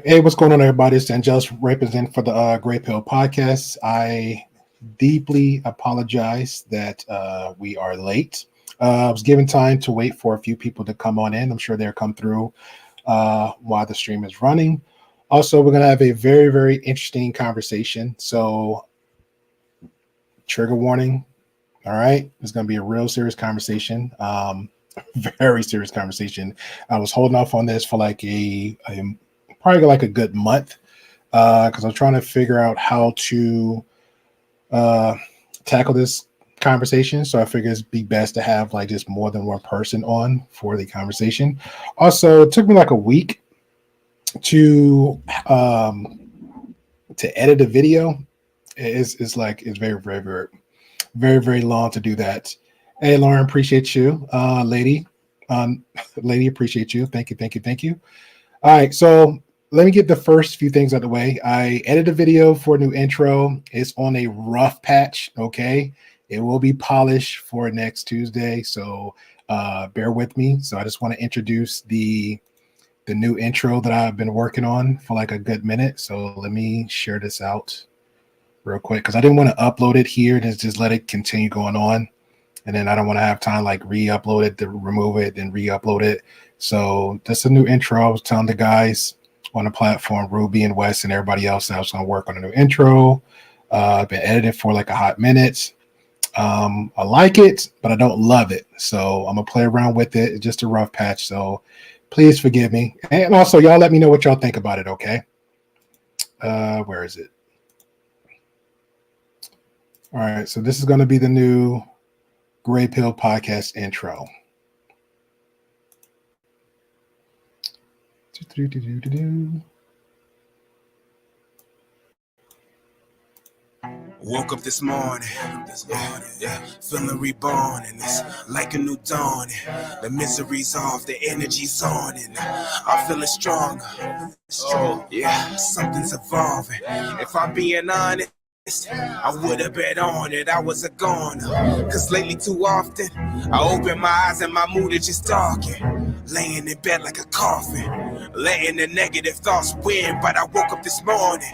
Hey, what's going on, everybody? It's Angelus representing for the Grey Pill Podcast. I deeply apologize that we are late. I was given time to wait for a few people to come on in. I'm sure they'll come through while the stream is running. Also, we're going to have a very, very interesting conversation. So, trigger warning. All right. It's going to be a real serious conversation. Very serious conversation. I was holding off on this for like probably like a good month because I'm trying to figure out how to tackle this conversation. So I figured it'd be best to have like just more than one person on for the conversation. Also, it took me like a week to edit a video. It's very, very, very, very, very long to do that. Hey, Lauren, appreciate you. Lady, appreciate you. Thank you. All right, so let me get the first few things out of the way. I edited a video for a new intro. It's on a rough patch, okay? It will be polished for next Tuesday, so bear with me. So I just want to introduce the new intro that I've been working on for like a good minute. So let me share this out real quick because I didn't want to upload it here and just let it continue going on. And then I don't want to have time like re-upload it, to remove it, and re-upload it. So that's a new intro. I was telling the guys on the platform, Ruby and Wes and everybody else, that I was going to work on a new intro. I've been editing for like a hot minute. I like it, but I don't love it. So I'm going to play around with it. It's just a rough patch. So please forgive me. And also, y'all let me know what y'all think about it, okay? Where is it? All right. So this is going to be the new Grey Pill Podcast intro. Woke up this morning, feeling reborn, and it's like a new dawn. The misery's off, the energy's on, and I'm feeling stronger. Oh, yeah, something's evolving. If I'm being honest, I would have bet on it, I was a goner. Cause lately too often, I open my eyes and my mood is just darkened. Laying in bed like a coffin, letting the negative thoughts win. But I woke up this morning,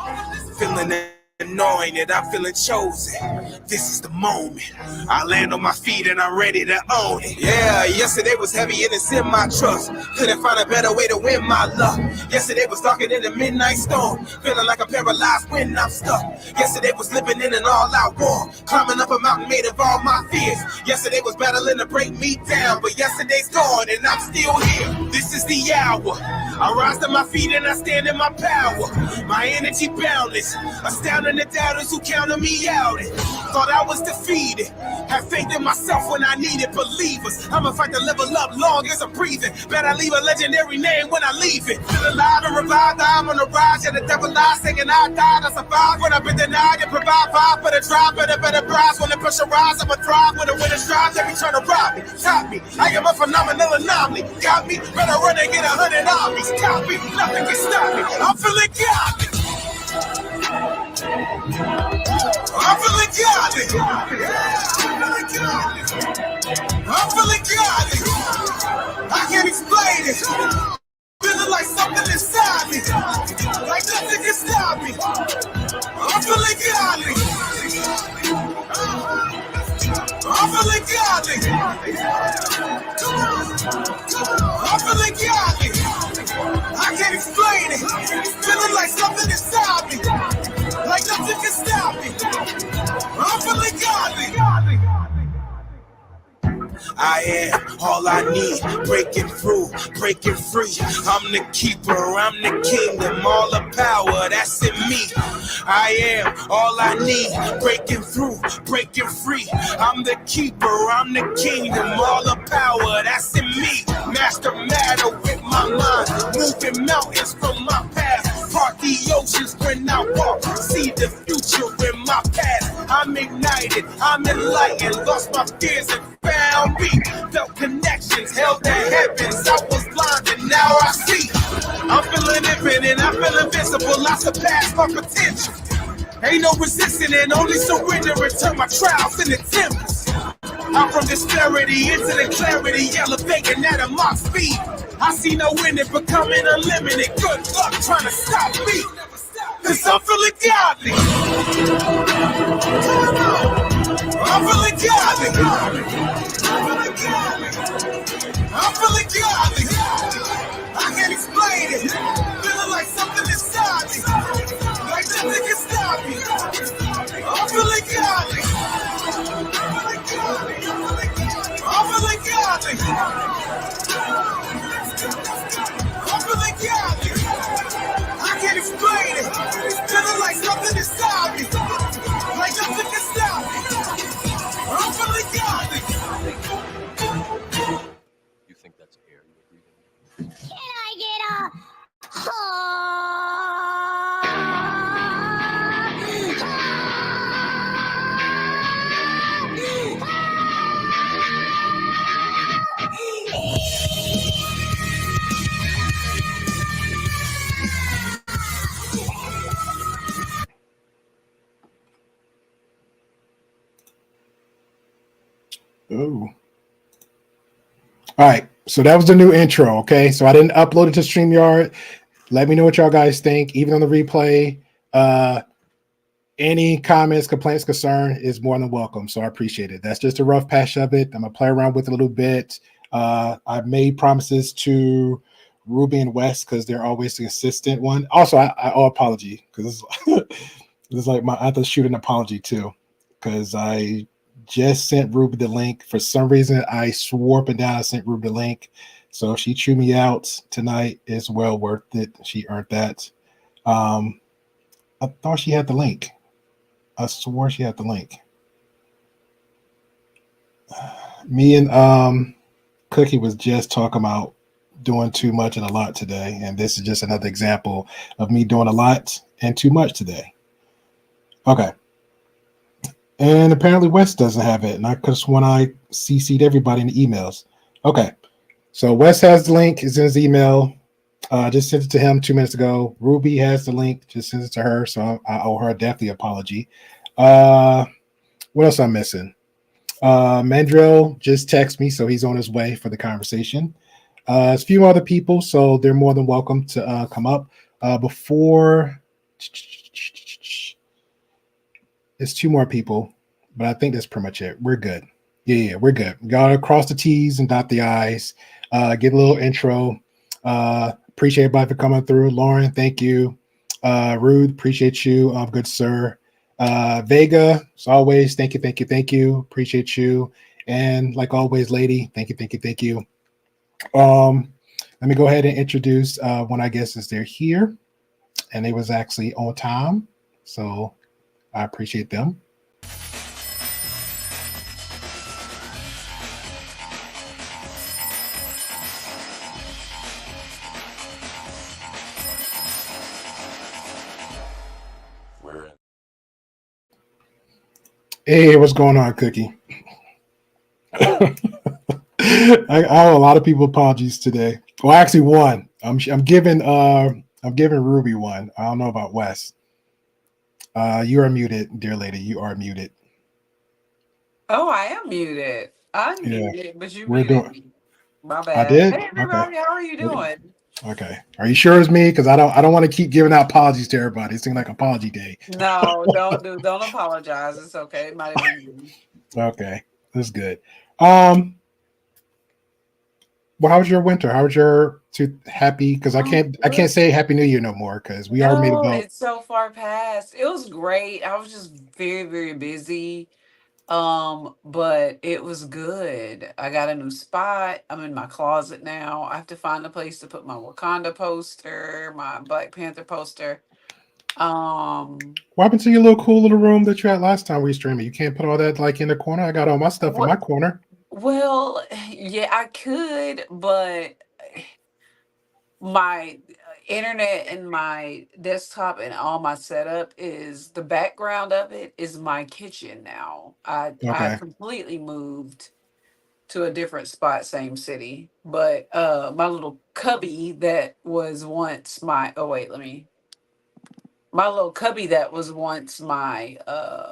feeling annoying that I'm feeling chosen. This is the moment. I land on my feet and I'm ready to own it. Yeah, yesterday was heavy and it's in my trust. Couldn't find a better way to win my luck. Yesterday was darker than the midnight storm. Feeling like I'm paralyzed when I'm stuck. Yesterday was living in an all-out war. Climbing up a mountain made of all my fears. Yesterday was battling to break me down. But yesterday's gone and I'm still here. This is the hour. I rise to my feet and I stand in my power. My energy boundless. Astounding the doubters who counted me out and thought I was defeated. Have faith in myself when I needed believers. I'ma fight to level up long as I'm breathing. Better leave a legendary name when I leave it. Feel alive and revived, I'm on the rise. Yeah, the devil lies, saying I died, I survived. When I've been denied and provide vibe for the drive. Better prize when the pressure rise. I'ma thrive when the winner strives. Every trying to rob me, top me. I am a phenomenal anomaly. Got me, better run and get 100 armies. Copy, nothing can stop me. I'm feeling godly. I'm feeling godly. I'm feeling godly. I can't explain it. Feeling like something inside me. Like nothing can stop me. I'm feeling godly. I'm feeling godly. I'm feeling godly. I can't explain it. Feeling like something inside me. Like nothing can stop me. I'm feeling godly. I am all I need, breaking through, breaking free. I'm the keeper, I'm the kingdom, all the power that's in me. I am all I need, breaking through, breaking free. I'm the keeper, I'm the kingdom, all the power that's in me. Master matter with my mind, moving mountains from my past. Part the oceans when I walk, see the future in my past. I'm ignited, I'm enlightened, lost my fears and found me. Felt connections, held the heavens. I was blind and now I see. I'm feeling infinite, I feel invincible. I surpass my potential. Ain't no resisting and only surrendering to my trials and the tempest. I'm from disparity into the clarity, elevating at a mock speed. I see no winning, becoming unlimited. Good luck trying to stop me. Cause I'm feeling godly. I'm feeling godly. I'm feeling godly. I can't explain it. Feeling like something inside me. Like nothing can stop me. I'm feeling godly. I'm feeling godly. I'm feeling godly. I can't explain it. Feeling like something inside me. Like nothing can stop me. I'm feeling godly. You think that's air you're breathing? Can I get a Oh. All right. So that was the new intro. Okay. So I didn't upload it to StreamYard. Let me know what y'all guys think, even on the replay. Any comments, complaints, concern is more than welcome. So I appreciate it. That's just a rough patch of it. I'm gonna play around with it a little bit. I've made promises to Ruby and West because they're always the consistent one. Also, I owe apology because this is like I have to shoot an apology too because I just sent Ruby the link. For some reason, I swore up and down I sent Ruby the link. So if she chewed me out tonight, it's well worth it. She earned that. I thought she had the link. I swore she had the link. Me and Cookie was just talking about doing too much and a lot today, and this is just another example of me doing a lot and too much today. Okay. And apparently Wes doesn't have it, and I could have sworn I CC'd everybody in the emails. Okay. So Wes has the link, it's in his email. Just sent it to him 2 minutes ago. Ruby has the link, just sent it to her, so I owe her definitely apology. What else I'm missing? Mandrill just texted me, so he's on his way for the conversation. There's a few other people, so they're more than welcome to come up. Before it's two more people, but I think that's pretty much it. We're good. Yeah, we're good. Gotta cross the T's and dot the I's. Get a little intro. Appreciate everybody for coming through. Lauren, thank you. Rude, appreciate you. Good sir. Vega, as always, thank you, thank you, thank you. Appreciate you. And like always, lady, thank you, thank you, thank you. Let me go ahead and introduce one I guess is they're here, and they was actually on time, so I appreciate them. We're in. Hey, what's going on, Cookie? I owe a lot of people apologies today. Well, actually, one. I'm giving Ruby one. I don't know about Wes. You are muted, dear lady. You are muted. Oh, I am muted. Yeah, Unmuted, but you we're muted doing. me. My I bad. did. Hey Okay. everybody, how are you doing? Okay. Are you sure it's me? Because I don't want to keep giving out apologies to everybody. It seems like apology day. No, don't apologize. It's okay. It might have been me. Okay, that's good. Um, well, how was your winter? How was your too happy? Because I can't say Happy New Year no more because we already made No, about. it's so far past. It was great. I was just very, very busy. But it was good. I got a new spot. I'm in my closet now. I have to find a place to put my Wakanda poster, my Black Panther poster. Um, What happened to your little cool little room that you had last time we streamed? You can't put all that like in the corner. I got all my stuff in my what? corner. Well, yeah, I could, but my internet and my desktop and all my setup is the background of it is my kitchen now. I Okay. completely moved to a different spot, same city. But my little cubby that was once my oh wait, let me my little cubby that was once my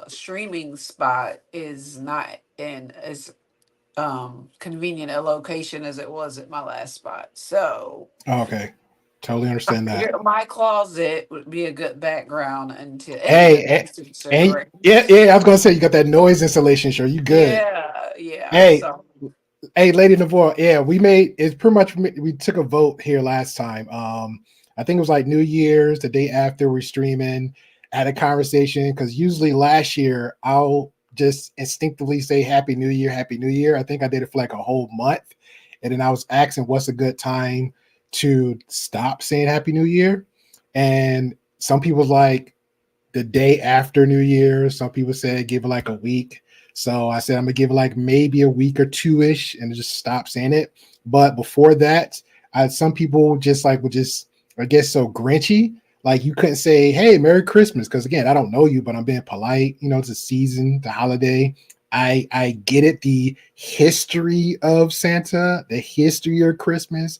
streaming spot is not in is convenient a location as it was at my last spot. So Okay, totally I understand that. figured my closet would be a good background until, and the Hey, acoustics are and great. yeah, I was gonna say you got that noise installation. Sure, you good? Yeah, yeah. Hey, So hey, Lady Navarre. Yeah, we made it's pretty much we took a vote here last time. I think it was like New Year's, the day after we're streaming, had a conversation because usually last year I'll just instinctively say Happy New Year, Happy New Year. I think I did it for like a whole month, and then I was asking what's a good time to stop saying Happy New Year, and some people like the day after New Year. Some people said give it like a week. So I said I'm gonna give it like maybe a week or two ish and just stop saying it. But before that, some people just like would just I guess so grinchy. Like you couldn't say, "Hey, Merry Christmas," because again, I don't know you, but I'm being polite. You know, it's a season, the holiday. I get it. The history of Santa, the history of Christmas.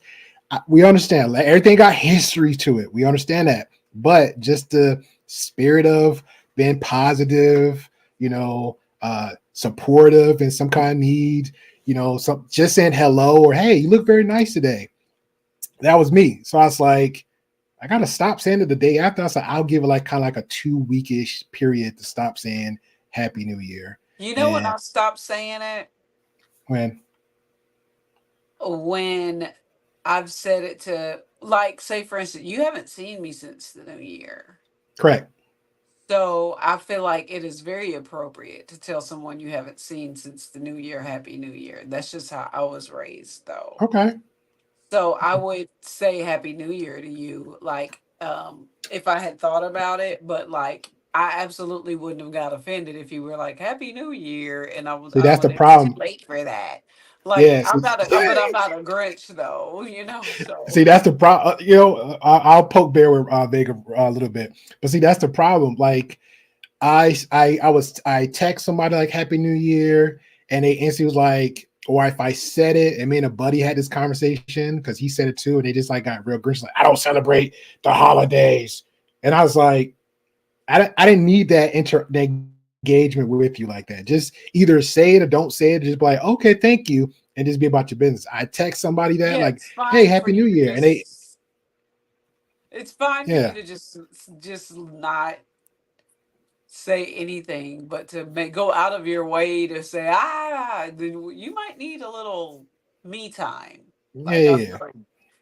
We understand. Like, everything got history to it. We understand that, but just the spirit of being positive, supportive in some kind of need, some just saying hello or hey, you look very nice today. That was me. So I was like, I gotta stop saying it the day after. I was like, I'll give it like kind of like a 2 weekish period to stop saying Happy New Year. you know when And I stopped saying it? when When I've said it to, like, say for instance, you haven't seen me since the new year. correct. So I feel like it is very appropriate to tell someone you haven't seen since the new year, Happy New Year. That's just how I was raised, though. Okay. So I would say Happy New Year to you, like, if I had thought about it, but like I absolutely wouldn't have got offended if you were like Happy New Year, and See, I that's the would. It was too problem. late for that. Like Yes. I'm not but I'm not a Grinch though, you know. See, So that's the problem. I'll poke bear with Vega a little bit, but see, that's the problem. Like, I text somebody like Happy New Year, and they instantly was like, or if I said it, and me and a buddy had this conversation because he said it too, and they just like got real grinch, like I don't celebrate the holidays, and I was like, I didn't need that engagement with you like that. Just either say it or don't say it. Just be like, okay, thank you, and just be about your business. I text somebody that yeah, like, hey, Happy New Year, and they, it's fine for you yeah, to just not say anything, but to go out of your way to say then you might need a little me time. yeah, Like I'm yeah, sorry.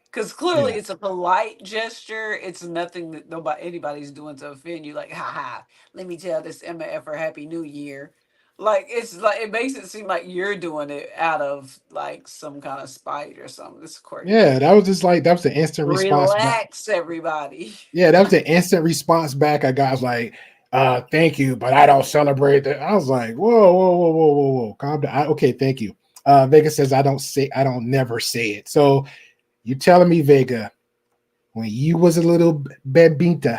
Because clearly yeah. it's a polite gesture. It's nothing that anybody's doing to offend you. Like, haha, let me tell this MF or Happy New Year. Like it's like it makes it seem like you're doing it out of like some kind of spite or something. It's crazy. Yeah, that was just like that was the instant response back. Relax, everybody. Yeah, that was the instant response back. I got I was like, thank you, but I don't celebrate that. I was like, whoa, calm down. Okay, thank you. Vega says I don't never say it. So you telling me, Vega, when you was a little bambino,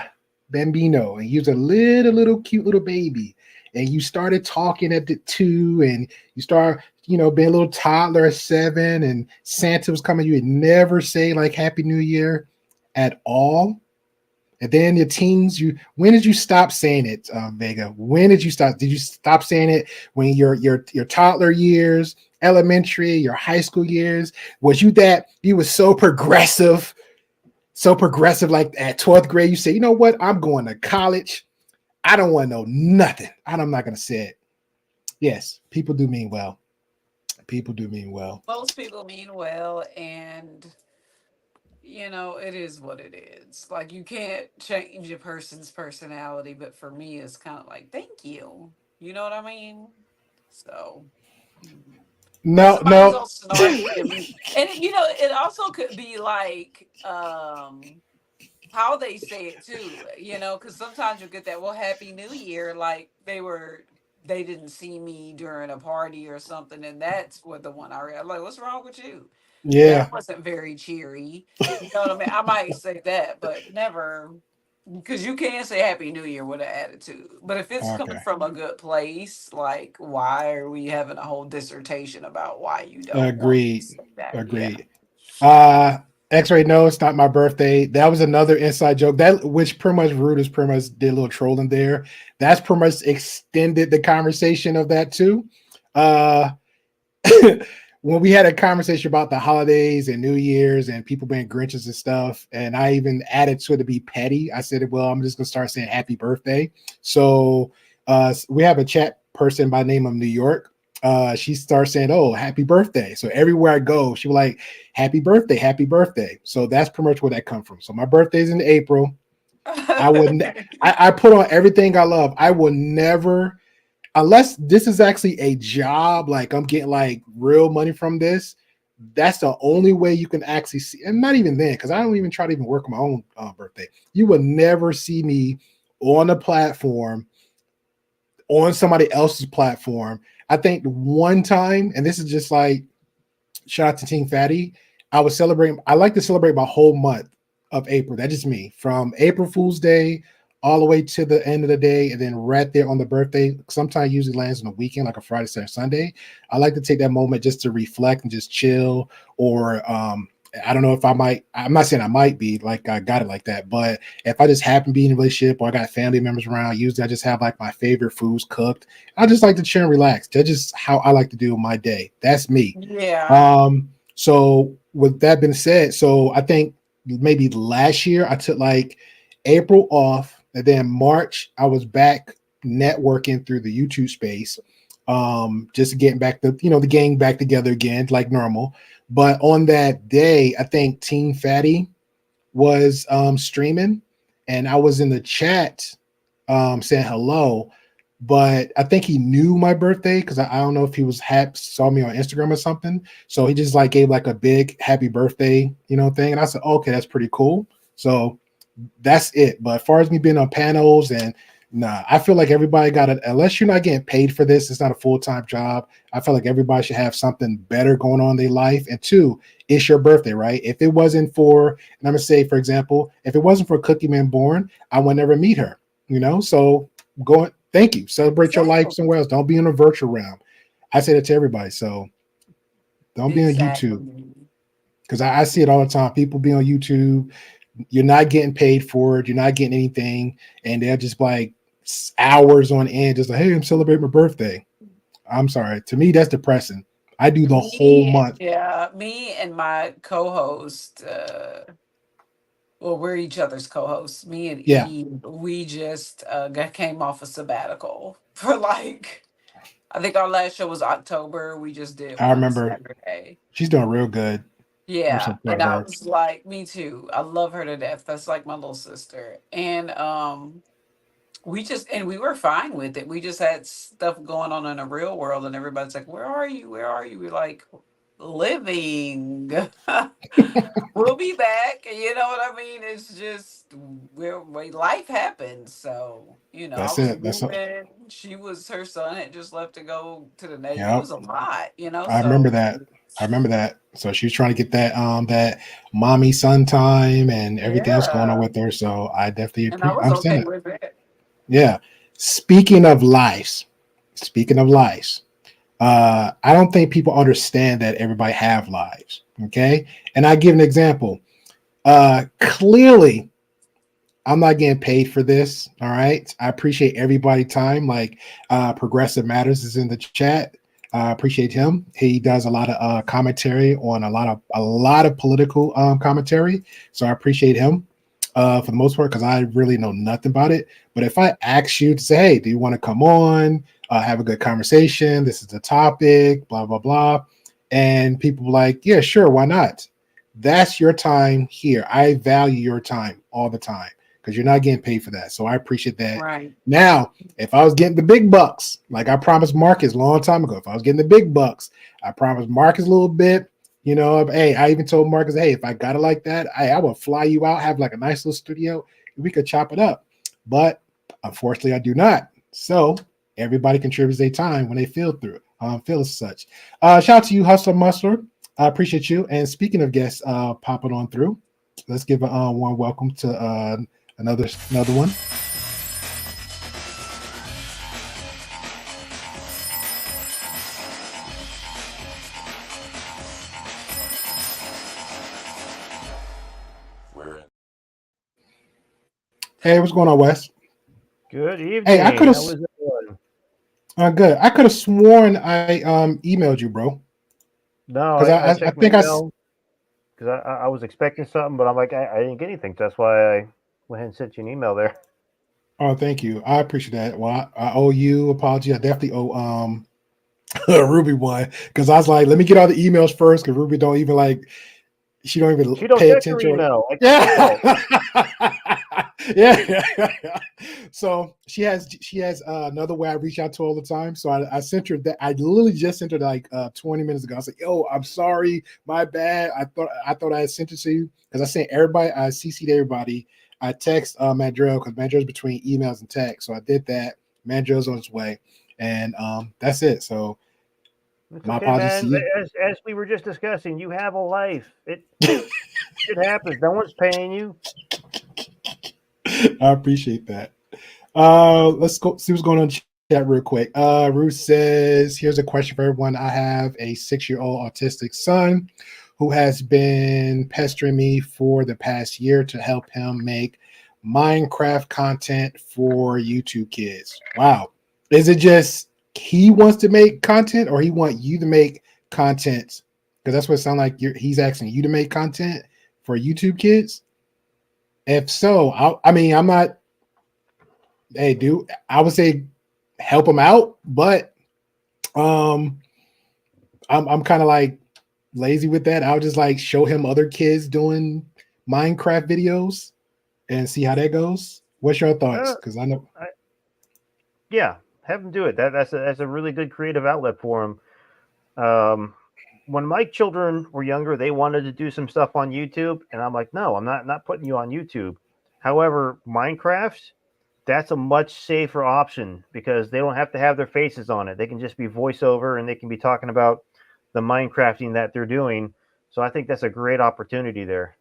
and you was a little cute little baby, and you started talking at the 2, and you start, being a little toddler at 7, and Santa was coming, you would never say like Happy New Year at all. And then your teens, when did you stop saying it, Vega? When did you stop? Did you stop saying it when your toddler years, elementary, your high school years? Was you were so progressive, like at 12th grade, you say, you know what? I'm going to college. I don't want to know nothing. I'm not going to say it. Yes, people do mean well. People do mean well. Most people mean well, and it is what it is. Like you can't change a person's personality, but for me, it's kind of like, thank you. You know what I mean? So, or No, somebody's no. all snarky to me, and it also could be like, how they say it too. Because sometimes you get that. Well, Happy New Year, like they didn't see me during a party or something, and that's what the one I read. I'm like, what's wrong with you? That Yeah. wasn't very cheery. You know what I mean? I might say that, but never, because you can say Happy New Year with an attitude. But if it's coming Okay. from a good place, like why are we having a whole dissertation about why you don't want to Agreed. say that? Yeah. Agreed. Uh X-ray, no, it's not my birthday. That was another inside joke. That which pretty much Rude is pretty much did a little trolling there. That's pretty much extended the conversation of that too. Uh when we had a conversation about the holidays and New Year's and people being Grinches and stuff, and I even added to it to be petty. I said, well, I'm just gonna start saying happy birthday. So we have a chat person by the name of New York. She starts saying, "Oh, happy birthday!" So everywhere I go, she was like, "Happy birthday, happy birthday." So that's pretty much where that comes from. So my birthday's in April. I would, I put on everything I love. I will never, unless this is actually a job, like I'm getting like real money from this. That's the only way you can actually see, and not even then, because I don't even try to even work on my own birthday. You would never see me on a platform on somebody else's platform. I think one time, and this is just like shout out to Team Fatty. I was celebrating. I like to celebrate my whole month of April. That's just me. From April Fool's Day all the way to the end of the day, and then right there on the birthday. Sometimes usually lands on a weekend, like a Friday, Saturday, Sunday. I like to take that moment just to reflect and just chill. Or I don't know if I might. I'm not saying I might be like I got it like that, but if I just happen to be in a relationship or I got family members around, usually I just have like my favorite foods cooked. I just like to chill and relax. That's just how I like to do my day. That's me. Yeah. So with that being said, so I think maybe last year I took like April off, and then March I was back networking through the YouTube space, just getting back the gang back together again like normal. But on that day, I think Team Fatty was streaming, and I was in the chat saying hello. But I think he knew my birthday because I don't know if he was saw me on Instagram or something. So he just like gave like a big happy birthday, thing. And I said, okay, that's pretty cool. So that's it. But as far as me being on panels and I feel like everybody got it. Unless you're not getting paid for this, it's not a full-time job. I feel like everybody should have something better going on in their life. And two, it's your birthday, right? If it wasn't for, and I'm gonna say, for example, if it wasn't for Cookie Man Born, I would never meet her. So go. Thank you. Celebrate your life Exactly. somewhere else. Don't be in a virtual realm. I say that to everybody. So don't be on YouTube Exactly. because I see it all the time. People be on YouTube. You're not getting paid for it. You're not getting anything, and they're just like hours on end, just like, "Hey, I'm celebrating my birthday." I'm sorry. To me, that's depressing. I do the whole month. Me and my co-host, well, we're each other's co-hosts. Me and Yeah, Eve, we just came off a sabbatical for like, I think our last show was October. We just did I one remember. Saturday. She's doing real good. I'm so Yeah, proud and of I her. was like, me too. I love her to death. That's like my little sister. And we were fine with it. We just had stuff going on in the real world, and everybody's like, "Where are you? Where are you?" We're like, "Living." We'll be back. You know what I mean? It's just life happens. So I That's was it. That's all. moving. Her son had just left to go to the Navy. It Yep. was a lot. I remember So that. I remember that. So she was trying to get that mommy son time and everything else going on yeah, with her. So I definitely and I was understand okay that. with it. Yeah. Speaking of lives, I don't think people understand that everybody have lives. Okay. And I give an example. Clearly, I'm not getting paid for this. All right. I appreciate everybody time. Like Progressive Matters is in the chat. I appreciate him. He does a lot of commentary on a lot of political commentary. So I appreciate him for the most part because I really know nothing about it. But if I ask you to say, "Hey, do you want to come on? Have a good conversation. This is the topic. Blah blah blah," and people like, "Yeah, sure, why not?" That's your time here. I value your time all the time because you're not getting paid for that. So I appreciate that. Right. Now, if I was getting the big bucks, like I promised Marcus a long time ago, if I was getting the big bucks, I promised Marcus a little bit. Hey, I even told Marcus, hey, if I got it like that, I would fly you out, have like a nice little studio, we could chop it up. But unfortunately, I do not. So everybody contributes their time when they feel as such. Shout out to you, Hustler Musler. I appreciate you. And speaking of guests popping on through, let's give a warm welcome to another one. We're in. Hey, what's going on, Wes? Good Hey, I evening. could have How was everyone? good. I could have sworn I emailed you, bro. No, Because I I checked my think email because I was expecting something, but I'm like, I didn't get anything. So that's why I went ahead and sent you an email there. oh, thank you. I appreciate that. Well, I owe you apology. I definitely owe Ruby one because I was like, let me get all the emails first because Ruby don't even like she don't even She don't pay check her attention. email. I can't get that. Yeah. Yeah. So she has another way I reach out to all the time. So I sent her that. I literally just sent her like 20 minutes ago. I was like, yo, I'm sorry, my bad. I thought I had sent it to you because I sent everybody, I CC'd everybody. I text Mandrell because Mandrell's between emails and text. So I did that. Mandrell's on his way. And that's it. So It's my okay, apologies to man. you. As we were just discussing, you have a life. It happens. No one's paying you. I appreciate that. Let's go see what's going on in chat real quick. Ruth says, here's a question for everyone. I have a 6-year-old autistic son who has been pestering me for the past year to help him make Minecraft content for YouTube kids. Wow. Is it just he wants to make content or he want you to make content? Because that's what it sounds like he's asking you to make content for YouTube kids. If so, I mean, I'm not. Hey, dude, I would say help him out, but um, I'm kind of like lazy with that. I'll just like show him other kids doing Minecraft videos and see how that goes. What's your thoughts? Uh, Because I know. yeah, have him do it. That's a really good creative outlet for him. When my children were younger, they wanted to do some stuff on YouTube, and I'm like, no, I'm not putting you on YouTube. However, Minecraft, that's a much safer option because they don't have to have their faces on it. They can just be voiceover and they can be talking about the Minecrafting that they're doing. So I think that's a great opportunity there.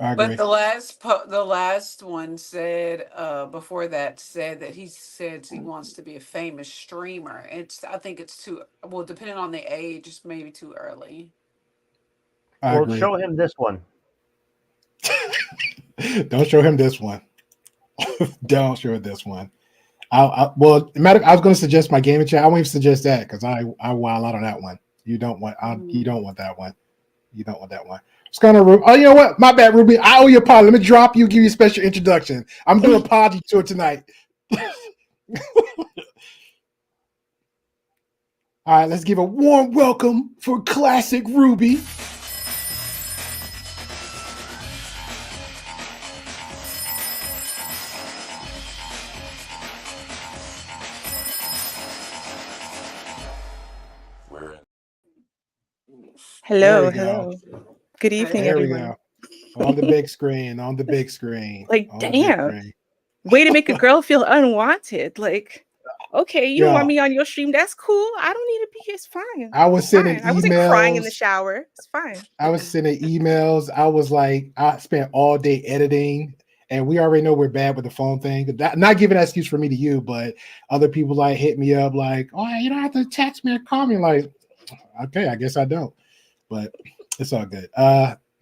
I But agree. the last one said before that said that he says he wants to be a famous streamer. I think it's too well depending on the age, it's maybe too early. I Well, agree. show him this one. Don't show him this one. Don't show him this one. Well, matter. I was going to suggest my gaming chat. I won't even suggest that because I wild out on that one. You don't want. You don't want that one. You don't want that one. It's kind of rude. Oh, you know what? My bad, Ruby. I owe you a apology. Let me drop you. Give you a special introduction. I'm doing a apology tour tonight. All right, let's give a warm welcome for Classic Ruby. We're in. There Hello, we go. hello. Good evening, There we everyone. go. On the big screen. On the big screen. Like, On the big damn, screen. way to make a girl feel unwanted. Like, okay, you don't want Yeah. me on your stream. That's cool. I don't need to be here. It's fine. I was It's sending fine. I wasn't crying in the emails. shower. It's fine. I was sending emails. I was like, I spent all day editing, and we already know we're bad with the phone thing. Not giving an excuse for me to you, but other people like hit me up like, oh, you don't have to text me or call me. Like, okay, I guess I don't, but it's all good.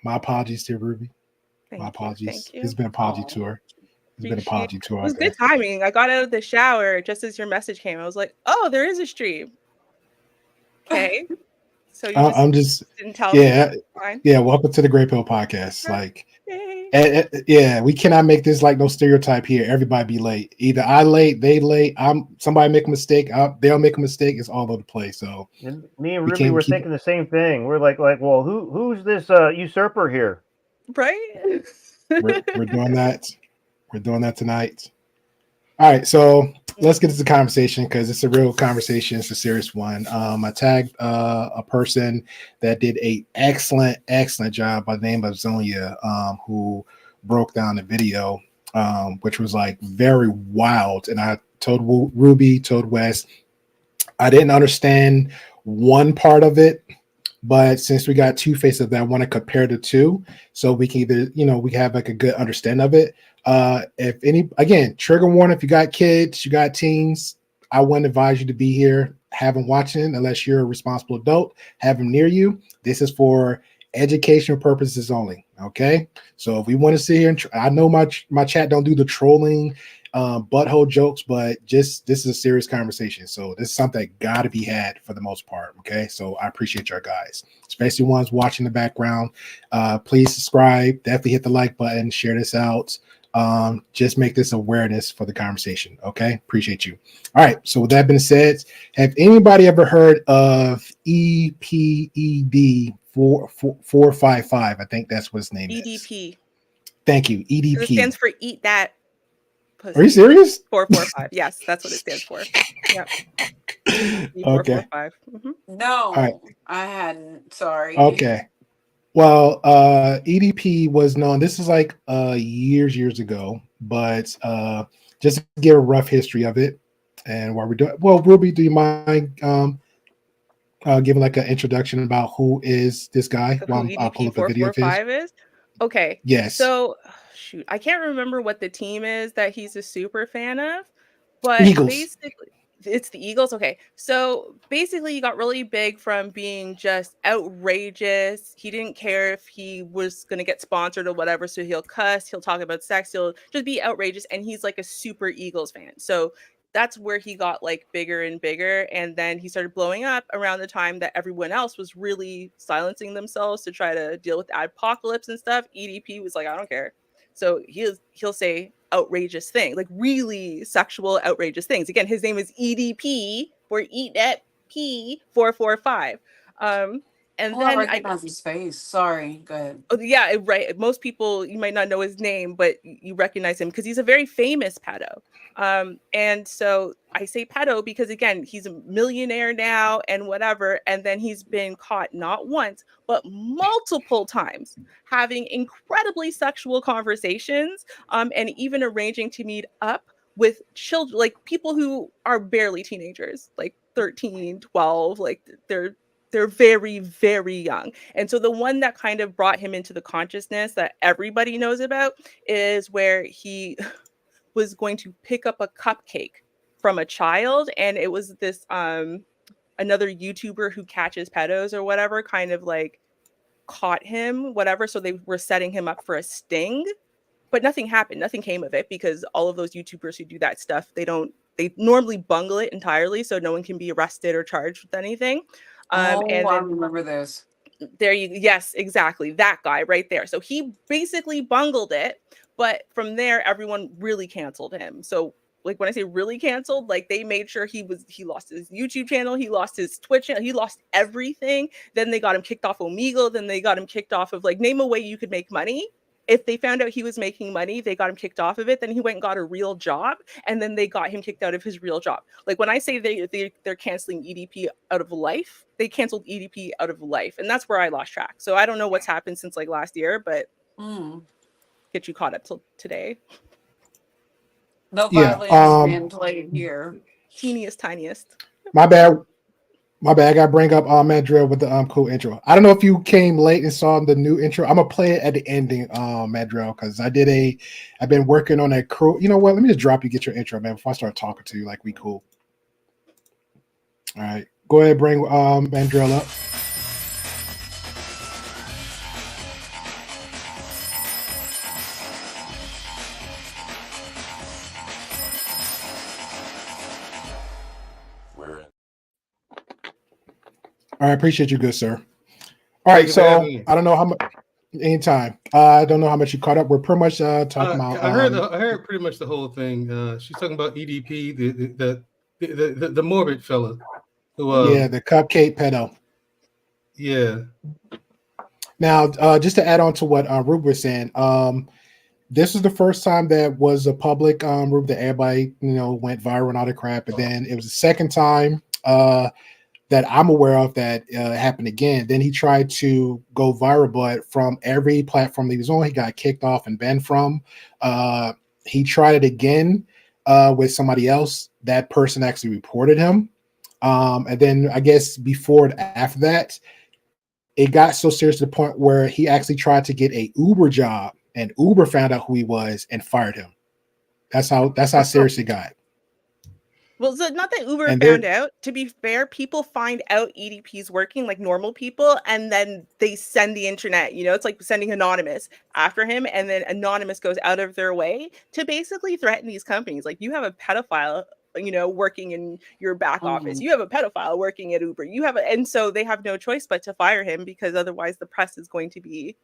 My apologies to Ruby. My Thank you. apologies. Thank you. It's been an apology Aw. tour. It's been an Appreciate apology it. tour It out was good there. timing. I got out of the shower just as your message came. I was like, oh, there is a stream. Okay. So you I'm just, didn't tell yeah, me. Fine. yeah. Welcome to the Great Pill Podcast. Like, Yay. yeah, we cannot make this like no stereotype here. Everybody be late. Either I late, they late. Somebody make a mistake. They'll make a mistake. It's all over the place. So And me and we Ruby can't were keep. thinking the same thing. We're like, well, who's this usurper here? Right? We're doing that. We're doing that tonight. All right, so let's get to the conversation because it's a real conversation. It's a serious one. I tagged a person that did a excellent job by the name of Zonia, who broke down the video, which was like very wild. And I told Ruby, told Wes, I didn't understand one part of it, but since we got two faces of that, I want to compare the two so we can either, we have like a good understanding of it. If any, again, trigger warning, if you got kids, you got teens, I wouldn't advise you to be here, have them watching unless you're a responsible adult, have them near you. This is for educational purposes only. Okay. So if we want to sit here and I know my chat don't do the trolling butthole jokes, but just this is a serious conversation. So this is something that got to be had for the most part. Okay, so I appreciate y'all guys, especially ones watching the background. Please subscribe, definitely hit the like button, share this out. Just make this awareness for the conversation. Okay, appreciate you. All right, so with that being said, have anybody ever heard of EPED 455? I think that's what his name is. EDP. Thank you, So it EDP. stands for Eat That Pussy. Are you serious? 445. Yes, that's what it stands for. Yep. Okay. 445. Mm-hmm. No, All right. I hadn't. Sorry. Okay. Well, EDP was known. This is like years ago, but just to give a rough history of it and what we're doing. Well, Ruby, do you mind giving like an introduction about who is this guy? Who While I'll pull EDP up a video of his. 445 is? Okay. Yes. So, shoot, I can't remember what the team is that he's a super fan of, but Eagles. basically, it's the Eagles. Okay. So basically, he got really big from being just outrageous. He didn't care if he was going to get sponsored or whatever. So he'll cuss, he'll talk about sex, he'll just be outrageous. And he's like a super Eagles fan. So that's where he got like bigger and bigger. And then he started blowing up around the time that everyone else was really silencing themselves to try to deal with the apocalypse and stuff. EDP was like, I don't care. So he'll say outrageous things, like really sexual, outrageous things. Again, his name is EDP for Eat That P 445. And Oh, I then recognize his face. Sorry. Go ahead. oh, yeah, right. Most people, you might not know his name, but you recognize him because he's a very famous pedo. And so I say pedo because, again, he's a millionaire now and whatever. And then he's been caught not once, but multiple times having incredibly sexual conversations, and even arranging to meet up with children, like people who are barely teenagers, like 13, 12, like they're very, very young. And so the one that kind of brought him into the consciousness that everybody knows about is where he was going to pick up a cupcake from a child. And it was this another YouTuber who catches pedos or whatever kind of like caught him, whatever. So they were setting him up for a sting, but nothing happened. Nothing came of it because all of those YouTubers who do that stuff, they normally bungle it entirely. So no one can be arrested or charged with anything. Oh, And I then remember this. yes, exactly. That guy right there. So he basically bungled it. But from there, everyone really canceled him. So like when I say really canceled, like they made sure he lost his YouTube channel, he lost his Twitch channel, he lost everything. Then they got him kicked off Omegle. Then they got him kicked off of like name a way you could make money. If they found out he was making money, they got him kicked off of it. Then he went and got a real job, and then they got him kicked out of his real job. Like when I say they're canceling EDP out of life, they canceled EDP out of life, and that's where I lost track. So I don't know what's happened since like last year, but get you caught up till today. No Yeah, violence being played here. Tiniest. My bad. I gotta bring up Madrill with the cool intro. I don't know if you came late and saw the new intro. I'm gonna play it at the ending, Madrill, because I've been working on that crew. You know what? Let me just drop you, get your intro, man, before I start talking to you like we cool. All right. Go ahead, bring Madrill up. All right, appreciate you, good sir. All right, so I don't know how much. Anytime. I don't know how much you caught up. We're pretty much talking about. I heard pretty much the whole thing. She's talking about EDP, the morbid fella. Who, yeah, the cupcake pedo. Yeah. Now, just to add on to what Rube was saying, this is the first time that was a public Rube that everybody went viral and all the crap, and then it was the second time that I'm aware of that happened again. Then he tried to go viral, but from every platform he was on, he got kicked off and banned from. He tried it again with somebody else. That person actually reported him. And then I guess after that, it got so serious to the point where he actually tried to get a Uber job, and Uber found out who he was and fired him. That's how serious it got. Well, so not that Uber And found they're out. To be fair, people find out EDP's working like normal people, and then they send the internet. It's like sending Anonymous after him, and then Anonymous goes out of their way to basically threaten these companies. Like, you have a pedophile, working in your back office. Mhm. You have a pedophile working at Uber. And so they have no choice but to fire him, because otherwise the press is going to be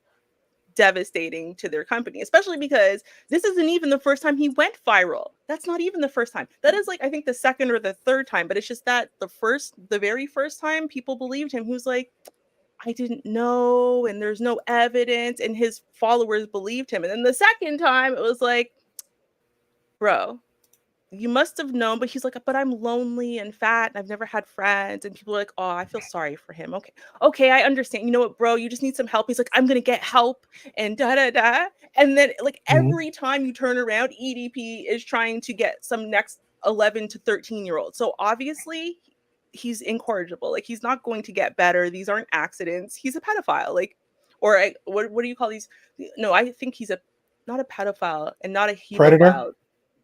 devastating to their company, especially because this isn't even the first time he went viral. That's not even the first time. That is, like, I think the second or the third time, but it's just that the very first time people believed him, who's like, I didn't know, and there's no evidence, and his followers believed him. And then the second time it was like, bro, you must have known. But he's like, but I'm lonely and fat and I've never had friends. And people are like, oh, I feel sorry for him. Okay, I understand. You know what, bro, you just need some help. He's like, I'm gonna get help, and da da da. And then, like, Mhm. every time you turn around, EDP is trying to get some next 11 to 13-year-old. So obviously he's incorrigible. Like, he's not going to get better. These aren't accidents. He's a pedophile. Like, what do you call these? No, I think he's not a pedophile and not a predator. hemophile.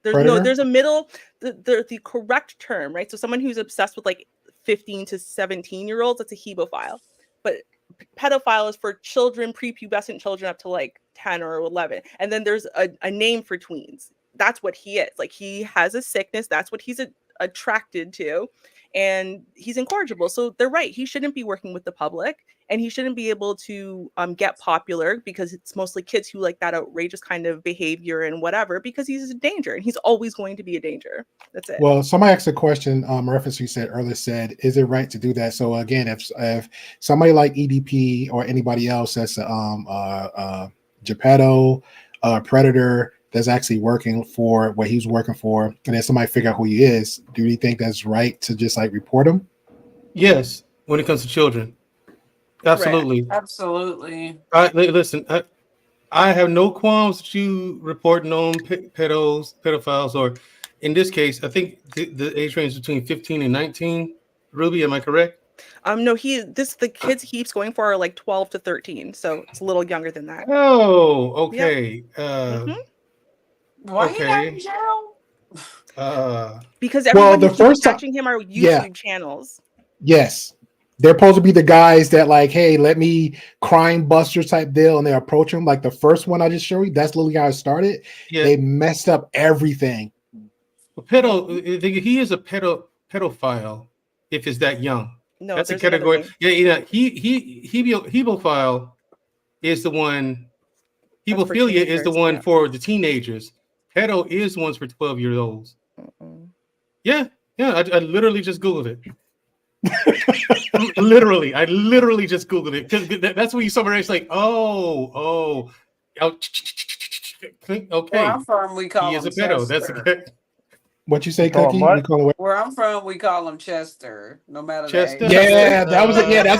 Predator. There's a middle, the correct term, right? So someone who's obsessed with like 15 to 17-year-olds, that's a hebophile. But pedophile is for children, prepubescent children up to like 10 or 11. And then there's a name for tweens. That's what he is. Like, he has a sickness. That's what he's attracted to. And he's incorrigible. So they're right. He shouldn't be working with the public, and he shouldn't be able to get popular, because it's mostly kids who like that outrageous kind of behavior and whatever, because he's a danger, and he's always going to be a danger. That's it. Well, somebody asked a question. Reference you said earlier said, "Is it right to do that?" So again, if somebody like EDP or anybody else that's Geppetto, Predator, that's actually working for what he's working for, and then somebody figure out who he is, do you think that's right to just like report him? Yes, when it comes to children, absolutely. Absolutely. Listen, I have no qualms with you reporting on pedophiles, or in this case, I think the age range is between 15 and 19. Ruby, am I correct? No, the kids he keeps going for are like 12 to 13, so it's a little younger than that. Oh, okay. Why he not in Okay. jail? Because Well, everyone the who keeps first time, catching him are YouTube yeah, channels. yes, they're supposed to be the guys that like, hey, let me crime buster type deal, and they approach him. Like the first one I just showed you, that's literally how it started. Yeah. They messed up everything. He is a pedophile if it's that young. No, That's a there's another category. name. Yeah. Hemophile is the one. That's for Hemophilia is the teenagers, one yeah. for the teenagers. Pedo is ones for 12-year-olds. Yeah. I literally just Googled it. I literally just Googled it, because that's when you summarize like, okay, Where I'm from, we he call is him a pedo. That's a Chester. good What you say, You call him Cookie? what? We call him what? Where I'm from, we call him Chester, no matter the Chester. age. Yeah, that was it. Yeah, that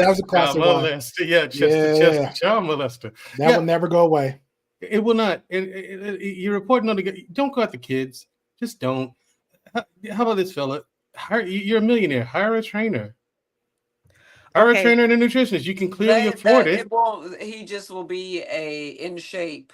was a Child classic one. molester. Yeah, Yeah. Chester, child molester. That will never go away. It will not. You're reporting on don't go at the kids. Just don't. How about this, fella? You're a millionaire. Hire a trainer. Hire a trainer and a nutritionist. You can clearly afford it. He just will be a in shape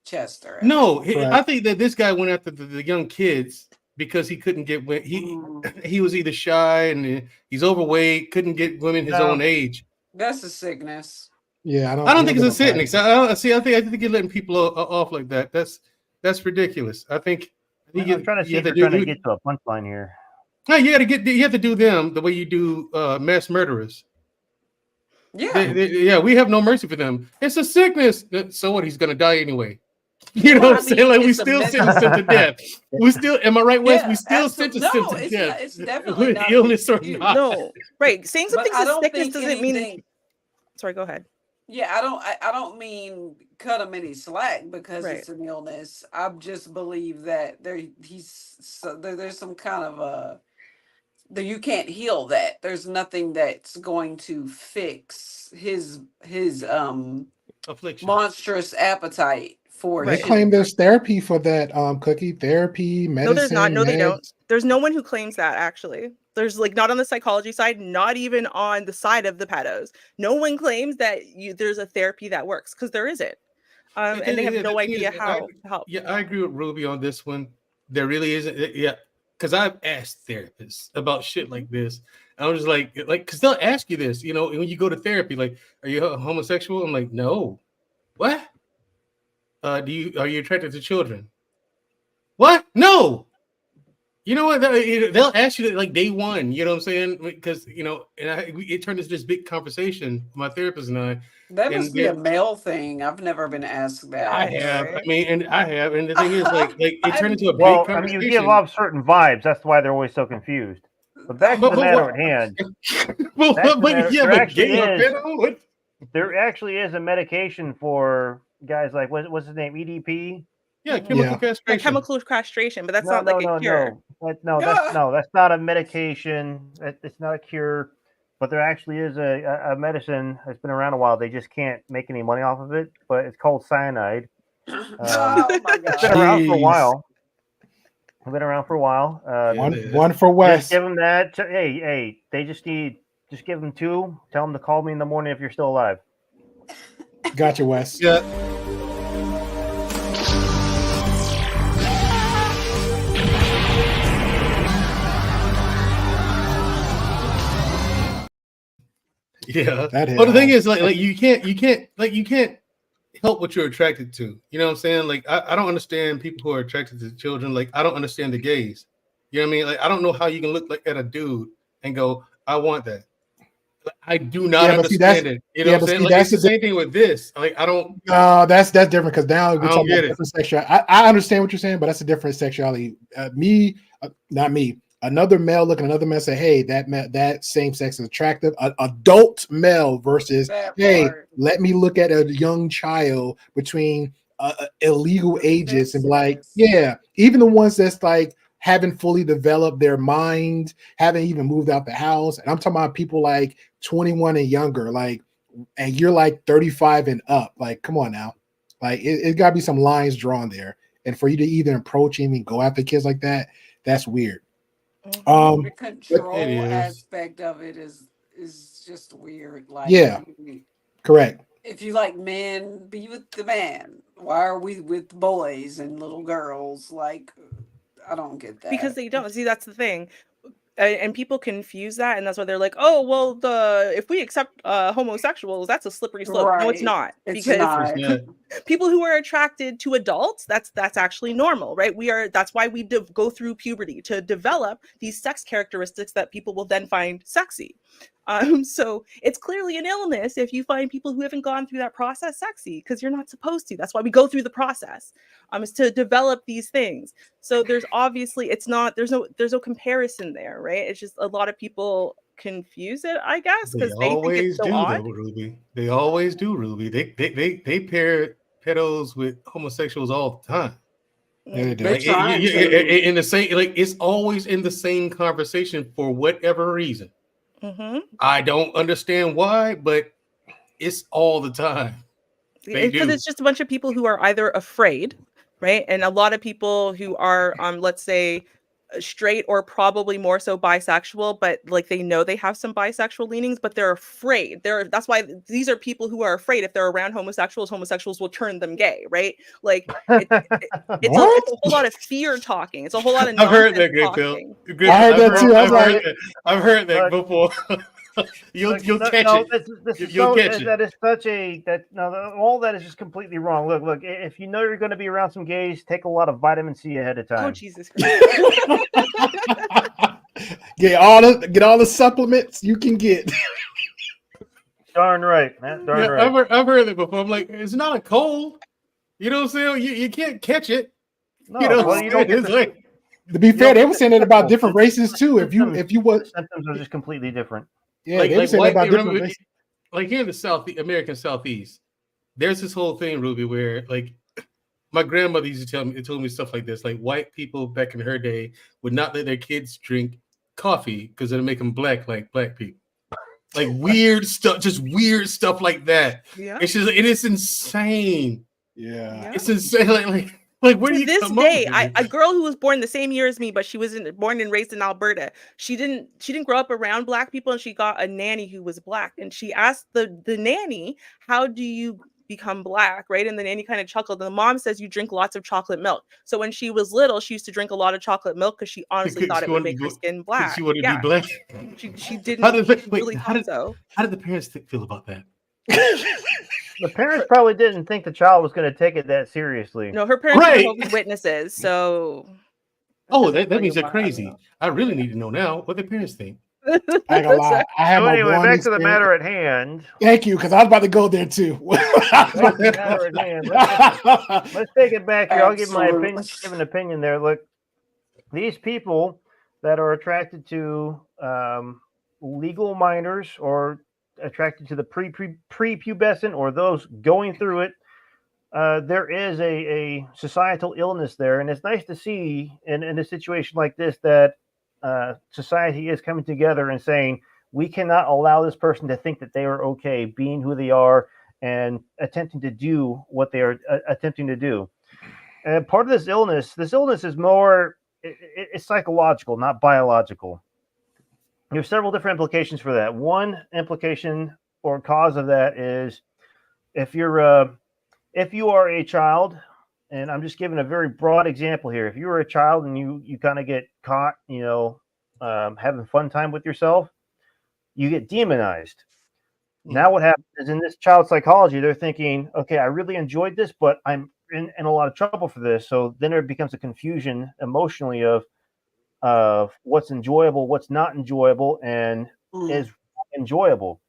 Chester. No, I think that this guy went after the young kids because he couldn't get he was either shy and he's overweight, couldn't get women his own age. That's a sickness. Yeah, I don't think it's a sickness. I think you're letting people off like that. That's ridiculous. I think I'm trying to see if you're trying to get to a punchline here. No, you have to do them the way you do mass murderers. Yeah, we have no mercy for them. It's a sickness. So what? He's gonna die anyway. You know what I'm saying? Like, we still sentence him to death. We still, am I right, Wes? We still sentence him to death. It's definitely not illness or not. No, right. Saying something's a sickness doesn't mean. Sorry, go ahead. Yeah, I don't mean cut him any slack because it's an illness. I just believe that there's some kind of you can't heal that. There's nothing that's going to fix his affliction, monstrous appetite for. They claim there's therapy for that. Cookie therapy, medicine. No, there's not. No, meds. they don't. There's no one who claims that, actually. There's like not on the psychology side, not even on the side of the pedos. No one claims that there's a therapy that works, because there isn't. And they have no idea how to help. Yeah, I agree with Ruby on this one. There really isn't. Yeah, because I've asked therapists about shit like this. I was just like, because they'll ask you this, you know, when you go to therapy, like, are you homosexual? I'm like, no. What? Are you attracted to children? What? No. You know what? They'll ask you that like day one. You know what I'm saying? Because and it turned into this big conversation. My therapist and I. That And must be a male thing. I've never been asked I that. have. Greg. And the thing is, like it turned into a big Well, I conversation. mean, you give off certain vibes. That's why they're always so confused. But back to the matter at hand. There actually is a medication for guys like what's his name, EDP. Yeah, chemical castration. Chemical castration, but that's not like a cure. That's not a medication. It's not a cure. But there actually is a medicine that's been around a while. They just can't make any money off of it. But it's called cyanide. Oh my God. It's been around for a while. I've been around for a while. One for Wes. Just give them that. Hey, they just give them 2. Tell them to call me in the morning if you're still alive. Gotcha, Wes. Yeah. Yeah. But the thing is, like you can't help what you're attracted to. You know what I'm saying? Like I don't understand people who are attracted to children. Like I don't understand the gays. You know what I mean? Like I don't know how you can look like at a dude and go, I want that. I do not understand it. You know what I'm saying? Like, it's the same thing with this. Like I don't. No, that's different because now we're talking about it. different sexuality. I understand what you're saying, but that's a different sexuality. Not me. Another male looking another man say, "Hey, that same sex is attractive." An adult male versus, "Hey, let me look at a young child between illegal ages," and be like, yeah, even the ones that's like haven't fully developed their mind, haven't even moved out the house, and I'm talking about people like 21 and younger, like, and you're like 35 and up. Like, come on now, like it got to be some lines drawn there, and for you to even approach even go after kids like that, that's weird. The control aspect of it is just weird. Like, yeah, correct. If you like men, be with the man. Why are we with boys and little girls? Like, I don't get that. Because they don't. See, that's the thing. And people confuse that, and that's why they're like, "Oh, well, if we accept homosexuals, that's a slippery slope." Right. No, it's not. It's because not. People who are attracted to adults, that's actually normal, right? That's why we go through puberty to develop these sex characteristics that people will then find sexy. So it's clearly an illness if you find people who haven't gone through that process sexy, because you're not supposed to. That's why we go through the process, is to develop these things. So there's obviously there's no comparison there, right? It's just a lot of people confuse it, I guess, because they think it's so odd. Ruby. They always do, Ruby. They pair pedos with homosexuals all the time. Yeah, they like, in the same, like it's always in the same conversation for whatever reason. Mm-hmm. I don't understand why, but it's all the time. Because it's just a bunch of people who are either afraid, right? And a lot of people who are, let's say, straight or probably more so bisexual, but like they know they have some bisexual leanings, but they're afraid. That's why these are people who are afraid if they're around homosexuals will turn them gay, right? Like it's a whole lot of fear talking. It's a whole lot of I've heard that, talking. I heard that too. I've heard that before. You'll catch it. You'll catch it. That is all that is just completely wrong. Look, if you know you're going to be around some gays, take a lot of vitamin C ahead of time. Oh, Jesus Christ. Get all the supplements you can get. Darn right, man. Darn right. I've heard it before. I'm like, it's not a cold. You know what I'm saying? You can't catch it. No, you don't get to be fair, they were saying it about different races too. If you symptoms are just completely different. Yeah, they were saying about different races. Like here in the American Southeast, there's this whole thing, Ruby, where like my grandmother used to told me stuff like this. Like white people back in her day would not let their kids drink coffee because it'd make them black like black people. Like weird stuff, just weird stuff like that. Yeah, it's insane. Yeah, it's insane. Like where do you this day, a girl who was born the same year as me, but she was born and raised in Alberta. She didn't grow up around black people, and she got a nanny who was black. And she asked the nanny, "How do you become black, right? And then any kind of chocolate. The mom says you drink lots of chocolate milk. So when she was little, she used to drink a lot of chocolate milk because she honestly thought it would make her skin black. She wanted to Yeah, be black. she didn't. How did really thought so. How did the parents feel about that? The parents probably didn't think the child was going to take it that seriously. No, her parents Right. were Jehovah's Witnesses, so. Oh, that means they're crazy. I really need to know now what their parents think. I ain't gonna lie. I have So my anyway, one back to the experience- matter at hand. Thank you, because I was about to go there too. Back to the matter at hand. Let's take it back here. I'll give my opinion. Give an opinion there. Look, these people that are attracted to legal minors or attracted to the prepubescent or those going through it, there is a societal illness there, and it's nice to see in a situation like this that society is coming together and saying we cannot allow this person to think that they are okay being who they are and attempting to do what they are attempting to do. And part of this illness is more it's psychological, not biological. There's several different implications for that. One implication or cause of that is if you are a child, and I'm just giving a very broad example here. If you were a child and you kind of get caught, having fun time with yourself, you get demonized. Now what happens is in this child psychology, they're thinking, okay, I really enjoyed this, but I'm in a lot of trouble for this. So then there becomes a confusion emotionally of what's enjoyable, what's not enjoyable, and is enjoyable.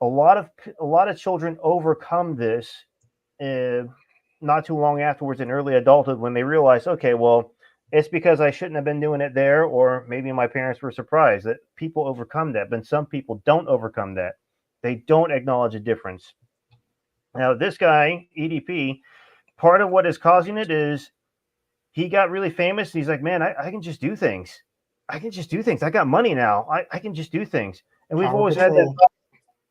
A lot of children overcome this not too long afterwards in early adulthood when they realize, okay, well, it's because I shouldn't have been doing it there, or maybe my parents were surprised that people overcome that, but some people don't overcome that. They don't acknowledge a difference. Now, this guy, EDP, part of what is causing it is he got really famous. And he's like, man, I can just do things. I can just do things. I got money now. I can just do things. And we've always had that thought.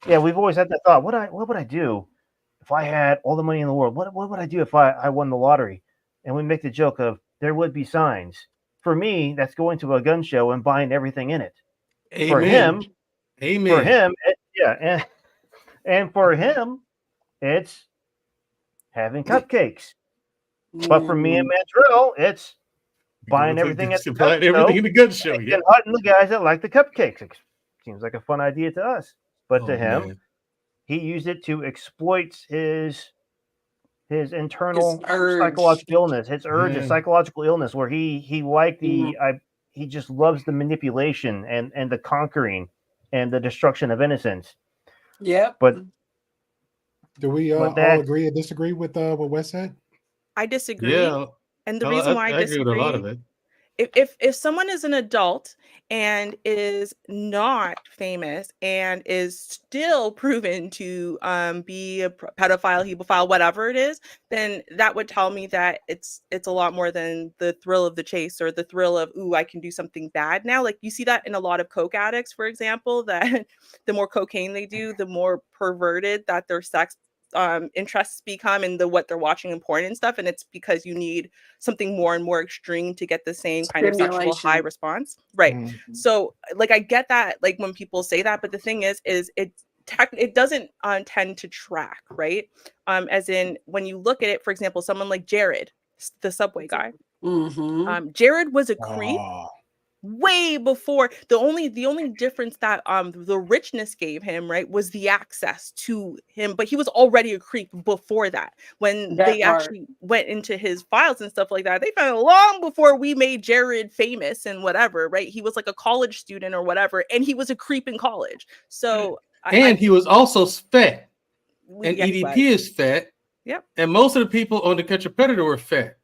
Yeah, we've always had that thought. What would I do if I had all the money in the world? What would I do if I won the lottery? And we make the joke of there would be signs. For me, that's going to a gun show and buying everything in it. Amen. For him, Amen. For him, and for him, it's having cupcakes. But for me and Mantrell, it's buying everything at the gun show, in the gun show, yeah. and hunting the guys that like the cupcakes. It seems like a fun idea to us, but to him, man. he used it to exploit his internal urge. psychological illness, his urge, his Yeah. psychological illness, where he liked he just loves the manipulation and the conquering and the destruction of innocence. Yep. But Do we all agree or disagree with what Wes said? I disagree. Yeah. And the reason why I agree with a lot of it. If someone is an adult and is not famous and is still proven to be a pedophile, hemophile, whatever it is, then that would tell me that it's a lot more than the thrill of the chase or the thrill of, ooh, I can do something bad now. Like you see that in a lot of coke addicts, for example, that the more cocaine they do, the more perverted that their sex interests become in what they're watching in porn and stuff, and it's because you need something more and more extreme to get the same kind of sexual high response, right? So like I get that, like when people say that, but the thing is it doesn't tend to track, right? As in when you look at it, for example, someone like Jared, the Subway guy, Jared was a creep way before. The only difference that the richness gave him, right, was the access to him, but he was already a creep before that. When they actually went into his files and stuff like that, they found it long before we made Jared famous and whatever, right? He was like a college student or whatever, and he was a creep in college. So he was also fat, and yeah, EDP is fat. Yep. And most of the people on To Catch a Predator were fat.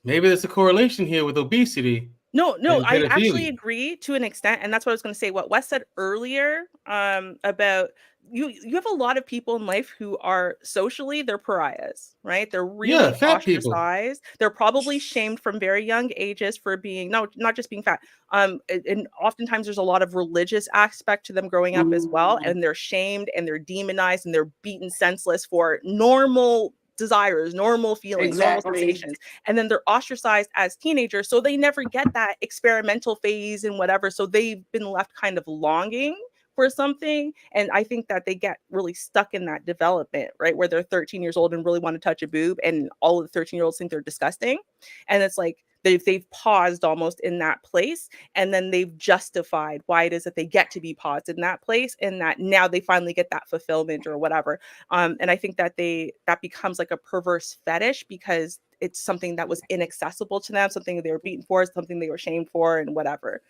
Maybe there's a correlation here with obesity. No, I actually agree to an extent, and that's what I was going to say. What Wes said earlier about you have a lot of people in life who are socially, they're pariahs, right? They're really ostracized. They're probably shamed from very young ages for being not just being fat. And oftentimes there's a lot of religious aspect to them growing up as well, and they're shamed and they're demonized and they're beaten senseless for normal desires, normal feelings, normal sensations, and then they're ostracized as teenagers, so they never get that experimental phase and whatever, so they've been left kind of longing for something. And I think that they get really stuck in that development, right? Where they're 13 years old and really want to touch a boob, and all of the 13-year-olds think they're disgusting. And it's like they've paused almost in that place, and then they've justified why it is that they get to be paused in that place, and that now they finally get that fulfillment or whatever. And I think that that becomes like a perverse fetish because it's something that was inaccessible to them, something they were beaten for, something they were shamed for, and whatever.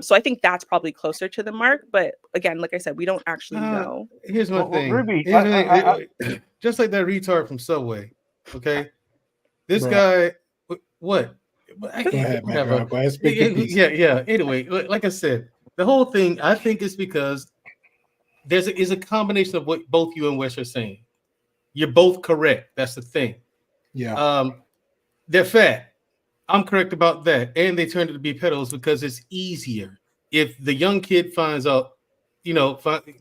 So I think that's probably closer to the mark. But again, like I said, we don't actually know. Here's my thing. Ruby, Just like that retard from Subway. Okay, this Bro. guy. What? Go ahead, man. Go ahead, speak your piece. Yeah. Anyway, like I said, the whole thing I think is because is a combination of what both you and Wes are saying. You're both correct. That's the thing. Yeah. They're fat. I'm correct about that. And they turned it to be pedos because it's easier. If the young kid finds out,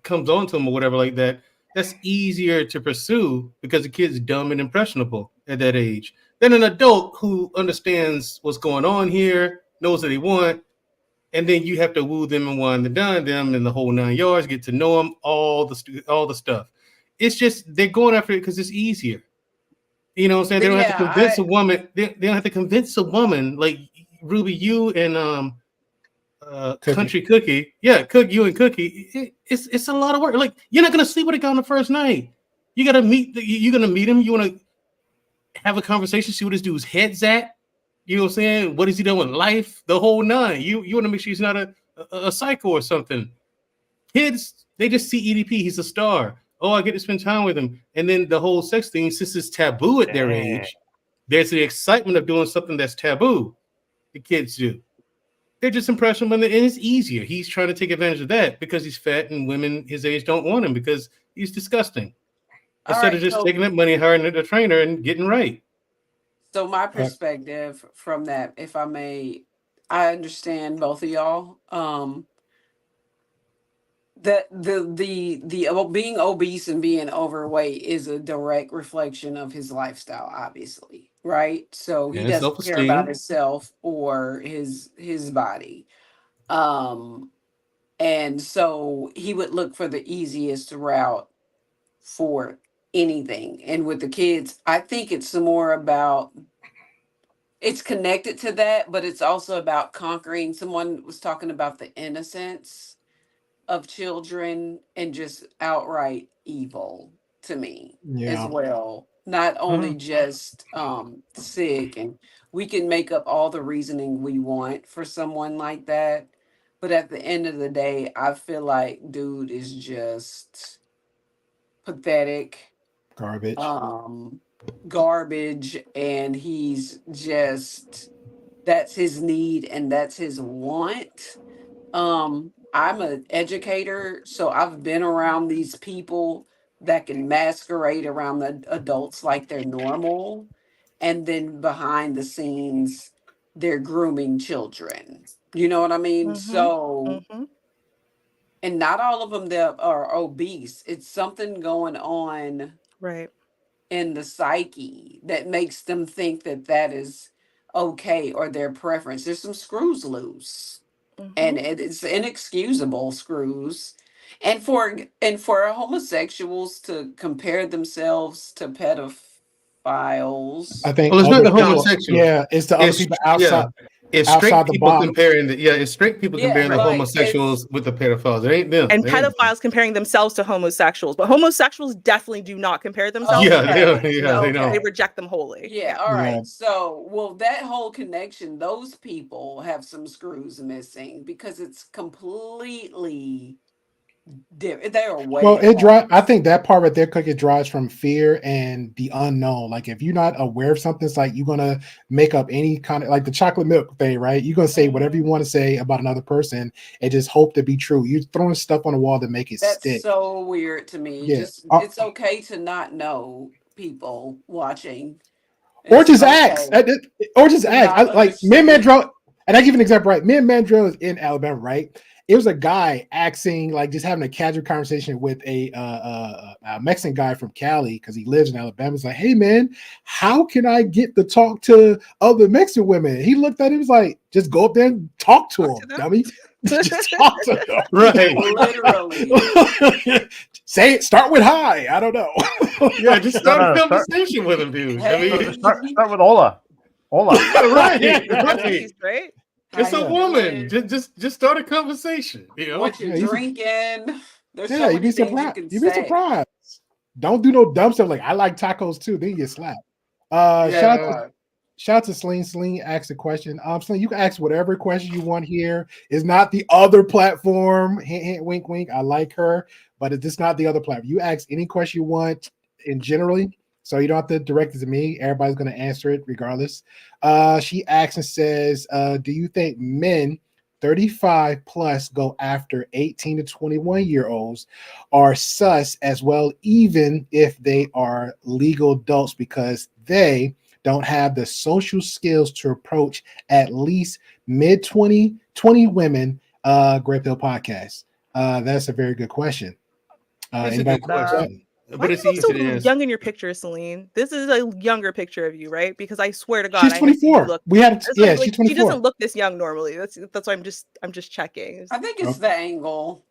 comes on to him or whatever like that, that's easier to pursue because the kid's dumb and impressionable at that age than an adult who understands what's going on here, knows what they want, and then you have to woo them and wine and dine them and the whole 9 yards, get to know them, all the stuff. It's just they're going after it because it's easier. You know what I'm saying? They don't have to convince a woman. They don't have to convince a woman like Ruby, you and Country Cookie. Yeah, you and Cookie. It's a lot of work. Like you're not gonna sleep with a guy on the first night. You gotta you're gonna meet him. You want to have a conversation, see what this dude's head's at. You know what I'm saying? What is he doing in life? The whole nine. You want to make sure he's not a psycho or something. Kids, they just see EDP. He's a star. Oh, I get to spend time with him. And then the whole sex thing, since it's taboo at their age, there's the excitement of doing something that's taboo. The kids do. They're just impressionable, and it's easier. He's trying to take advantage of that because he's fat, and women his age don't want him because he's disgusting. Instead of just taking that money, hiring a trainer, and getting right. So my perspective from that, if I may, I understand both of y'all. That the being obese and being overweight is a direct reflection of his lifestyle, obviously, right? So he doesn't care about himself or his body. And so he would look for the easiest route for anything. And with the kids, I think it's more about, it's connected to that, but it's also about conquering. Someone was talking about the innocence of children and just outright evil to me as well. Not only just sick, and we can make up all the reasoning we want for someone like that, but at the end of the day, I feel like dude is just pathetic, garbage, and he's just, that's his need and that's his want. I'm an educator, so I've been around these people that can masquerade around the adults like they're normal, and then behind the scenes, they're grooming children. You know what I mean? So, and not all of them that are obese. It's something going on right in the psyche that makes them think that that is okay or their preference. There's some screws loose. And it's inexcusable screws. And for homosexuals to compare themselves to pedophiles, I think it's not the homosexuals. Yeah, it's the other people outside. It's straight people comparing it's straight people comparing the homosexuals with the pedophiles. It ain't them. And pedophiles comparing themselves to homosexuals, but homosexuals definitely do not compare themselves. They don't. They reject them wholly. Yeah, all right. So, well, that whole connection, those people have some screws missing because it's completely different. They are way I think that part right there, Cookie, drives from fear and the unknown. Like if you're not aware of something, it's like you're gonna make up any kind of, like the chocolate milk thing, right? You're gonna say whatever you want to say about another person and just hope to be true. You're throwing stuff on the wall to make it stick. That's so weird to me. Yeah. Just it's okay to not know people watching. Or just ask. Or just ask. Like me and Mandrell, and I give an example, right? Me and Mandrell is in Alabama, right? it was a guy asking, like, just having a casual conversation with a Mexican guy from Cali because he lives in Alabama. He's like, "Hey man, how can I get to talk to other Mexican women?" He looked at him, he was like, "Just go up there and talk to Talk to them, them. dummy. Just talk to them." Right. Literally. Say it. Start with hi. I don't know. Yeah, just No, start a no, start- conversation with him, dude. I Hey. mean, Start with Hola. Hola. right, Yeah. right. Japanese, right? It's How a you woman. doing? Just start a conversation. You know. What you Yeah, drinking? There's Yeah, so you'd be many things you surprised. can You'd be say. surprised. Don't do no dumb stuff like I like tacos too. Then you get slapped. Yeah. Shout out to Celine. Celine asked a question. Celine, you can ask whatever question you want here. It's not the other platform. Hint, hint, wink, wink. I like her, but it's not the other platform. You ask any question you want in generally, so you don't have to direct it to me. Everybody's going to answer it regardless. She asks and says, "Do you think men 35 plus go after 18 to 21-year-olds are sus as well, even if they are legal adults because they don't have the social skills to approach at least mid 20 women?" Great Pill Podcast. That's a very good question. It's a Anybody? good question, Why but do it's you look easy so to answer. young in your picture, Celine? This is a younger picture of you, right? Because I swear to God, She's I have seen you 24. look. We had It's yeah, like she's she 24. doesn't look this young normally. That's why I'm just checking. I think it's the angle.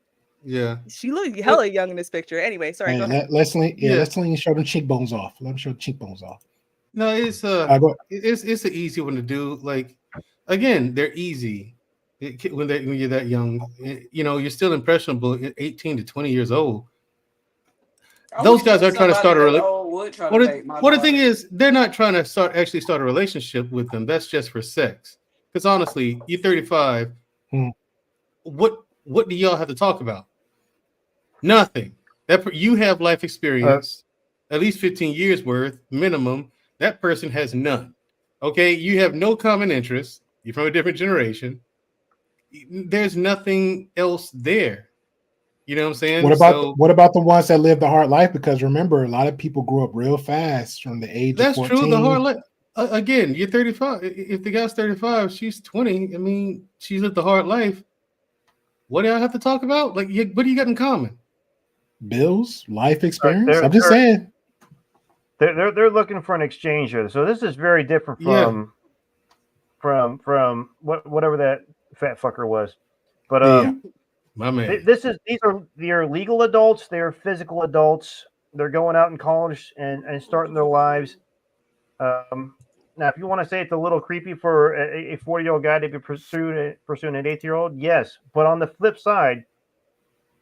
Yeah. She looks hella young in this picture. Anyway, sorry, Hey, go ahead. let's Yeah. show them cheekbones off. Let them show the cheekbones off. No, Go it's an easy one to do. Like, again, they're easy when you're that young. You know, you're still impressionable at 18 to 20 years old. I Those wish guys are trying to somebody start a that relationship. old would try to date my What the thing daughter. is, they're not trying to actually start a relationship with them. That's just for sex. Because honestly, you're 35. Hmm. What do y'all have to talk about? Nothing. You have life experience, at least 15 years worth minimum. That person has none. Okay, you have no common interest. You're from a different generation. There's nothing else there. You know what I'm saying? What about the ones that live the hard life? Because remember, a lot of people grew up real fast from the age That's of true. The 14. hard life. Again, you're 35. If the guy's 35, she's 20. I mean, she's lived the hard life. What do I have to talk about? Like, what do you got in common? Bills, life experience. they're- I'm just saying. They're looking for an exchange here. So this is very different Yeah. from whatever that fat fucker was. But Yeah. My man. these are legal adults. They're physical adults. They're going out in college and starting their lives. Now, if you want to say it's a little creepy for a 40-year-old guy to be pursuing an 18-year-old, yes. But on the flip side,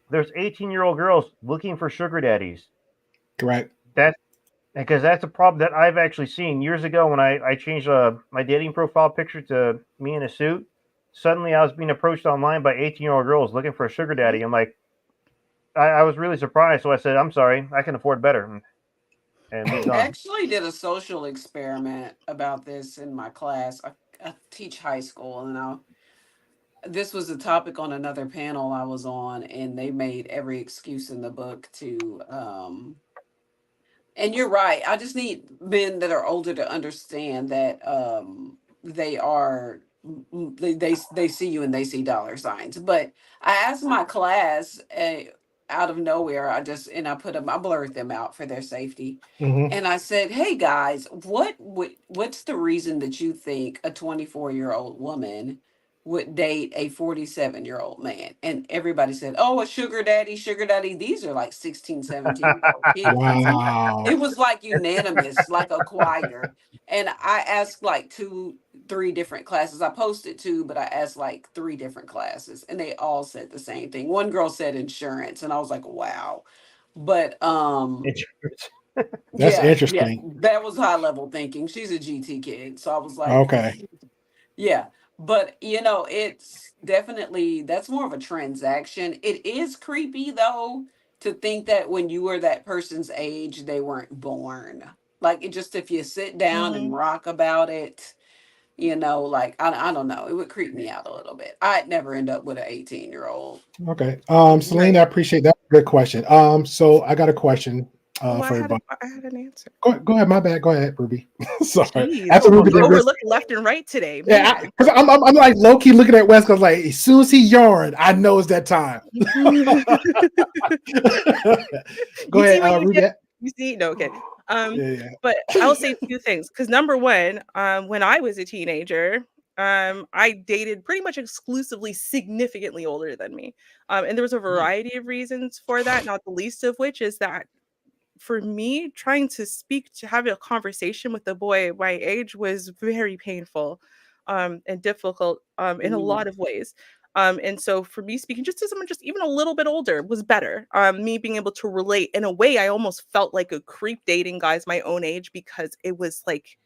there's 18-year-old girls looking for sugar daddies. Correct. Because that's a problem that I've actually seen years ago when I changed my dating profile picture to me in a suit. Suddenly, I was being approached online by 18-year-old girls looking for a sugar daddy. I'm like, I was really surprised. So I said, "I'm sorry, I can afford better." And moved I on. actually did a social experiment about this in my class. I teach high school, and this was a topic on another panel I was on, and they made every excuse in the book to. And you're right. I just need men that are older to understand that they are they see you and they see dollar signs. But I asked my class out of nowhere. I blurred them out for their safety. Mhm. And I said, "Hey guys, what's the reason that you think a 24-year-old woman would date a 47-year-old man?" And everybody said, "Oh, a sugar daddy, sugar daddy." These are like 16, 17-year-old kids. Wow. It was like unanimous, like a choir. And I asked like three different classes. I posted two, but I asked like three different classes, and they all said the same thing. One girl said insurance, and I was like, wow. But That's yeah, interesting. that was high level thinking. She's a GT kid, so I was like, Okay. yeah. But it's definitely that's more of a transaction. It is creepy though to think that when you were that person's age, they weren't born. Like it just if you sit down and rock about it, like I don't know, it would creep me out a little bit. I'd never end up with an 18-year-old. Okay. Right. Celine, I appreciate that. Good question. So I got a question. Well, for everybody. I had an answer. Go ahead. My bad. Go ahead, Ruby. Sorry. Jeez, After Ruby did this, overlooking left and right today, yeah, man. because I'm like low key looking at West. Cause like as soon as he yarned, I know it's that time. Go You see ahead, what you Ruby. did? You see? No, okay. Yeah. But I'll say two things. Because number one, when I was a teenager, I dated pretty much exclusively significantly older than me. And there was a variety of reasons for that, not the least of which is that for me, trying to have a conversation with a boy my age was very painful and difficult in a lot of ways. And so for me, speaking just to someone just even a little bit older was better. Me being able to relate in a way, I almost felt like a creep dating guys my own age because it was like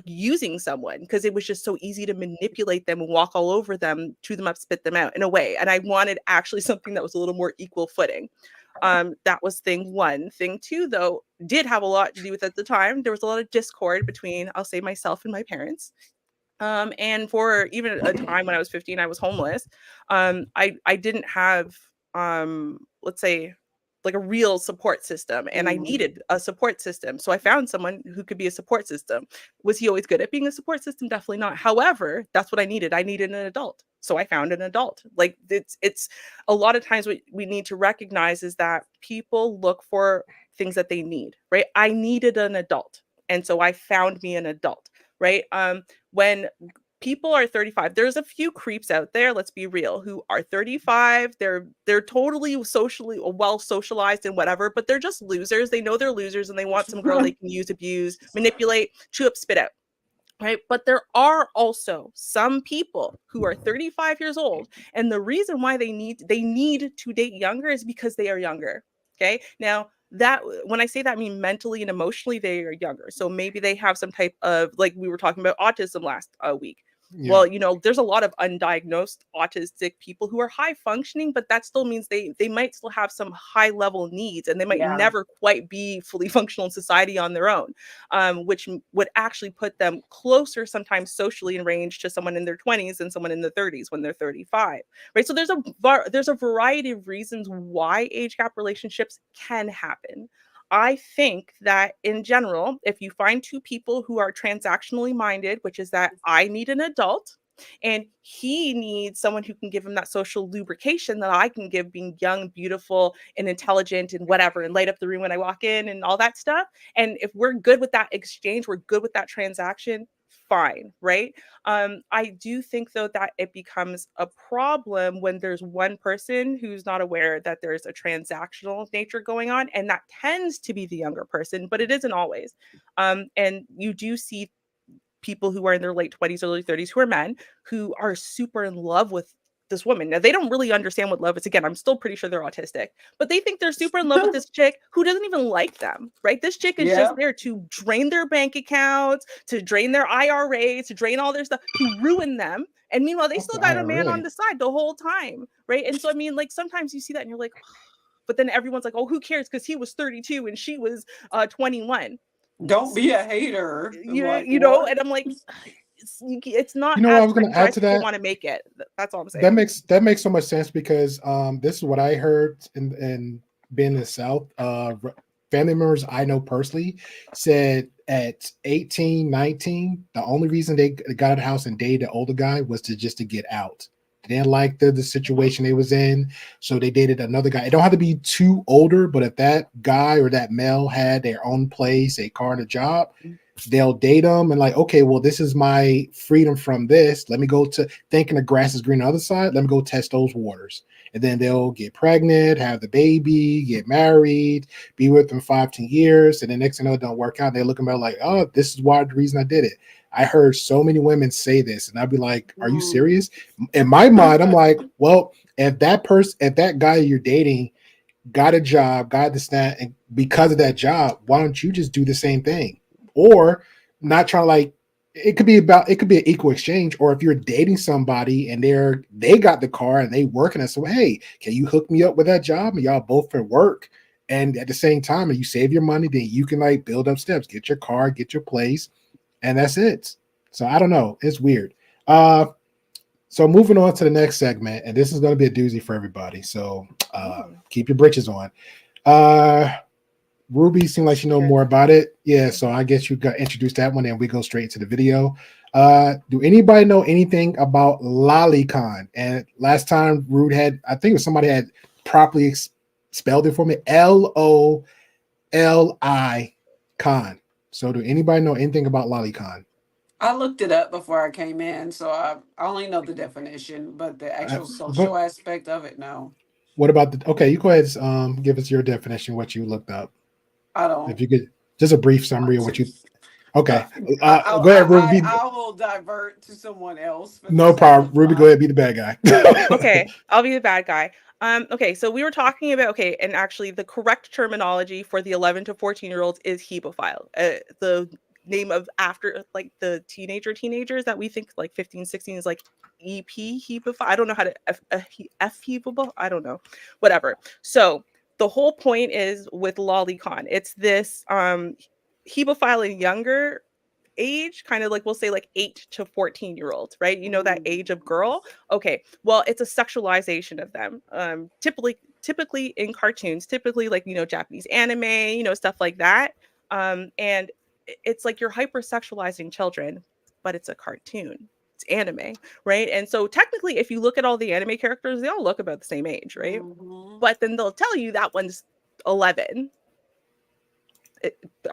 using someone because it was just so easy to manipulate them and walk all over them, chew them up, spit them out in a way. And I wanted actually something that was a little more equal footing. That was thing one. Thing two, though, did have a lot to do with at the time. There was a lot of discord between, I'll say, myself and my parents. And for even a time when I was 15, I was homeless. I didn't have, let's say, like a real support system, and I needed a support system. So I found someone who could be a support system. Was he always good at being a support system? Definitely not. However, that's what I needed. I needed an adult. So I found an adult. Like it's a lot of times what we need to recognize is that people look for things that they need, right? I needed an adult. And so I found me an adult, right? When people are 35, there's a few creeps out there, let's be real, who are 35, they're totally socially well socialized and whatever, but they're just losers. They know they're losers and they want some girl they can use, abuse, manipulate, chew up, spit out. Right. But there are also some people who are 35 years old. And the reason why they need to date younger is because they are younger. Okay. Now, that when I say that, I mean mentally and emotionally, they are younger. So maybe they have some type of, like we were talking about autism last week. Yeah. Well, there's a lot of undiagnosed autistic people who are high functioning, but that still means they might still have some high level needs and they might never quite be fully functional in society on their own, which would actually put them closer sometimes socially in range to someone in their 20s than someone in their 30s when they're 35, right? So there's a variety of reasons why age gap relationships can happen. I think that in general, if you find two people who are transactionally minded, which is that I need an adult and he needs someone who can give him that social lubrication that I can give being young, beautiful, and intelligent and whatever, and light up the room when I walk in and all that stuff. And if we're good with that exchange, we're good with that transaction, fine, right? I do think though that it becomes a problem when there's one person who's not aware that there's a transactional nature going on, and that tends to be the younger person, but it isn't always. And you do see people who are in their late 20s, early 30s, who are men, who are super in love with this woman. Now, they don't really understand what love is. Again, I'm still pretty sure they're autistic, but they think they're super in love with this chick who doesn't even like them, right? This chick is just there to drain their bank accounts, to drain their IRAs, to drain all their stuff, to ruin them. And meanwhile, they still got a man on the side the whole time, right? And so, I mean, like, sometimes you see that and you're like, oh. But then everyone's like, oh, who cares? Because he was 32 and she was 21. Don't be a hater. You know, and I'm like, it's not. You know, I was going to add to that. Want to make it. That's all I'm saying. That makes so much sense because this is what I heard in being in the South. Family members I know personally said at 18, 19, the only reason they got out of the house and dated the older guy was to get out. They didn't like the situation they was in, so they dated another guy. It don't have to be too older, but if that guy or that male had their own place, a car, and a job, they'll date them and like, okay, well, this is my freedom from this. Let me go to thinking the grass is green on the other side. Let me go test those waters. And then they'll get pregnant, have the baby, get married, be with them 5-10 years. And the next thing you know, it don't work out. They're looking about like, oh, this is why the reason I did it. I heard so many women say this, and I'd be like, are you serious? In my mind, I'm like, well, if that guy you're dating got a job, got this, that, and because of that job, why don't you just do the same thing? Or not trying to like, it could be an equal exchange. Or if you're dating somebody and they got the car and they working, and so, hey, can you hook me up with that job? And y'all both at work. And at the same time, and you save your money, then you can like build up steps, get your car, get your place. And that's it. So I don't know. It's weird. So moving on to the next segment, and this is going to be a doozy for everybody. So keep your britches on. Ruby seemed like she know more about it. Yeah, so I guess you got introduced that one, and we go straight into the video. Do anybody know anything about LoLiCon? And last time Rude had, I think it was somebody had properly spelled it for me. LoLi Con. So do anybody know anything about LoLiCon? I looked it up before I came in, so I only know the definition, but the actual social But aspect of it, no. what about the? Okay, you go ahead. Give us your definition. What you looked up. I don't If you could, just a brief summary of want what to. you. Okay, I, go ahead, Ruby. I will divert to someone else for the No sake problem. of Ruby, go ahead. Be the bad guy. Okay, I'll be the bad guy. Okay, so we were talking about and actually the correct terminology for the 11 to 14-year-olds is hebephile. The name of after like the teenagers that we think like 15, 16 is like EP hebephile. I don't know how to F hebephile. I don't know. Whatever. So the whole point is with LoLiCon, it's this hebephile and younger age, kind of like we'll say like 8 to 14-year-olds, right? You know that age of girl. Okay, well, it's a sexualization of them. Typically in cartoons, typically like Japanese anime, stuff like that. And it's like you're hypersexualizing children, but it's a cartoon. It's anime, right? And so technically, if you look at all the anime characters, they all look about the same age, right? But then they'll tell you that one's 11.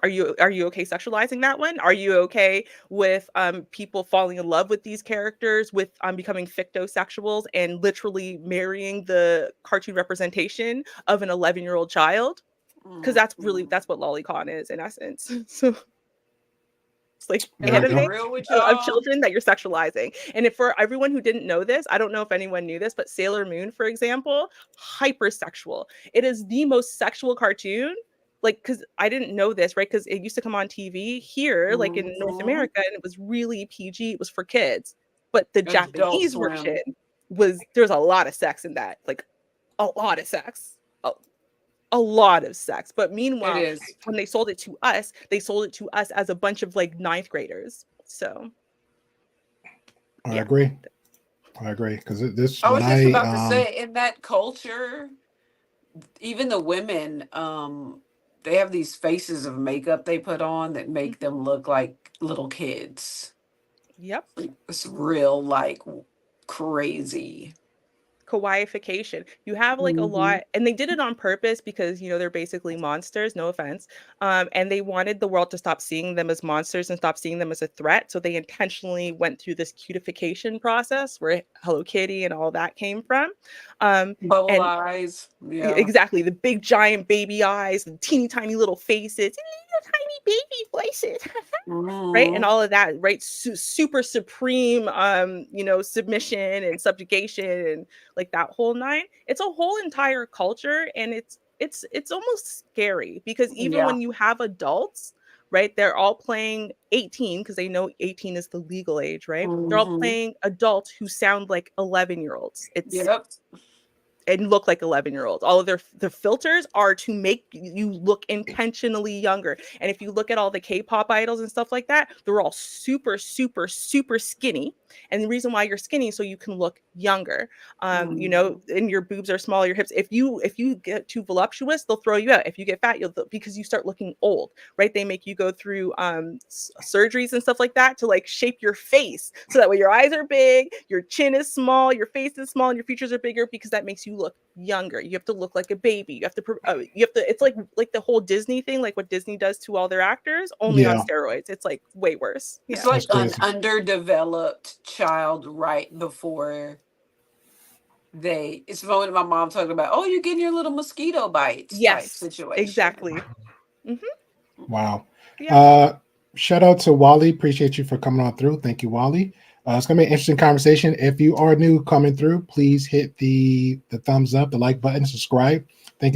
Are you okay sexualizing that one? Are you okay with people falling in love with these characters, with becoming fictosexuals and literally marrying the cartoon representation of an 11-year-old child? Because that's what LoLiCon is in essence. So it's like anime of children that you're sexualizing. And for everyone who didn't know this, I don't know if anyone knew this, but Sailor Moon, for example, hypersexual. It is the most sexual cartoon. Like, because I didn't know this, right? Because it used to come on TV here, like in North America, and it was really PG. It was for kids. But the Japanese version there's a lot of sex in that, like a lot of sex, a lot of sex. But meanwhile, when they sold it to us as a bunch of like 9th graders. So I agree because this. I was just about to say, in that culture, even the women, they have these faces of makeup they put on that make them look like little kids. Yep. It's real, like, crazy. Kawaiification. You have like a lot, and they did it on purpose because they're basically monsters, no offense, and they wanted the world to stop seeing them as monsters and stop seeing them as a threat, so they intentionally went through this cutification process where Hello Kitty and all that came from. Bubble eyes. Yeah, exactly, the big giant baby eyes, the teeny tiny little faces, tiny baby voices. Right, and all of that, right? Super supreme submission and subjugation and like that whole nine. It's a whole entire culture, and it's almost scary because even when you have adults, right, they're all playing 18 because they know 18 is the legal age, right? They're all playing adults who sound like 11-year-olds. And look like 11-year-olds. All of their filters are to make you look intentionally younger. And if you look at all the K-pop idols and stuff like that, they're all super, super, super skinny. And the reason why you're skinny is so you can look younger. And your boobs are small, your hips. If you get too voluptuous, they'll throw you out. If you get fat, because you start looking old, right? They make you go through surgeries and stuff like that to like shape your face so that way your eyes are big, your chin is small, your face is small, and your features are bigger because that makes you look younger. You have to look like a baby. You have to it's like the whole Disney thing, like what Disney does to all their actors, only on steroids. It's like way worse. It's like an underdeveloped child right before it's the moment my mom talking about, oh, you're getting your little mosquito bites type situation. Exactly. Wow. Shout out to Wally. Appreciate you for coming on through. Thank you, Wally. It's going to be an interesting conversation. If you are new coming through, please hit the thumbs up, the like button, subscribe. Thank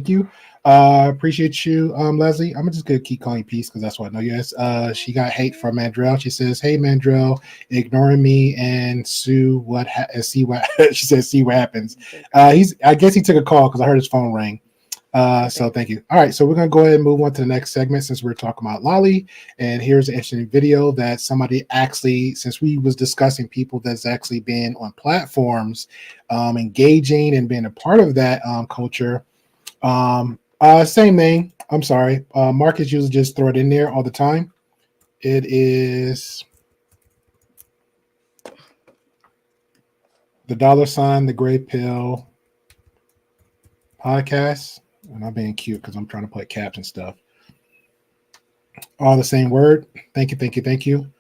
you. Appreciate you, Leslie. I'm just going to keep calling you Peace because that's what I know you as. She got hate from Mandrell. She says, hey, Mandrell, ignoring me and see what she says, see what happens. I guess he took a call because I heard his phone ring. So thank you. All right, so we're gonna go ahead and move on to the next segment since we're talking about LoLi. And here's an interesting video that somebody actually, since we was discussing people that's actually been on platforms, engaging and being a part of that culture. Same thing. I'm sorry. Marcus usually just throw it in there all the time. It is the $ the Gray Pill podcast. And I'm being cute because I'm trying to put caps and stuff. All the same word. Thank you, thank you, thank you.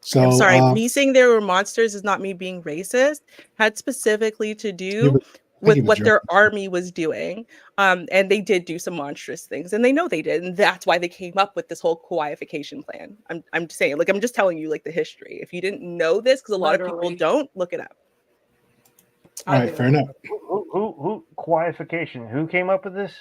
So I'm sorry. Me saying there were monsters is not me being racist. Had specifically to do with what their army was doing. And they did do some monstrous things, and they know they did, and that's why they came up with this whole coification plan. I'm just saying, like, I'm just telling you, like, the history. If you didn't know this, because a lot of people don't, look it up. All right, fair enough. Who qualification? Who came up with this?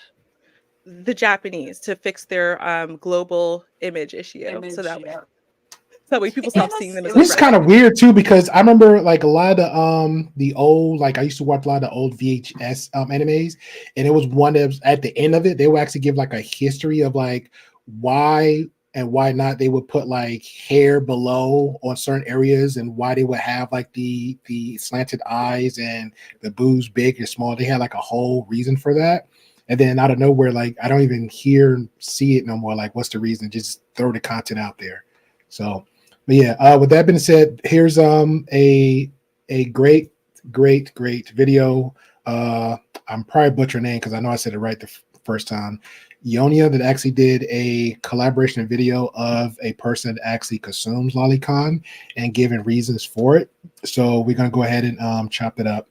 The Japanese, to fix their global image issue. So that way people stop seeing them as this is kind of weird too, because I remember like a lot of the old, like I used to watch a lot of the old VHS animes, and it was one that was at the end of it, they would actually give like a history of like why and why not they would put like hair below on certain areas, and why they would have like the slanted eyes and the boobs big and small. They had like a whole reason for that. And then out of nowhere, like I don't even see it no more. Like, what's the reason? Just throw the content out there. So, but yeah. With that being said, here's a great video. I'm probably butchering her name because I know I said it right the first time. Ionia, that actually did a collaboration video of a person that actually consumes lolicon and giving reasons for it. So we're gonna go ahead and chop it up.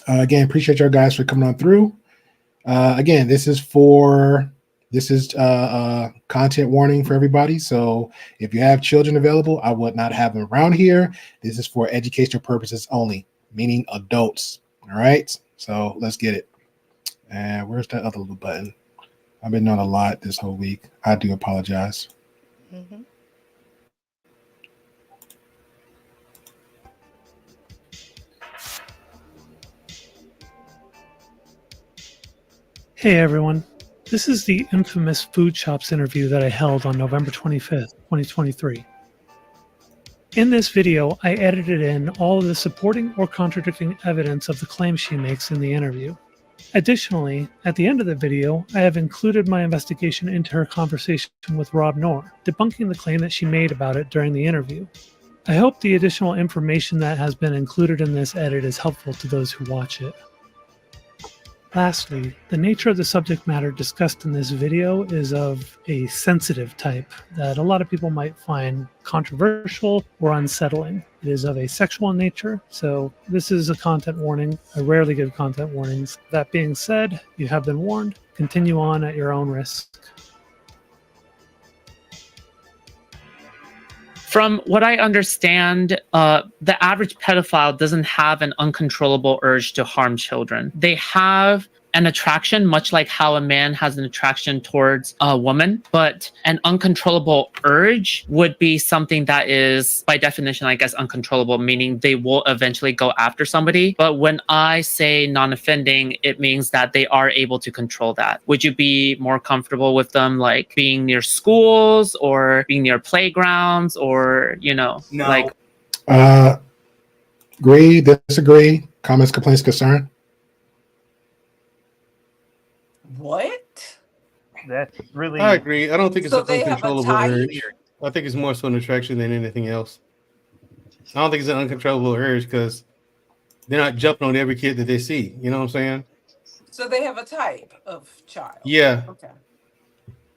Again, appreciate y'all guys for coming on through. Again, this is content warning for everybody. So if you have children available, I would not have them around here. This is for educational purposes only, meaning adults. All right. So let's get it. And where's that other little button? I've been on a lot this whole week. I do apologize. Mm-hmm. Hey everyone, this is the infamous Food Shops interview that I held on November 25th, 2023. In this video, I edited in all of the supporting or contradicting evidence of the claims she makes in the interview. Additionally, at the end of the video, I have included my investigation into her conversation with Rob Noor, debunking the claim that she made about it during the interview. I hope the additional information that has been included in this edit is helpful to those who watch it. Lastly, the nature of the subject matter discussed in this video is of a sensitive type that a lot of people might find controversial or unsettling. It is of a sexual nature, so this is a content warning. I rarely give content warnings. That being said, you have been warned. Continue on at your own risk. From what I understand, the average pedophile doesn't have an uncontrollable urge to harm children. They have an attraction, much like how a man has an attraction towards a woman, but an uncontrollable urge would be something that is, by definition, I guess, uncontrollable, meaning they will eventually go after somebody. But when I say non-offending, it means that they are able to control that. Would you be more comfortable with them, like, being near schools or being near playgrounds or, you know, No. like... Agree, disagree, comments, complaints, concern? What? That's really. I agree. I don't think it's So an they have a uncontrollable type? urge. I think it's more so an attraction than anything else. I don't think it's an uncontrollable urge because they're not jumping on every kid that they see. You know what I'm saying? So they have a type of child. Yeah. Okay.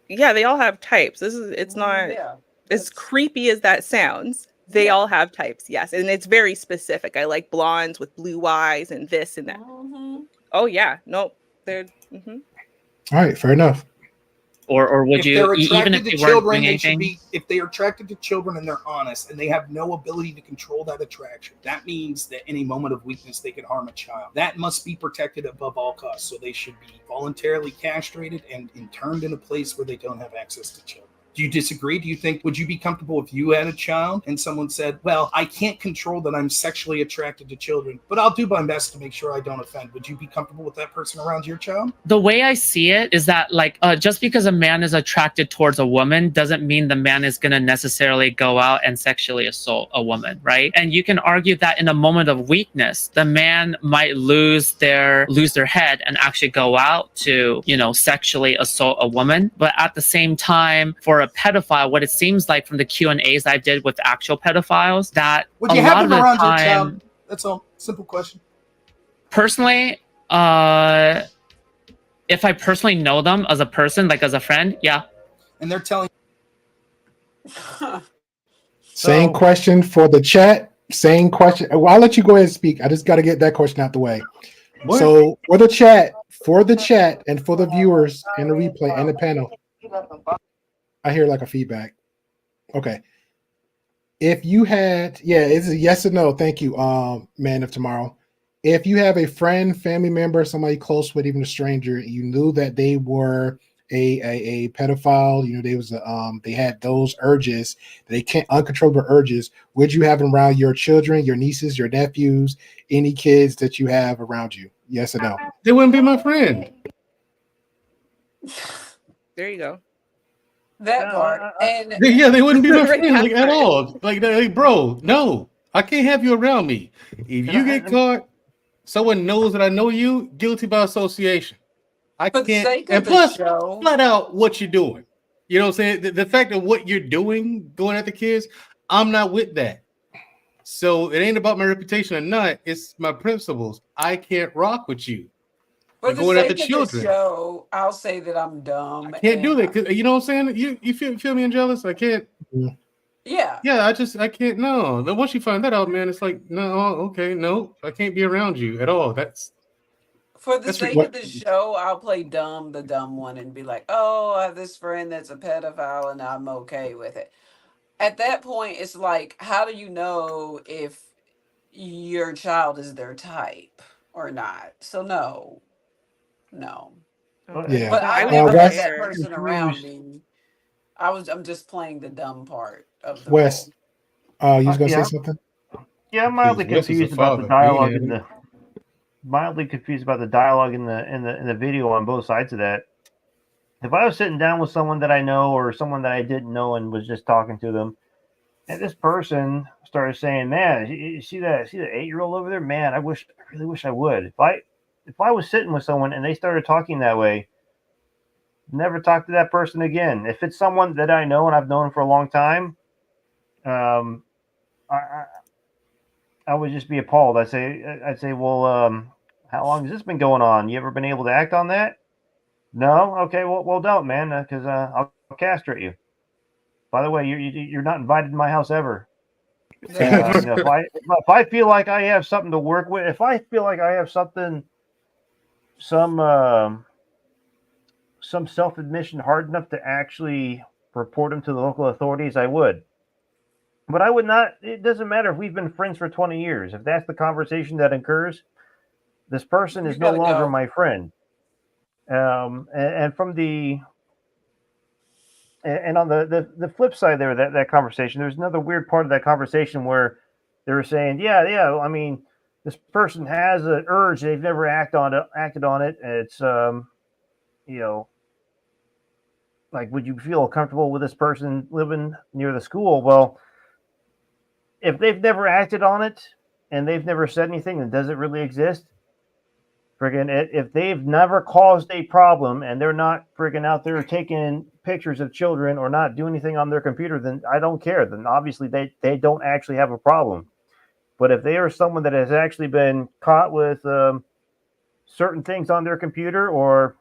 Yeah, they all have types. It's not as creepy as that sounds. They all have types, yes. And it's very specific. I like blondes with blue eyes and this and that. Mm-hmm. Oh, yeah. Nope. They're... Mm-hmm. All right, fair enough. Or would you, even if to they weren't children, doing they should anything? be, if they are attracted to children and they're honest and they have no ability to control that attraction, that means that in a moment of weakness, they could harm a child. That must be protected above all costs. So they should be voluntarily castrated and interned in a place where they don't have access to children. Do you disagree? Do you think, would you be comfortable if you had a child and someone said, well, I can't control that I'm sexually attracted to children, but I'll do my best to make sure I don't offend. Would you be comfortable with that person around your child? The way I see it is that, like, just because a man is attracted towards a woman doesn't mean the man is going to necessarily go out and sexually assault a woman, right? And you can argue that in a moment of weakness, the man might lose their head and actually go out to, you know, sexually assault a woman. But at the same time, for a pedophile, what it seems like from the Q&As I did with actual pedophiles, that Would you have them around your child? That's all. Simple question. Personally, if I personally know them as a person, like as a friend, yeah. And they're telling. Same question for the chat. Same question. Well, I'll let you go ahead and speak. I just got to get that question out the way. What? So for the chat, and for the viewers and the replay and the panel, I hear like a feedback. Okay. If you had, it's a yes or no. Thank you, man of tomorrow. If you have a friend, family member, somebody close with, even a stranger, you knew that they were a pedophile, you know, they had those urges, they can't uncontrollable urges, would you have them around your children, your nieces, your nephews, any kids that you have around you? Yes or no? They wouldn't be my friend. There you go. That part. And they wouldn't be my Right friend like, at after. all. Like, bro, no, I can't have you around me. If you get caught, someone knows that I know you, guilty by association. I for the can't. sake of And the plus, show, flat out, what you're doing. You know what I'm saying? The fact of what you're doing, going at the kids, I'm not with that. So it ain't about my reputation or not. It's my principles. I can't rock with you. for the Going at sake the of the children. show, I'll say that I'm dumb. Can't do that. 'Cause, you know what I'm saying? You feel me and jealous? I can't. Yeah. Yeah, I can't. No. Then once you find that out, man, it's like, no, okay, no, I can't be around you at all. For the That's sake of the show, I'll play the dumb one, and be like, oh, I have this friend that's a pedophile and I'm okay with it. At that point, it's like, how do you know if your child is their type or not? So no. Yeah. But I've I never would had Wes, that share. person around me. I'm just playing the dumb part of the Wes, role. you was gonna Yeah. say something? Yeah, I'm mildly Wes is a confused about the father. He ain't dialogue having it. in the video on both sides of that. If I was sitting down with someone that I know or someone that I didn't know and was just talking to them, and this person started saying, "Man, you see that 8-year-old over there? Man, I really wish I would. If I was sitting with someone and they started talking that way, never talk to that person again. If it's someone that I know and I've known for a long time, I would just be appalled. I'd say, well, how long has this been going on? You ever been able to act on that? No. Okay. Well, don't, man, because I'll castrate you. By the way, you're not invited to my house ever. If I feel like I have something to work with, if I feel like I have something, some self-admission hard enough to actually report them to the local authorities, I would. But I would not. It doesn't matter if we've been friends for 20 years. If that's the conversation that occurs, this person is no longer my friend. And from the and on the flip side there, that conversation, there's another weird part of that conversation where they were saying, yeah, I mean, this person has an urge, they've never acted on it. It's like, would you feel comfortable with this person living near the school? Well, if they've never acted on it and they've never said anything, then does it really exist? If they've never caused a problem and they're not out there taking pictures of children or not doing anything on their computer, then I don't care. Then obviously they don't actually have a problem. But if they are someone that has actually been caught with certain things on their computer, or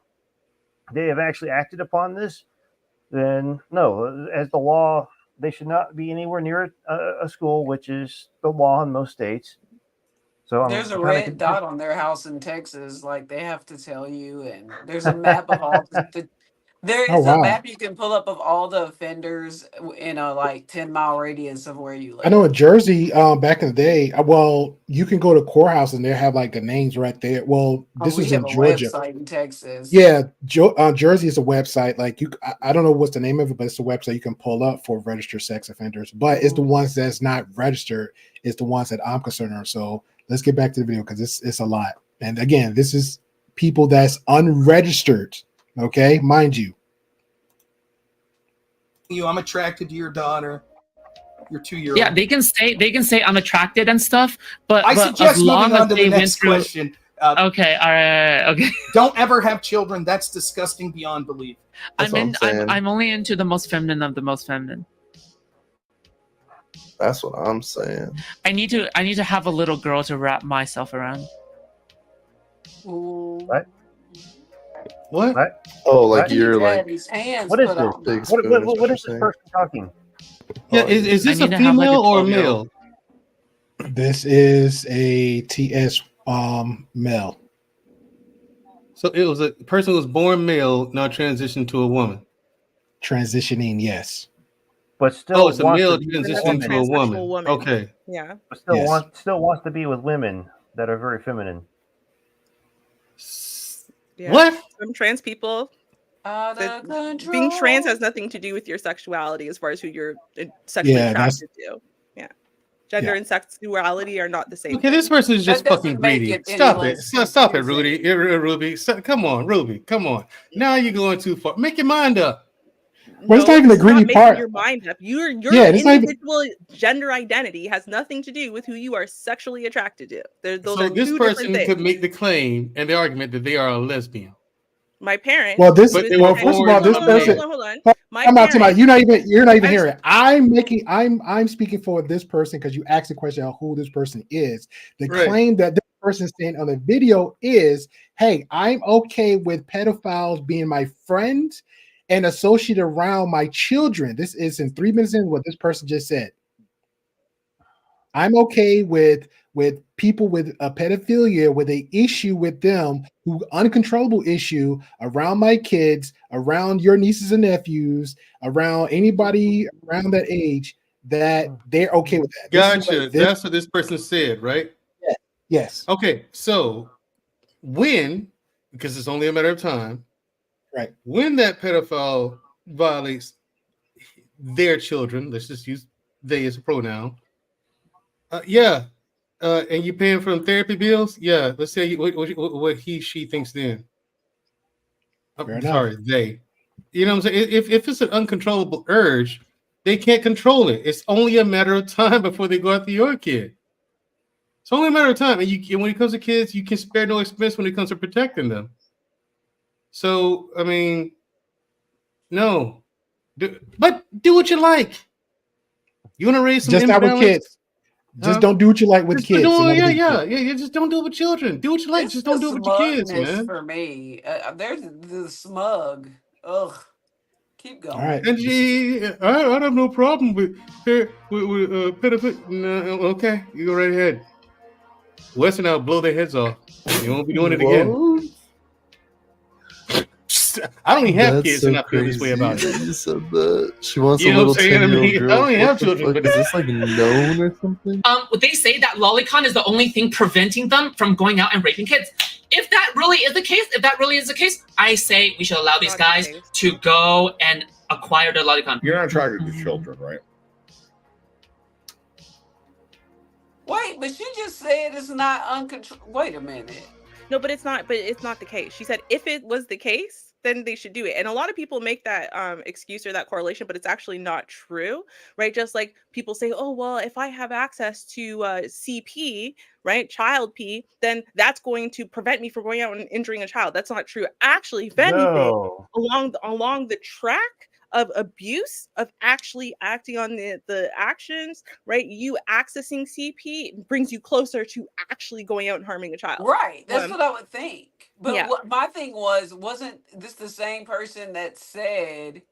they have actually acted upon this, then no, as the law, they should not be anywhere near a school, which is the law in most states. So there's a red dot on their house in Texas, like they have to tell you, and there's a map of all There Oh is a wow. map you can pull up of all the offenders in a like 10-mile radius of where you I know live. in Jersey, back in the day, well, you can go to courthouse and they have like the names right there. Well, this We is have in a Georgia. website in Texas. Yeah, Jersey is a website. Like I don't know what's the name of it, but it's a website you can pull up for registered sex offenders. But it's the ones that's not registered. It's the ones that I'm concerned of. So let's get back to the video because it's a lot. And again, this is people that's unregistered. Okay, mind you. I'm attracted to your daughter. Your 2-year-old. Yeah, they can say I'm attracted and stuff, but I as suggest long moving on as to they the went next through. question. Okay, all right, okay. Don't ever have children. That's disgusting beyond belief. I'm only into the most feminine of the most feminine. That's what I'm saying. I need to have a little girl to wrap myself around. What? What? What? Oh, like What? you're like Daddy's hands What is put this? on. big What, spoon. what, is what what is you're this saying. person talking? Yeah, Oh, is I this a need to have, like, a female or a 12-year-old. male? This is a TS male. So it was a person who was born male, now transitioned to a woman. Transitioning, yes. But still Oh, it's a wants male to be with transitioning to women. a woman. Transsexual woman. Okay. Yeah. But still Yes. wants to be with women that are very feminine. Yeah. What? Some trans people. Out that of control. Being trans has nothing to do with your sexuality as far as who you're sexually Yeah, that's- attracted to. Yeah. Gender and sexuality are not the same. Okay, this person is just That doesn't fucking make greedy. it any Stop it. less Stop it, confusing. Ruby. Come on, Ruby. Come on. Now you're going too far. Make your mind up. Well, it's not even the it's greedy making part. your mind up. Your Yeah, it's not even- individual gender identity has nothing to do with who you are sexually attracted to. Those So are this two different person things. could make the claim and the argument that they are a lesbian. My parents. Well, this. But they Well, were first of all, born this as a person. male. Hold on. My I'm not talking about. parents. You're not even I'm- hearing. I'm speaking for this person because you asked the question of who this person is. The Right. claim that this person is saying on the video is, "Hey, I'm okay with pedophiles being my friend and associated around my children." This is in 3 minutes in what this person just said. I'm okay with people with a pedophilia, with a issue with them, who uncontrollable issue around my kids, around your nieces and nephews, around anybody around that age, that they're okay with that. This is Gotcha. what this- That's what this person said, right? yes. Okay, so when, because it's only a matter of time, right? When that pedophile violates their children, let's just use they as a pronoun. And you paying for them therapy bills? Yeah, let's say what she thinks then. I'm sorry, they. You know what I'm saying? If it's an uncontrollable urge, they can't control it. It's only a matter of time before they go after your kid. It's only a matter of time. And when it comes to kids, you can spare no expense when it comes to protecting them. So, I mean, no. But do what you like. You want to raise some Just not with imbalance? kids. Just don't do what you like with kids. Yeah. Just don't do it with children. Do what you like. It's just don't do it with your kids, smugness man. for me. There's the smug. Ugh. Keep going. All right. And I have no problem with pedophilia. No, okay, you go right ahead. Western, I'll blow their heads off. You won't be doing it again. I don't even have That's kids, so and I feel this way about crazy it. that you said that. She wants You a know little what I'm saying? I 10-year-old mean, girl. I don't even What have the children, fuck? but Is this like known or something? They say that lolicon is the only thing preventing them from going out and raping kids. If that really is the case, I say we should allow these guys to go and acquire their lolicon. You're not attracted to children, right? Wait, but she just said it's not uncontrolled. Wait a minute. No, but it's not the case. She said if it was the case, then they should do it. And a lot of people make that excuse or that correlation, but it's actually not true, right? Just like people say, oh, well, if I have access to CP, right, child P, then that's going to prevent me from going out and injuring a child. That's not true. Actually, if anything, along the track of abuse, of actually acting on the actions, right? You accessing CP brings you closer to actually going out and harming a child. Right. That's what I would think. But yeah. what my thing wasn't this the same person that said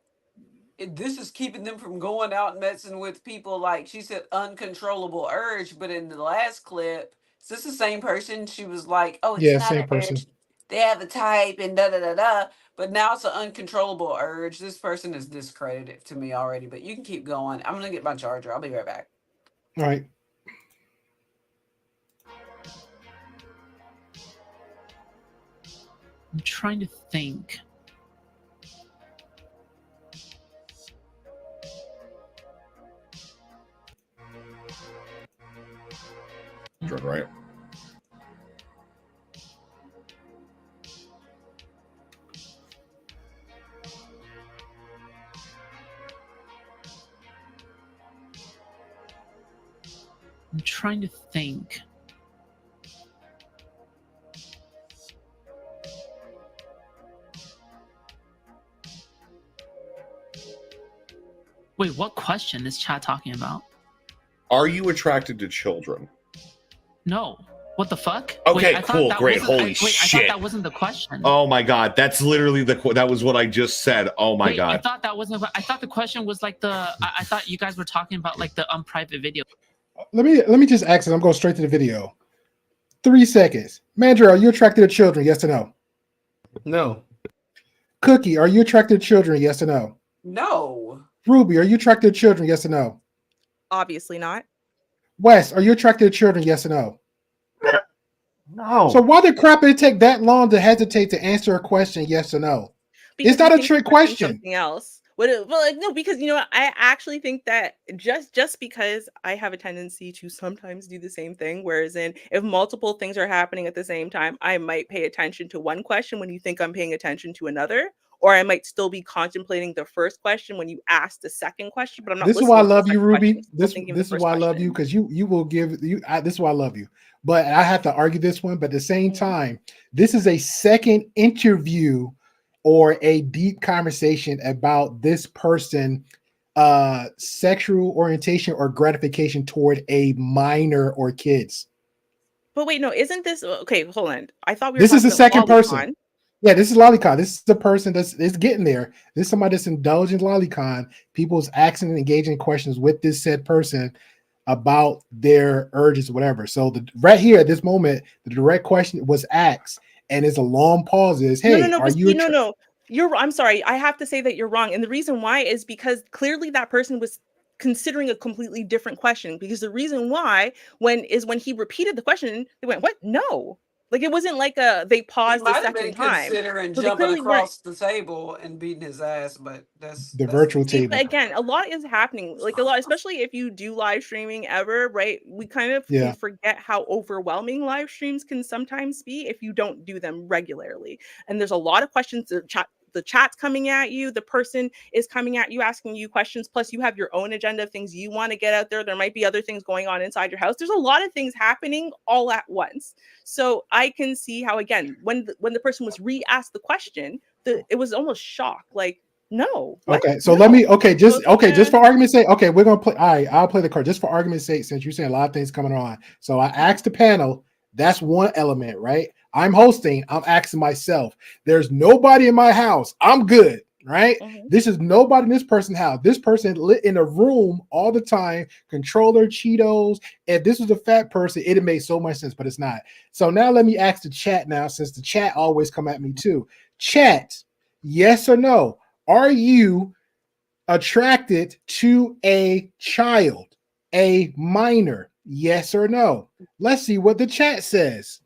this is keeping them from going out and messing with people, like she said, uncontrollable urge, but in the last clip, is this the same person? She was like, oh, it's Yeah, not same an person. urge. they have a type and da da da da. But now it's an uncontrollable urge. This person is discredited to me already, but you can keep going. I'm gonna get my charger. I'll be right back. All right. I'm trying to think. Right. I'm trying to think. Wait, what question is chat talking about? Are you attracted to children? No. What the fuck? Okay, I thought cool, that great. wasn't- Holy I shit. thought that wasn't the question. Oh my god, that's literally that was what I just said. Oh my Wait, god. I thought that wasn't. I thought the question was like I thought you guys were talking about like the unprivate video. Let me just ask it. I'm going straight to the video. 3 seconds. Mandra, are you attracted to children? Yes or no? No. Cookie, are you attracted to children? Yes or no? No. Ruby, are you attracted to children? Yes or no? Obviously not. Wes, are you attracted to children? Yes or no? No. So why did crap it take that long to hesitate to answer a question? Yes or no? Because It's not you a think trick you're asking question. Something else. Well, like, no, because you know what? I actually think that just because I have a tendency to sometimes do the same thing, whereas if multiple things are happening at the same time, I might pay attention to one question when you think I'm paying attention to another, or I might still be contemplating the first question when you ask the second question, but I'm not This is why I listening to the love you, second Ruby. question, still This thinking of this the is first why I love you, question. because you will give you. This is why I love you. But I have to argue this one. But at the same time, this is a second interview or a deep conversation about this person sexual orientation or gratification toward a minor or kids. But wait, no, isn't this okay? Hold on. I thought we were This is talking the about second person. lolicon. Yeah, this is lolicon. This is the person that's getting there. This is somebody that's indulging lolicon. People's asking and engaging questions with this said person about their urges, whatever. So right here at this moment, the direct question was asked, and it's a long pause. Is hey, No, are but you? no. I'm sorry. I have to say that you're wrong. And the reason why is because clearly that person was considering a completely different question. Because the reason why when he repeated the question, they went, "What? No." Like it wasn't like they He paused a might have been second time. considering So they jumping clearly weren't. across the table and beating his ass, but The that's virtual See, but table. again, a lot is happening. Like a lot, especially if you do live streaming ever, right? We kind of Yeah. can forget how overwhelming live streams can sometimes be if you don't do them regularly. And there's a lot of questions. The chat's coming at you. The person is coming at you, asking you questions. Plus, you have your own agenda of things you want to get out there. There might be other things going on inside your house. There's a lot of things happening all at once. So I can see how, again, when the person was re-asked the question, it was almost shock. Like, no. What? Okay, so No. let me. Okay, just So, just for argument's sake. Okay, we're gonna play. All right, I'll play the card just for argument's sake, since you're saying a lot of things coming on. So I asked the panel. That's one element, right? I'm hosting. I'm asking myself. There's nobody in my house. I'm good, right? This is nobody in this person's house. This person lit in a room all the time. Controller, Cheetos. If this was a fat person, it'd make so much sense, but it's not. So now let me ask the chat now, since the chat always come at me too. Chat, yes or no? Are you attracted to a child, a minor? Yes or no? Let's see what the chat says.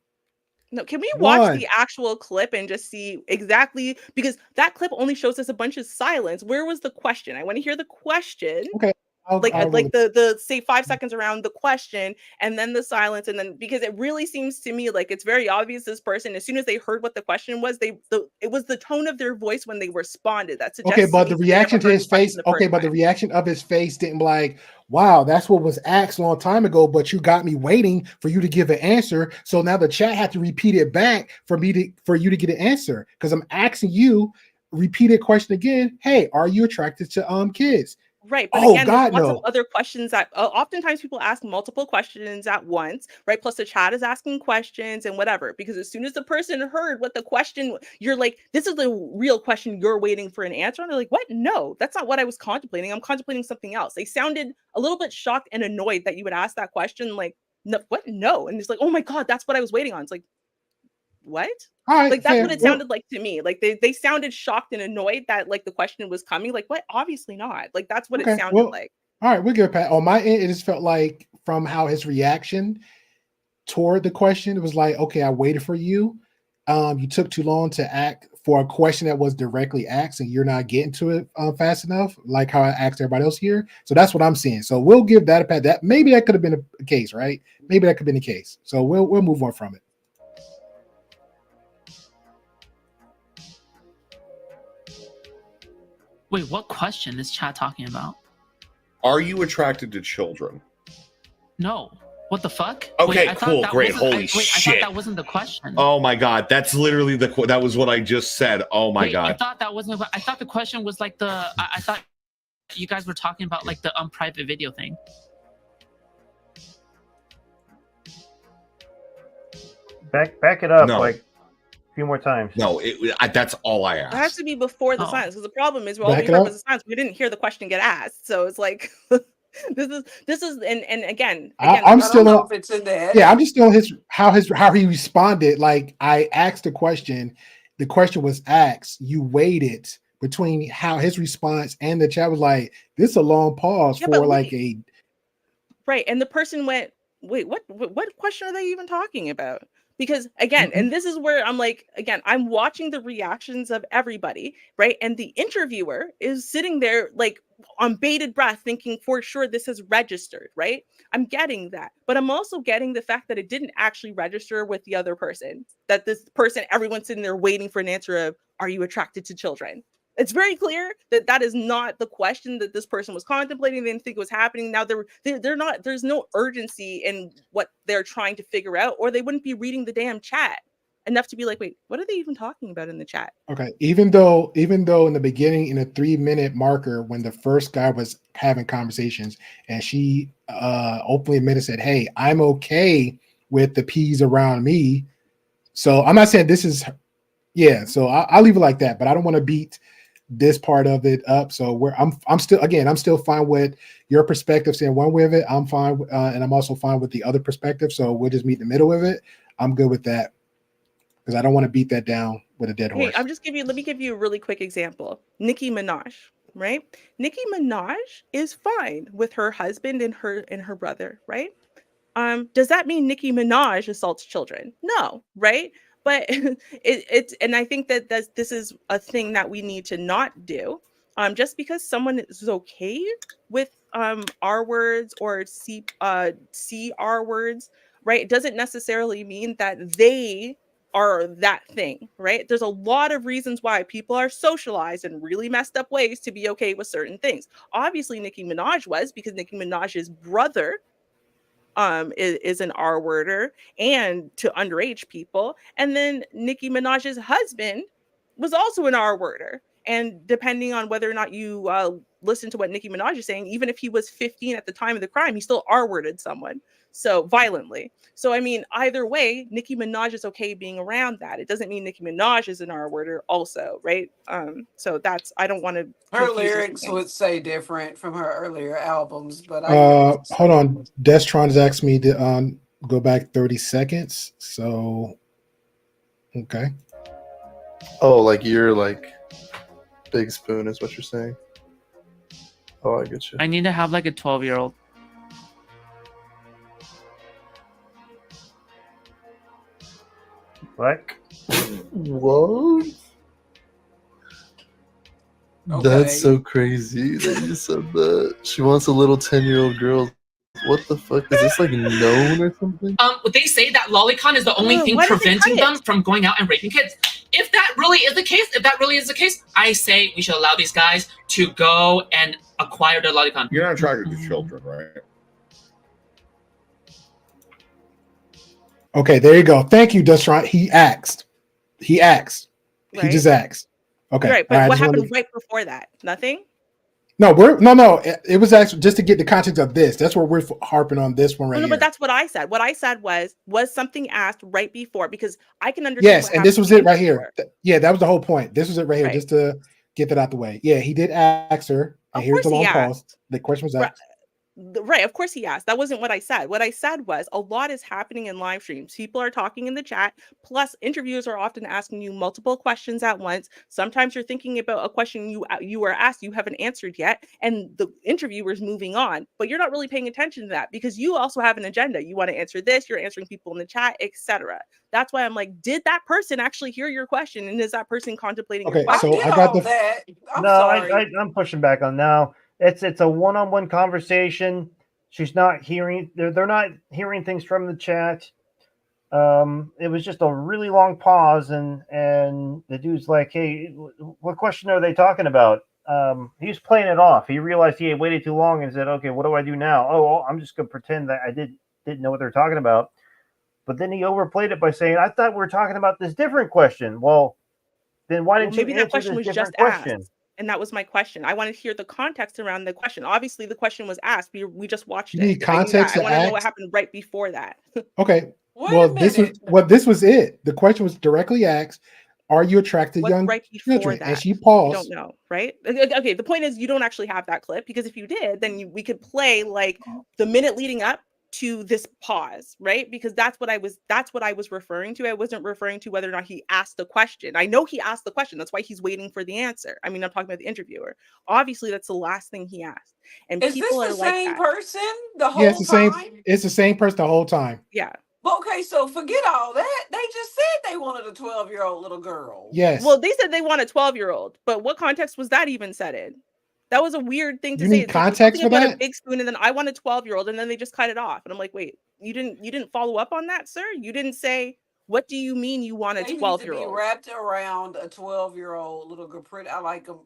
No, can we watch One. the actual clip and just see exactly, because that clip only shows us a bunch of silence. Where was the question? I want to hear the question. Okay. I'll Like roll the say 5 seconds around the question and then the silence, and then because it really seems to me like it's very obvious this person, as soon as they heard what the question was, it was the tone of their voice when they responded that suggests Okay, but to the me that they never reaction to heard his the question face. the Okay, first but the time. reaction of his face didn't like, wow, that's what was asked a long time ago, but you got me waiting for you to give an answer. So now the chat had to repeat it back for you to get an answer. Because I'm asking you, repeat a question again. Hey, are you attracted to kids? Right, but Oh again, there's God, lots of no. other questions that oftentimes people ask multiple questions at once, right? Plus the chat is asking questions and whatever, because as soon as the person heard what the question, you're like, this is the real question you're waiting for an answer. And they're like, what? No, that's not what I was contemplating. I'm contemplating something else. They sounded a little bit shocked and annoyed that you would ask that question. Like, no, what? No. And it's like, oh my God, that's what I was waiting on. It's like, what? All right, Like that's fair. what it Well, sounded like to me. Like they sounded shocked and annoyed that like the question was coming. Like what? Obviously not. Like that's what it okay. sounded Well, like. all right. We'll give it Pat. On my end, it just felt like from how his reaction toward the question, it was like, okay, I waited for you. You took too long to act for a question that was directly asked, and you're not getting to it fast enough, like how I asked everybody else here. So that's what I'm seeing. So we'll give that a pat. That maybe that could have been a case, right? Maybe that could have been the case. So we'll move on from it. Wait, what question is chat talking about? Are you attracted to children? No. What the fuck? Okay, I thought cool, that great, wasn't- holy I shit. thought that wasn't the question. Oh my god, that's literally that was what I just said. Oh my Wait, I god. thought that wasn't. I thought the question was like I thought you guys were talking about like the private video thing. Back it up No. like a few more times. No, that's all I It has asked. to be before the Oh. silence because the problem is all Back we it heard up. was the silence. We didn't hear the question get asked, so it's like this is and again I'm I don't still know on. if it's in there. Yeah, I'm just still how he responded. Like I asked the question was asked. You waited between how his response and the chat was like. This is a long pause Yeah, for but like wait. a. Right, and the person went, "Wait, what question are they even talking about?" Because again, Mhm. and this is where I'm like, again, I'm watching the reactions of everybody, right? And the interviewer is sitting there like on bated breath, thinking for sure this is registered, right? I'm getting that, but I'm also getting the fact that it didn't actually register with the other person. That this person, everyone's sitting there waiting for an answer of, "Are you attracted to children?" It's very clear that that is not the question that this person was contemplating. They didn't think it was happening. Now they're not. There's no urgency in what they're trying to figure out, or they wouldn't be reading the damn chat enough to be like, wait, what are they even talking about in the chat? Okay, even though in the beginning in the 3-minute marker when the first guy was having conversations and she openly admitted said, "Hey, I'm okay with the peas around me." So I'm not saying this is So I'll leave it like that, but I don't want to beat this part of it up. So I'm still fine with your perspective saying one way of it. I'm fine, and I'm also fine with the other perspective. So we'll just meet in the middle of it. I'm good with that because I don't want to beat that down with a dead horse. Hey, let me give you a really quick example. Nicki Minaj, right? Nicki Minaj is fine with her husband and her brother, right? Does that mean Nicki Minaj assaults children? No, right? But it's and I think that this is a thing that we need to not do. Just because someone is okay with R words or CR words, right? It doesn't necessarily mean that they are that thing, right? There's a lot of reasons why people are socialized in really messed up ways to be okay with certain things. Obviously, Nicki Minaj was because Nicki Minaj's brother is an R worder and to underage people. And then Nicki Minaj's husband was also an R worder. And depending on whether or not you listen to what Nicki Minaj is saying, even if he was 15 at the time of the crime, he still R worded someone. So violently. So I mean, either way, Nicki Minaj is okay being around that. It doesn't mean Nicki Minaj is an R worder also, right? So that's I don't want to Her lyrics would say different from her earlier albums, but I Hold on. Destron has asked me to go back 30 seconds. So, okay. Oh, like you're like Big Spoon is what you're saying. Oh, I get you. I need to have like a 12-year-old. What? What? Okay. That's so crazy that you said that. She wants a little 10-year-old girl. What the fuck? Is this like known or something? They say that lolicon is the only thing why did they preventing cut them from going out and raping kids. If that really is the case, I say we should allow these guys to go and acquire their lolicon. You're not attracted to children, right? Okay, there you go. Thank you, Destron. He asked. He Right. just asked. Okay. Right, but All right, what I just wanted happened right before that? Nothing. No, it was actually just to get the context of this. That's where we're harping on this one right No, here. but that's what I said. What I said was something asked right before because I can understand. Yes, what and this happened was it right before. here. Yeah, that was the whole point. This was it right here, Right. just to get that out the way. Yeah, he did ask her, and Of here's the course he long pause. asked. The question was Right. asked. Right, of course he asked. That wasn't what I said. What I said was a lot is happening in live streams. People are talking in the chat. Plus, interviewers are often asking you multiple questions at once. Sometimes you're thinking about a question you were asked, you haven't answered yet, and the interviewer's moving on. But you're not really paying attention to that because you also have an agenda. You want to answer this, you're answering people in the chat, etc. That's why I'm like, did that person actually hear your question? And is that person contemplating your Okay, question? so I got the that. I'm no, sorry. I'm pushing back on now. It's a one-on-one conversation. She's not hearing. They're not hearing things from the chat. It was just a really long pause, and the dude's like, "Hey, what question are they talking about?" He was playing it off. He realized he had waited too long and said, "Okay, what do I do now? Oh, well, I'm just gonna pretend that I didn't know what they're talking about." But then he overplayed it by saying, "I thought we were talking about this different question." Well, then why didn't Maybe you that answer question this was just different question? asked. And that was my question. I wanted to hear the context around the question. Obviously, the question was asked. We just watched you it. need I knew that. context I to want to know what ask. happened right before that. Okay. Wait Well, a minute. this was it. The question was directly asked, "Are you attracted to What's young right before children?" And that? she We don't paused. know, right? Okay, the point is you don't actually have that clip because if you did, then we could play like the minute leading up to this pause, right? Because that's what I was referring to. I wasn't referring to whether or not he asked the question. I know he asked the question. That's why he's waiting for the answer. I mean, I'm talking about the interviewer. Obviously, that's the last thing he asked. And Is this people the are like same that. person the Yeah, it's whole the same. time? It's the same person the whole time. Yeah. But okay, so forget all that. They just said they wanted a 12-year-old little girl. Yes. Well, they said they want a 12-year-old, but what context was that even said in? That was a weird thing to You say. need It's like context something for about a that? big spoon, and then I want a 12-year-old, and then they just cut it off. And I'm like, wait, you didn't follow up on that, sir? You didn't say, what do you mean you want a They need to be 12-year-old? wrapped around a 12-year-old little girl. Pretty, I like them.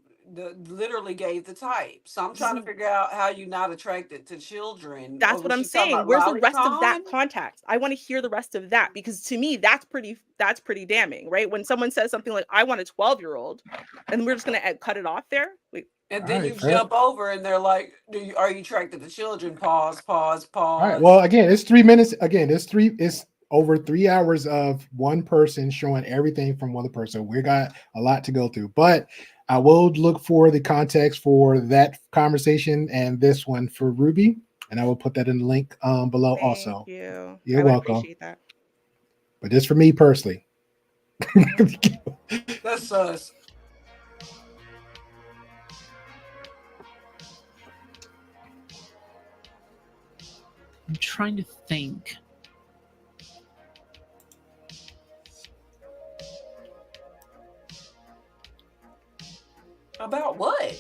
Literally gave the type. So I'm trying to figure out how you're not attracted to children. That's Or what was I'm she talking saying. about Where's the rest of that lolicon? context? I want to hear the rest of that because to me, that's pretty damning, right? When someone says something like, I want a 12-year-old, and we're just gonna cut it off there. Wait. And All then right, you fair. jump over and they're like, are you attracted to children? Pause, pause, All right. pause. Well, again, it's 3 minutes. Again, it's over 3 hours of one person showing everything from one person. We got a lot to go through, but I will look for the context for that conversation and this one for Ruby, and I will put that in the link below also. Thank you. You're I would welcome. appreciate that. But just for me personally. That's us. I'm trying to think. About what?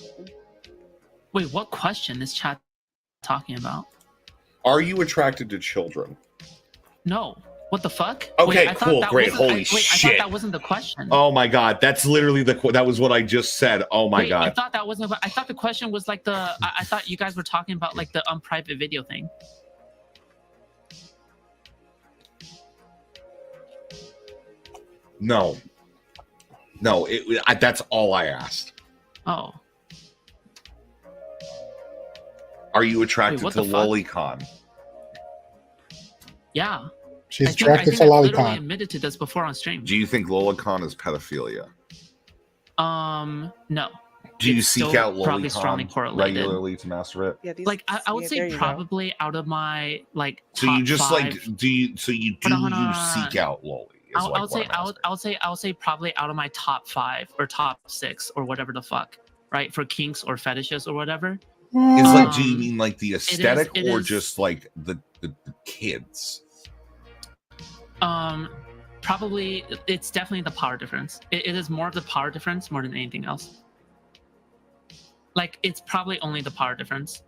Wait, what question is chat talking about? Are you attracted to children? No. What the fuck? Okay, I thought cool, that great. wasn't- Holy I shit. thought that wasn't the question. Oh my god, that's literally that was what I just said. Oh my Wait, god. I thought that wasn't. I thought the question was like I thought you guys were talking about like the unprivate video thing. No, that's all I asked. Oh. Are you attracted what to the fuck? lolicon? Yeah. She's I attracted think to I literally lolicon. admitted to this before on stream. Do you think lolicon is pedophilia? No. Do you It's seek still out probably strongly lolicon correlated. regularly to masturbate? Yeah, these, Like I would yeah, say there you go. probably out of my like So top you just five, like do you Hold on. seek out loli? Is I like would what say I'm asking. I would say probably out of my top 5 or top 6 or whatever the fuck, right? For kinks or fetishes or whatever. Is like, do you mean like the it aesthetic or is- just like the kids? Probably it's definitely the power difference. It is more of the power difference more than anything else. Like it's probably only the power difference.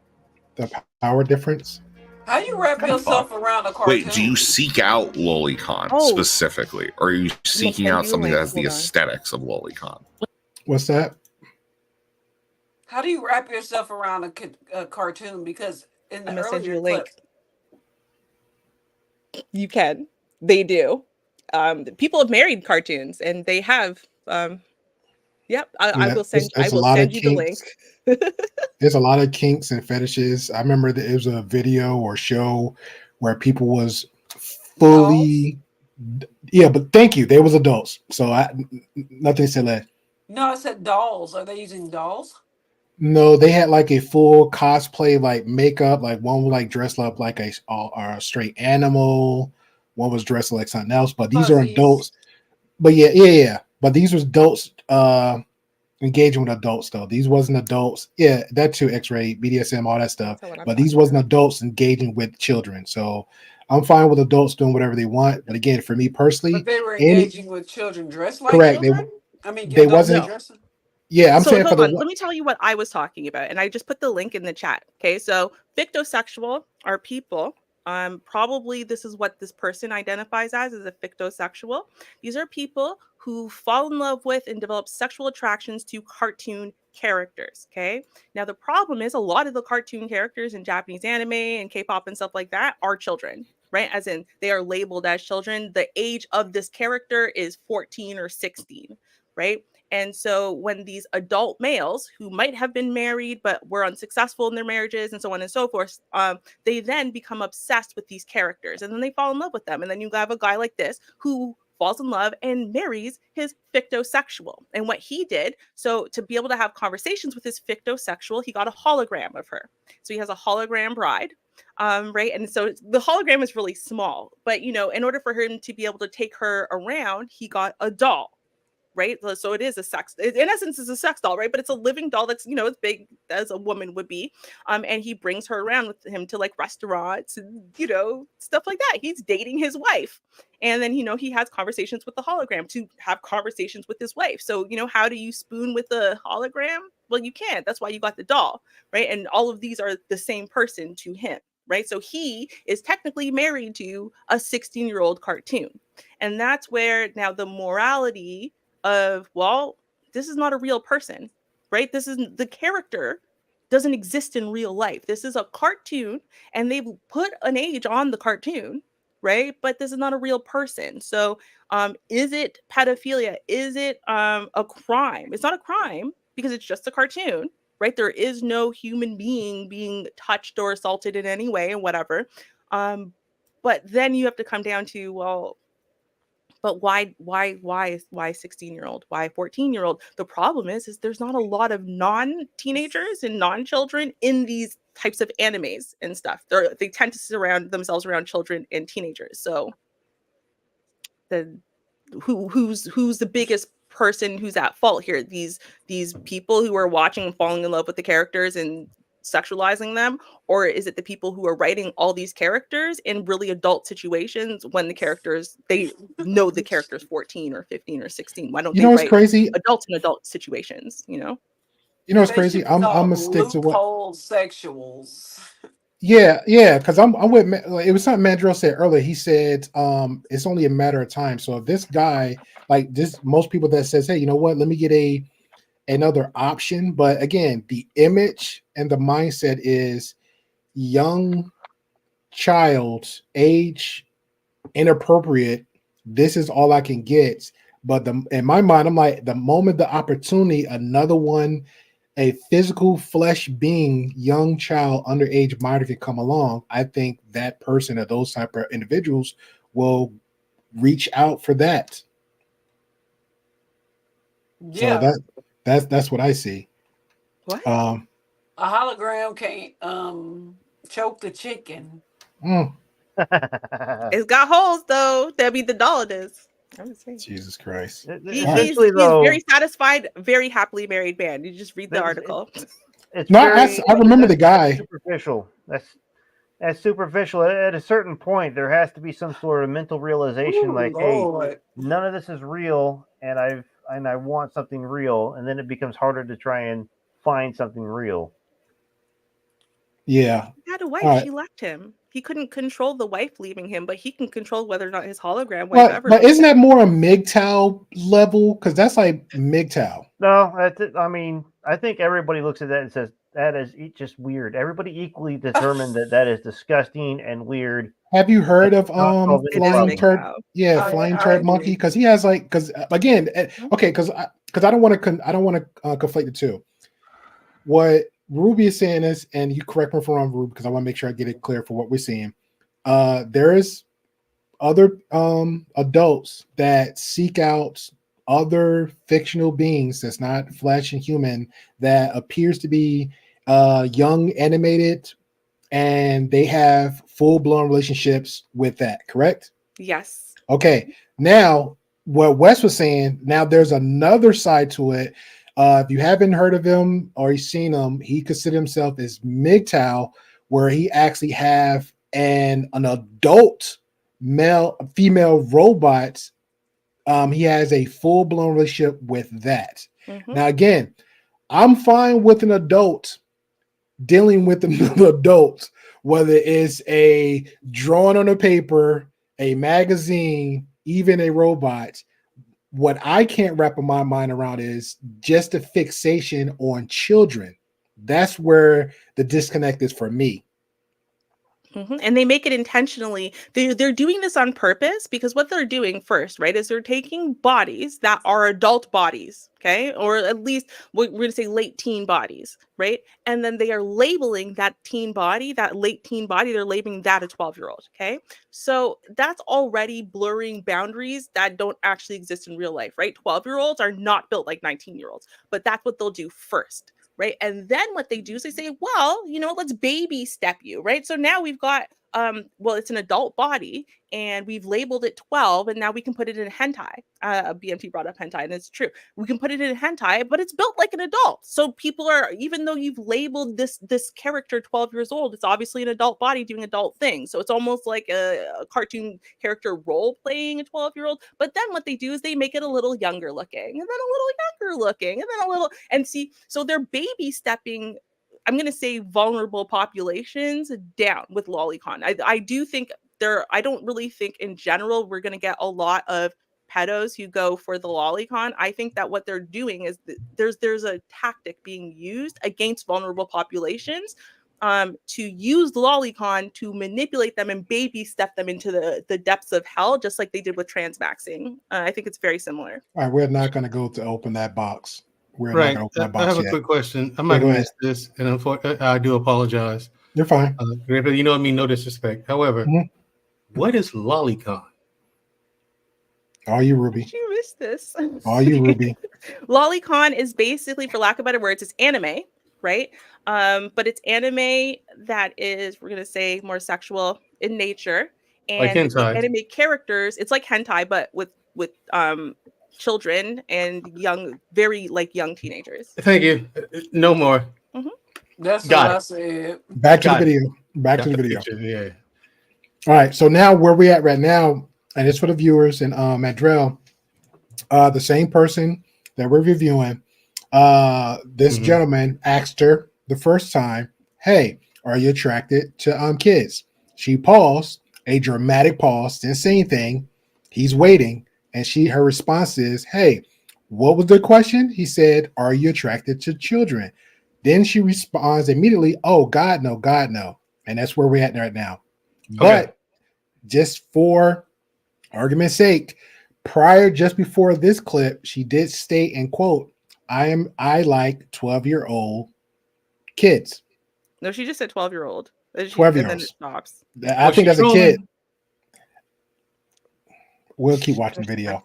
The power difference. How you wrap yourself around a cartoon? Wait, do you seek out lolicon Oh. specifically, or are you seeking send out you a something that link. has the Hold on. aesthetics of lolicon? What's that? How do you wrap yourself around a cartoon? Because in the I'm gonna send you earlier a link. clip, You can. They do. People have married cartoons, and they have. Yep, I Yeah, will send. I there's a will lot of send you the link. kinks. There's a lot of kinks and fetishes. I remember that it was a video or show where people was fully, yeah. But thank you. They was adults, so nothing said that. no, I said dolls. Are they using dolls? No, they had like a full cosplay, like makeup. Like one was like dressed up like a straight animal. One was dressed like something else. But these are Fuzzies. adults. But yeah. But these was adults engaging with adults though. These wasn't adults. Yeah, that too. X-ray, BDSM, all that stuff. That's what I'm But these talking wasn't about. adults engaging with children. So I'm fine with adults doing whatever they want. But again, for me personally, But they were any engaging with children dressed like correct. They children. I mean, they adults wasn't. No. dressing. Yeah, I'm So saying for hold the on, let me tell you what I was talking about, and I just put the link in the chat. Okay, so fictosexual are people. Probably this is what this person identifies as a fictosexual. These are people who fall in love with and develop sexual attractions to cartoon characters. Okay, now the problem is a lot of the cartoon characters in Japanese anime and K-pop and stuff like that are children. Right, as in they are labeled as children. The age of this character is 14 or 16. Right, and so when these adult males who might have been married but were unsuccessful in their marriages and so on and so forth, they then become obsessed with these characters and then they fall in love with them. And then you have a guy like this who falls in love and marries his fictosexual. And what he did, so to be able to have conversations with his fictosexual, he got a hologram of her. So he has a hologram bride. Right. And so the hologram is really small, but in order for him to be able to take her around, he got a doll. Right, so it is a sex, in essence it's a sex doll, right, but it's a living doll that's as big as a woman would be. And he brings her around with him to like restaurants and stuff like that. He's dating his wife, and then he has conversations with the hologram to have conversations with his wife. So how do you spoon with a hologram? Well, you can't. That's why you got the doll, right? And all of these are the same person to him, right? So he is technically married to a 16-year-old cartoon, and that's where now the morality of, well, this is not a real person, right? This isn't, the character doesn't exist in real life. This is a cartoon and they've put an age on the cartoon, right? But this is not a real person. So is it pedophilia? Is it a crime? It's not a crime because it's just a cartoon, right? There is no human being being touched or assaulted in any way and whatever. But then you have to come down to, well, but why 16-year-old? Why 14-year-old? The problem is there's not a lot of non-teenagers and non-children in these types of animes and stuff. They tend to surround themselves around children and teenagers. So who's the biggest person who's at fault here? These people who are watching and falling in love with the characters and sexualizing them, or is it the people who are writing all these characters in really adult situations when the characters, they know the character's 14 or 15 or 16? Why don't You they know what's write crazy? adults in adult situations? You know what's They crazy? should be I'm called gonna stick to what. loophole sexuals. Yeah, because I'm with. It was something Mandrill said earlier. He said, it's only a matter of time. So if this guy, like this, most people that says, hey, you know what? Let me get another option. But again, the image and the mindset is young child age inappropriate. This is all I can get. But in my mind, I'm like, the moment the opportunity, another one, a physical flesh being, young child, underage minor can come along, I think that person or those type of individuals will reach out for that. Yeah. So that's what I see. What? A hologram can't choke the chicken. It's got holes though. That'd be the doll it is. Jesus Christ. He's very satisfied, very happily married man. You just read the article. It's No, very, I remember the guy. Superficial. That's superficial. At a certain point, there has to be some sort of mental realization, like, Lord. hey, none of this is real, and I want something real, and then it becomes harder to try and find something real. Yeah. He had a wife. Right. She left him. He couldn't control the wife leaving him, but he can control whether or not his hologram wife ever. But isn't that more a MGTOW level? Because that's like MGTOW. No, that's it. I mean, I think everybody looks at that and says that is just weird. Everybody equally determined that is disgusting and weird. Have you heard of flying turd? Yeah, flying turd monkey. Because he has like, because again, okay, because I don't want to conflate the two. What Ruby is saying is, and you correct me if I'm wrong, Ruby, because I want to make sure I get it clear for what we're seeing. There is other adults that seek out other fictional beings that's not flesh and human that appears to be young animated, and they have full-blown relationships with that, correct? Yes. Okay. Now, what Wes was saying, now there's another side to it. If you haven't heard of him or you've seen him, he considers himself as MGTOW, where he actually have an adult female robot. He has a full-blown relationship with that. Mhm. Now, again, I'm fine with an adult dealing with another adult, whether it's a drawing on a paper, a magazine, even a robot. What I can't wrap my mind around is just a fixation on children. That's where the disconnect is for me. And they make it intentionally. They're doing this on purpose, because what they're doing first, right, is they're taking bodies that are adult bodies, okay, or at least we're going to say late teen bodies, right, and then they are labeling that teen body, that late teen body, they're labeling that a 12-year-old, okay, so that's already blurring boundaries that don't actually exist in real life, right? 12-year-olds are not built like 19-year-olds, but that's what they'll do first. Right. And then what they do is they say, well, let's baby step you. Right. So now we've got, well, it's an adult body and we've labeled it 12, and now we can put it in hentai. BMT brought up hentai, and it's true. We can put it in hentai, but it's built like an adult. So people are, even though you've labeled this character 12 years old, it's obviously an adult body doing adult things. So it's almost like a cartoon character role playing a 12-year-old. But then what they do is they make it a little younger looking, and then a little younger looking, and then a little, and see, so they're baby stepping, I'm going to say, vulnerable populations down with lolicon. I do think I don't really think in general we're going to get a lot of pedos who go for the lolicon. I think that what they're doing is there's a tactic being used against vulnerable populations to use the lolicon to manipulate them and baby step them into the depths of hell, just like they did with transmaxing. I think it's very similar. All right, we're not going to go to open that box. We're Right. not going to open that box I have yet. a quick question. I might have missed this, and I do apologize. You're fine. You know, I mean, no disrespect. However, what is lolicon? Are you, Ruby? Did you miss this? Are you, Ruby? Lolicon is basically, for lack of better words, it's anime, right? But it's anime that is, we're gonna say, more sexual in nature, and like hentai. anime characters. It's like hentai, but with children and very young teenagers. Thank you. No more. That's Got what it. I said. Back to the video. Back to the video. All right. So now where we at right now, and it's for the viewers and Adrell, the same person that we're reviewing, this gentleman asked her the first time, "Hey, are you attracted to kids?" She paused, a dramatic pause, didn't say anything. He's waiting, and her response is, "Hey, what was the question?" He said, "Are you attracted to children?" Then she responds immediately, "Oh, God, no, God, no." And that's where we're at right now. But just for argument's sake, just before this clip, she did state and quote, I like 12-year-old kids. No, she just said 12-year-old. 12-year-olds. And then it stops. I think that's a kid. We'll keep watching the video.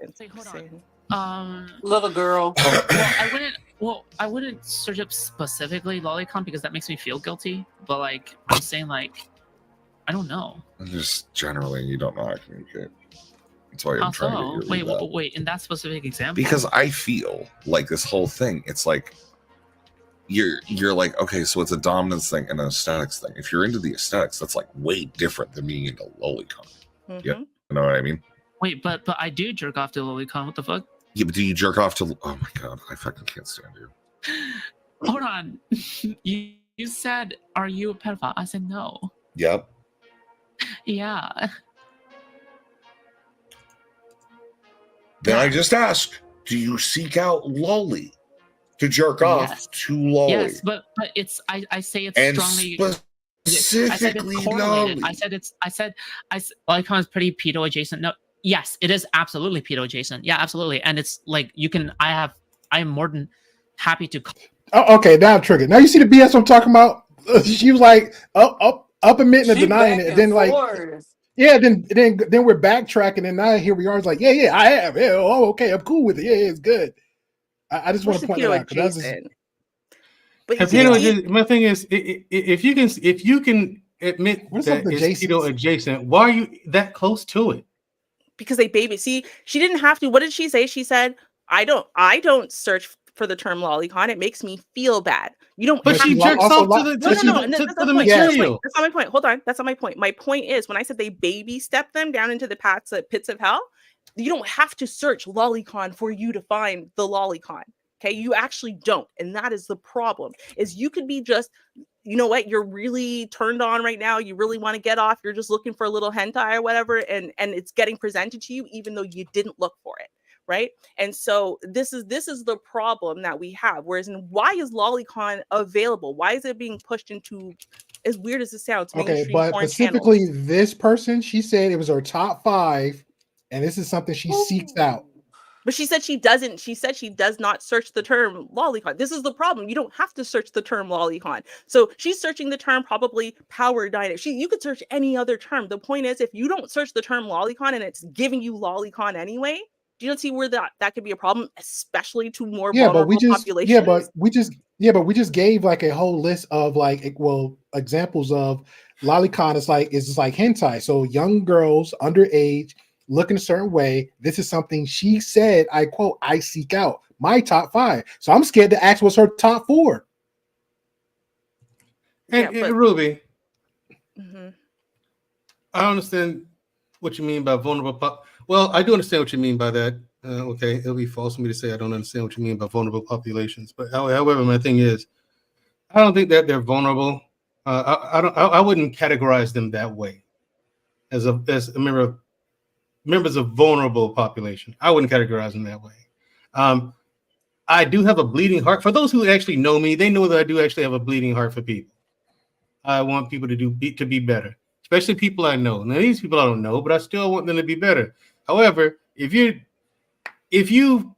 Little girl. I wouldn't search up specifically lolicon because that makes me feel guilty. But I'm saying I don't know. Just generally, you don't know how to communicate. That's why you're trying to get wait. In that specific example, because I feel like this whole thing, it's like you're like, okay, so it's a dominance thing and an aesthetics thing. If you're into the aesthetics, that's way different than being into lolicon. Yeah, you know what I mean? Wait, but I do jerk off to lolicon. What the fuck? Yeah, but do you jerk off to? Oh my god, I fucking can't stand you. Hold on. You said, "Are you a pedophile?" I said no. Yep. Yeah. Then I just ask, do you seek out LoLi to jerk off to LoLi? Yes, but it's I say it's and strongly specifically LoLi. I said lolicon is pretty pedo adjacent. No, yes, it is absolutely pedo adjacent. Yeah, absolutely. And it's I am more than happy to. Oh, okay, now I'm triggered. Now you see the BS I'm talking about. She was like up admitting and denying it, and then Yeah, then we're backtracking, and now here we are. It's like, yeah, I have. Yeah, oh, okay, I'm cool with it. Yeah, it's good. I just want to point that out because that's just, But And pedo, my thing is, if you can admit what's that up, it's adjacent? pedo adjacent, why are you that close to it? Because they baby. See, she didn't have to. What did she say? She said, I don't search for the term lolicon. It makes me feel bad. You don't. But she jerks off to the No. material. That's not my point. Hold on. That's not my point. My point is when I said they baby step them down into the pits of hell, you don't have to search lolicon for you to find the lolicon. Okay, you actually don't, and that is the problem. Is you could be just, you know what, you're really turned on right now. You really want to get off. You're just looking for a little hentai or whatever, and it's getting presented to you, even though you didn't look for it, right? And so this is the problem that we have. Whereas, why is lolicon available? Why is it being pushed into, as weird as it sounds, okay. mainstream But porn specifically, channels? this person, she said it was her top 5, and this is something she seeks out. But she said she doesn't. She said she does not search the term lolicon. This is the problem. You don't have to search the term lolicon. So she's searching the term probably power dynamic. You could search any other term. The point is, if you don't search the term lolicon and it's giving you lolicon anyway, do you not see where that could be a problem, especially to more vulnerable populations? But we just gave like a whole list of like, well, examples of lolicon is just like hentai. So young girls underage look in a certain way. This is something she said, I quote, I seek out my top 5. So I'm scared to ask what's her top 4. And Ruby, I understand what you mean by vulnerable. Well, I do understand what you mean by that. Okay, it'll be false for me to say I don't understand what you mean by vulnerable populations. But however, my thing is, I don't think that they're vulnerable. I wouldn't categorize them that way as a member of members of vulnerable population. I wouldn't categorize them that way. I do have a bleeding heart. For those who actually know me, they know that I do actually have a bleeding heart for people. I want people to be better, especially people I know. Now these people I don't know, but I still want them to be better. However, if you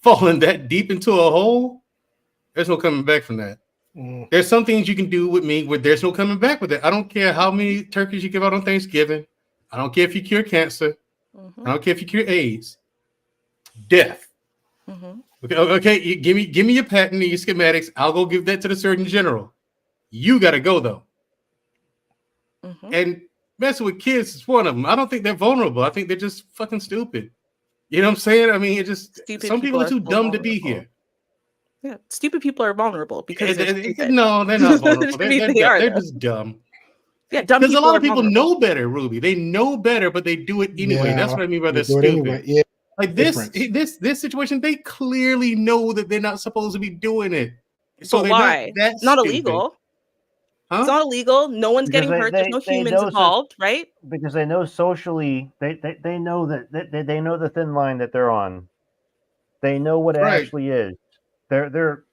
fallen that deep into a hole, there's no coming back from that. There's some things you can do with me where there's no coming back with it. I don't care how many turkeys you give out on Thanksgiving. I don't care if you cure cancer. I don't care if you cure AIDS. Death. Okay. Give me your patent and your schematics. I'll go give that to the Surgeon General. You got to go though. And messing with kids is one of them. I don't think they're vulnerable. I think they're just fucking stupid. You know what I'm saying? I mean, some people are too dumb to be here. Yeah, stupid people are vulnerable because no, they're not vulnerable. They're just dumb. Yeah, dumb. Because a lot of people know better, Ruby. They know better, but they do it anyway. That's what I mean by they're stupid. Anyway. Yeah, like this situation, they clearly know that they're not supposed to be doing it. So but why? It's not illegal. Huh? It's not illegal. No one's getting hurt. There's no humans involved, right? Because they know socially, they know that they know the thin line that they're on. They know what it actually is. They're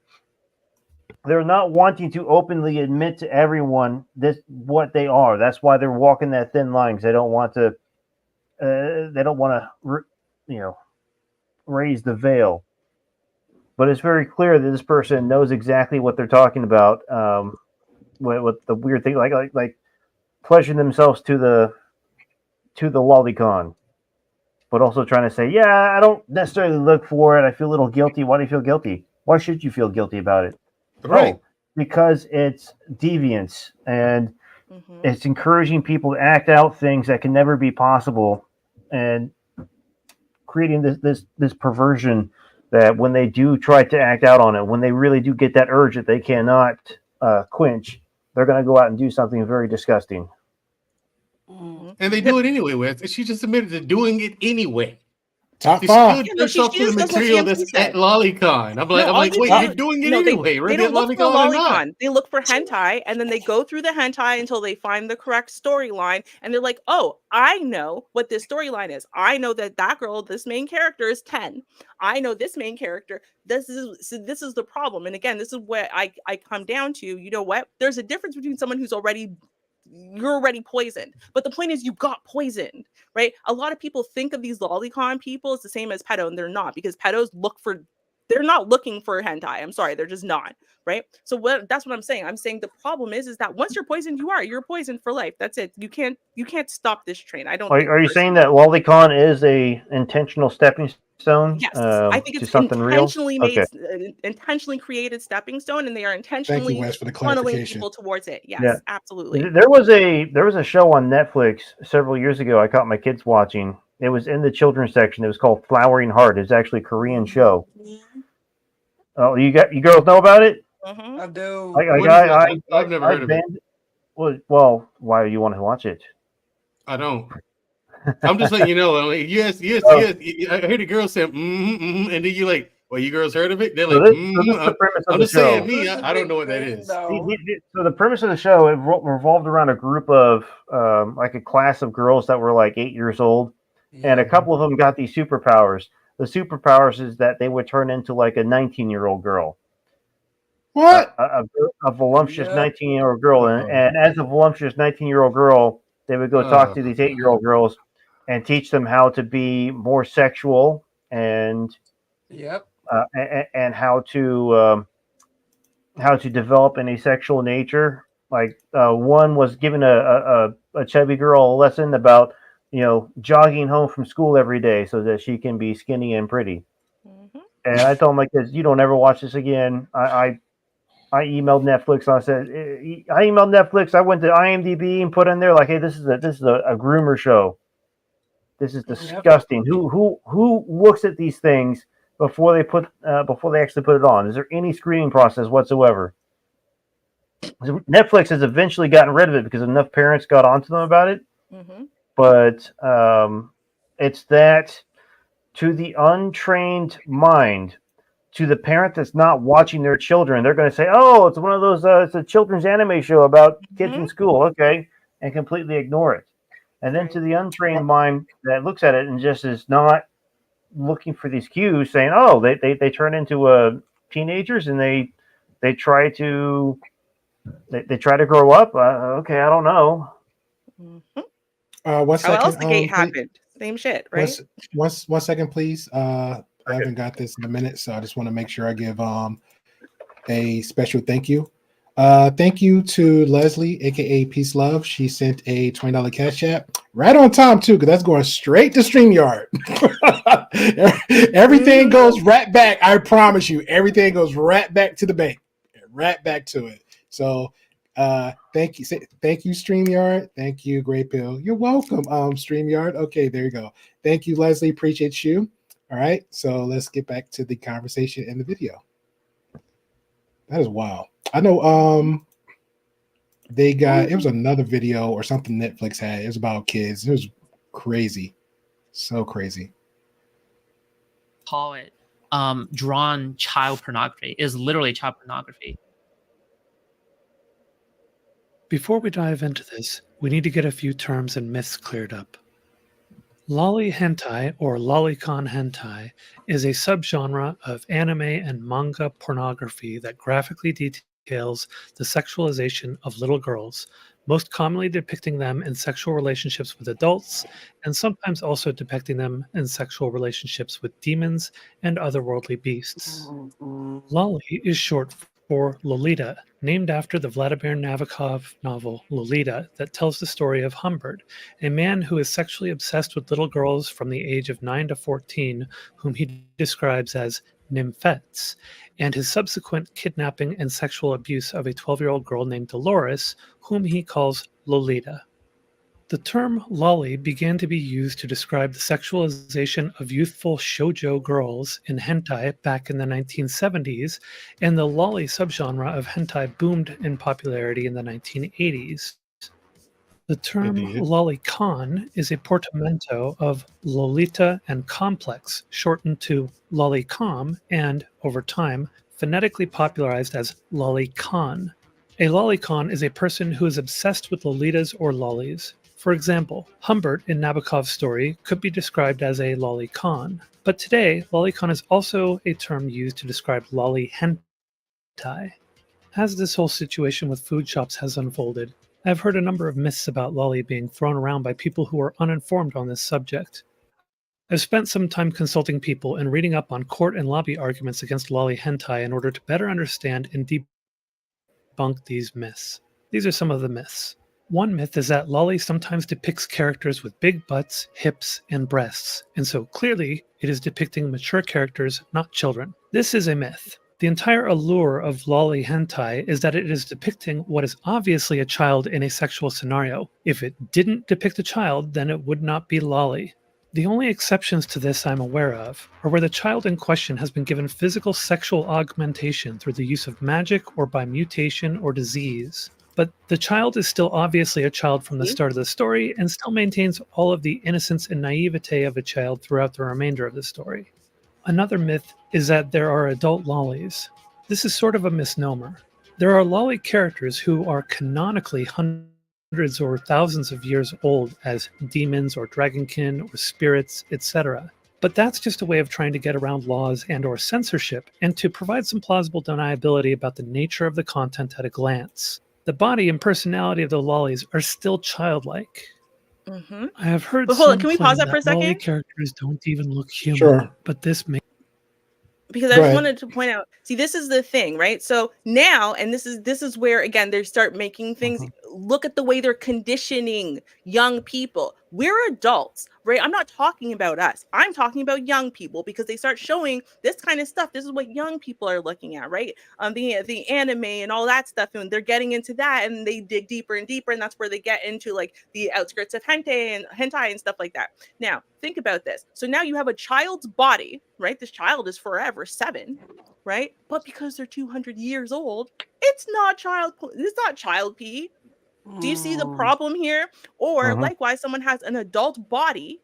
not wanting to openly admit to everyone what they are. That's why they're walking that thin line, because they don't want to. They don't want to, raise the veil. But it's very clear that this person knows exactly what they're talking about. With the weird thing, like pledging themselves to the lolicon, but also trying to say, yeah, I don't necessarily look for it. I feel a little guilty. Why do you feel guilty? Why should you feel guilty about it? Right. Oh, because it's deviance and it's encouraging people to act out things that can never be possible, and creating this perversion that when they do try to act out on it, when they really do get that urge that they cannot quench, they're going to go out and do something very disgusting. And they do it anyway. She just admitted to doing it anyway. Top 5. She up to the material that's at lolicon. I'm like, wait, you're doing it anyway. They don't look for lolicon. They look for hentai, and then they go through the hentai until they find the correct storyline, and they're like, oh, I know what this storyline is. I know that girl, this main character, is 10. I know this main character. This is the problem. And again, this is what I come down to. You know what? There's a difference between someone who's you're already poisoned. But the point is you got poisoned, right? A lot of people think of these lolicon people as the same as pedo, and they're not, because pedos look for they're not looking for hentai. I'm sorry, they're just not, right? So that's what I'm saying. I'm saying the problem is that once you're poisoned, you're poisoned for life. That's it. You can't stop this train. I don't think Are you saying that lolicon is a intentional stepping stone yes, I think to it's something real? intentionally made, intentionally created stepping stone, and they are Thank you, intentionally Wes, for the funneling clarification. people towards it. Yes, Yeah. absolutely. There was a show on Netflix several years ago. I caught my kids watching. It was in the children's section. It was called Flowering Heart. It's actually a Korean show. Oh, you girls know about it? Mm-hmm. I do. What is that? I've never heard of it. Well, why do you want to watch it? I don't. I'm just letting you know. I mean, yes. I hear the girls say, and then you like, well, you girls heard of it? They're like, So this is the premise of I'm the just saying, show. me, I don't know what that is. So the premise of the show, it revolved around a group of like a class of girls that were like 8 years old, and a couple of them got these superpowers. The superpowers is that they would turn into like a 19-year-old girl. What? A voluptuous 19-year-old girl, and as a voluptuous 19-year-old girl, they would go talk to these 8-year-old girls and teach them how to be more sexual and and how to develop in a sexual nature. Like one was giving a chubby girl a lesson about jogging home from school every day so that she can be skinny and pretty. And I told my kids, you don't ever watch this again. I emailed Netflix. I emailed Netflix. I went to IMDb and put in there like, hey, this is a groomer show. This is disgusting. Who looks at these things before they actually put it on? Is there any screening process whatsoever? Netflix has eventually gotten rid of it because enough parents got onto them about it. But it's that to the untrained mind, to the parent that's not watching their children, they're going to say, "Oh, it's one of those. It's a children's anime show about kids in school." Okay, and completely ignore it. And then to the untrained mind that looks at it and just is not looking for these cues, saying, "Oh, they turn into teenagers and they try to grow up." Okay, I don't know. 1 second. How else the gate happened? Same shit, right? 1 second, please. I haven't got this in a minute, so I just want to make sure I give a special thank you. Thank you to Leslie, aka Peace Love. She sent a $20 cash app right on time too, because that's going straight to StreamYard. Everything goes right back. I promise you, everything goes right back to the bank, right back to it. So thank you StreamYard. Thank you, Great Pill. You're welcome, StreamYard. Okay, there you go. Thank you, Leslie. Appreciate you. All right, so let's get back to the conversation in the video. That is wild. I know they got, it was another video or something Netflix had. It was about kids. It was crazy. So crazy. Call it drawn child pornography. It is literally child pornography. Before we dive into this, we need to get a few terms and myths cleared up. LoLi hentai, or lolicon hentai, is a subgenre of anime and manga pornography that graphically details the sexualization of little girls, most commonly depicting them in sexual relationships with adults, and sometimes also depicting them in sexual relationships with demons and otherworldly beasts. LoLi is short for Lolita, named after the Vladimir Nabokov novel Lolita that tells the story of Humbert, a man who is sexually obsessed with little girls from the age of 9 to 14, whom he describes as nymphets, and his subsequent kidnapping and sexual abuse of a 12-year-old girl named Dolores, whom he calls Lolita. The term loli began to be used to describe the sexualization of youthful shoujo girls in hentai back in the 1970s, and the loli subgenre of hentai boomed in popularity in the 1980s. The term lolicon is a portmanteau of Lolita and complex, shortened to lolicom, and, over time, phonetically popularized as lolicon. A lolicon is a person who is obsessed with lolitas or lolis. For example, Humbert in Nabokov's story could be described as a lolicon, but today, lolicon is also a term used to describe loli hentai. As this whole situation with food shops has unfolded, I've heard a number of myths about loli being thrown around by people who are uninformed on this subject. I've spent some time consulting people and reading up on court and lobby arguments against lolly hentai in order to better understand and debunk these myths. These are some of the myths. One myth is that lolly sometimes depicts characters with big butts, hips, and breasts, and so clearly it is depicting mature characters, not children. This is a myth. The entire allure of lolly hentai is that it is depicting what is obviously a child in a sexual scenario. If it didn't depict a child, then it would not be lolly. The only exceptions to this I'm aware of are where the child in question has been given physical sexual augmentation through the use of magic or by mutation or disease. But the child is still obviously a child from the start of the story and still maintains all of the innocence and naivete of a child throughout the remainder of the story. Another myth is that there are adult lollies. This is sort of a misnomer. There are lolly characters who are canonically hundreds or thousands of years old as demons or dragonkin or spirits, etc. But that's just a way of trying to get around laws and or censorship and to provide some plausible deniability about the nature of the content at a glance. The body and personality of the lollies are still childlike. Mm-hmm. I have heard But hold on, some can we claim pause that for a lolly second? characters don't even look human, Sure. but this may Because I Go just ahead. wanted to point out, see, this is the thing, right? So now, and this is where again they start making things. Look at the way they're conditioning young people. We're adults, right? I'm not talking about us. I'm talking about young people because they start showing this kind of stuff. This is what young people are looking at, right? The anime and all that stuff, and they're getting into that, and they dig deeper and deeper, and that's where they get into like the outskirts of hentai and stuff like that. Now, think about this. So now you have a child's body, right? This child is forever 7, right? But because they're 200 years old, it's not child pee. Do you see the problem here? Or likewise, someone has an adult body,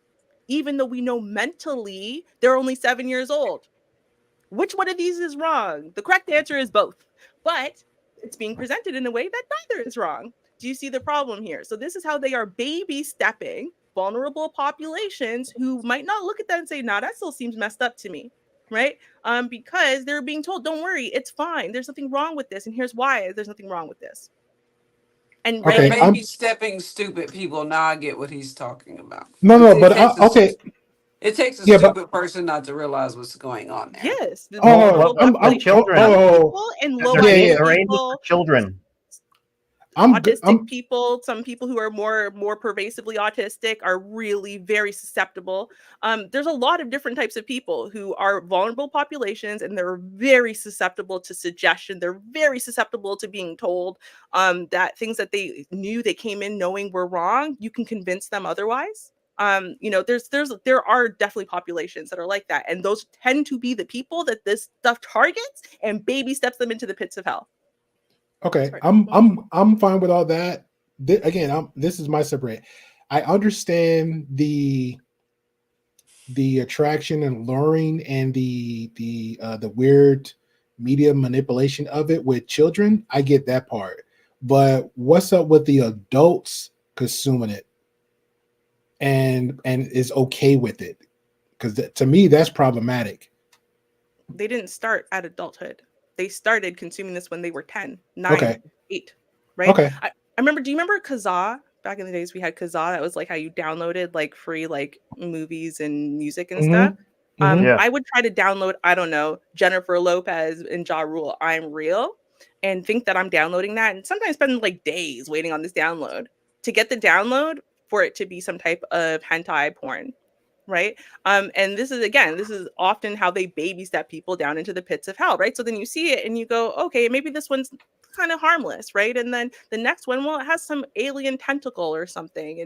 even though we know mentally they're only 7 years old. Which one of these is wrong? The correct answer is both, but it's being presented in a way that neither is wrong. Do you see the problem here? So this is how they are baby stepping vulnerable populations who might not look at that and say, nah, that still seems messed up to me, right? Because they're being told, don't worry, it's fine. There's nothing wrong with this. And here's why there's nothing wrong with this. And Okay, Maybe stepping stupid people. Now I get what he's talking about. No, It but takes a, okay. it takes a Yeah, but stupid person not to realize what's going on there. Yes, the Oh, vulnerable I'm population, children. young people and low Yeah, yeah. They're aiming people, for children. autistic people, some people who are more pervasively autistic are really very susceptible. There's a lot of different types of people who are vulnerable populations, and they're very susceptible to suggestion. They're very susceptible to being told that things that they knew they came in knowing were wrong, you can convince them otherwise. There are definitely populations that are like that, and those tend to be the people that this stuff targets and baby steps them into the pits of hell. Okay, I'm fine with all that. This is my separate. I understand the attraction and luring and the weird media manipulation of it with children. I get that part, but what's up with the adults consuming it and is okay with it? Because to me, that's problematic. They didn't start at adulthood. They started consuming this when they were 10, 9, Okay. 8, right? Okay. I remember, do you remember Kazaa? Back in the days we had Kazaa. That was like how you downloaded like free like movies and music and stuff. Yeah. I would try to download, I don't know, Jennifer Lopez and Ja Rule, I'm Real, and think that I'm downloading that, and sometimes spend like days waiting on this download to get the download for it to be some type of hentai porn. Right. And this is often how they baby step people down into the pits of hell. Right. So then you see it and you go, okay, maybe this one's kind of harmless. Right. And then the next one, well, it has some alien tentacle or something.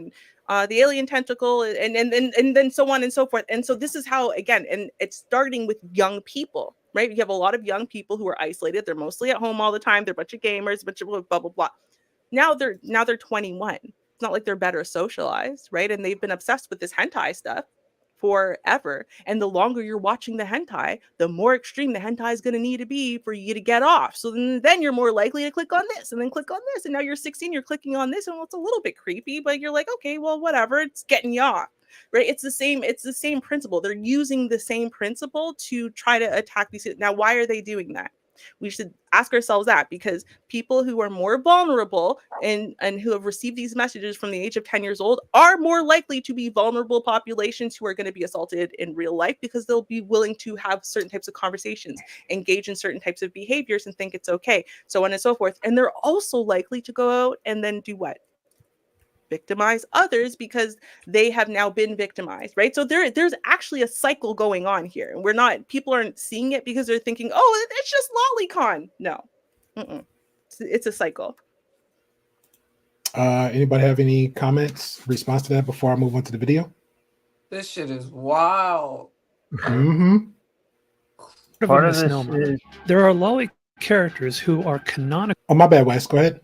And the alien tentacle and then so on and so forth. And so this is how, again, and it's starting with young people. Right. You have a lot of young people who are isolated. They're mostly at home all the time. They're a bunch of gamers, a bunch of blah, blah, blah. Now they're 21. It's not like they're better socialized. Right. And they've been obsessed with this hentai stuff forever. And the longer you're watching the hentai, the more extreme the hentai is going to need to be for you to get off. So then you're more likely to click on this and then click on this. And now you're 16, you're clicking on this, and well, it's a little bit creepy, but you're like, okay, well, whatever, it's getting you off. Right? It's the same principle. They're using the same principle to try to attack these. Now, why are they doing that? We should ask ourselves that, because people who are more vulnerable and who have received these messages from the age of 10 years old are more likely to be vulnerable populations who are going to be assaulted in real life, because they'll be willing to have certain types of conversations, engage in certain types of behaviors, and think it's okay, so on and so forth. And they're also likely to go out and then do what? Victimize others, because they have now been victimized, right? So there's actually a cycle going on here, and people aren't seeing it because they're thinking, oh, it's just lolicon. No. It's a cycle. Anybody have any comments, response to that before I move on to the video? This shit is wild. Mm-hmm. Part of this is there are LoLi characters who are canonical. Oh, my bad, Wes. Go ahead.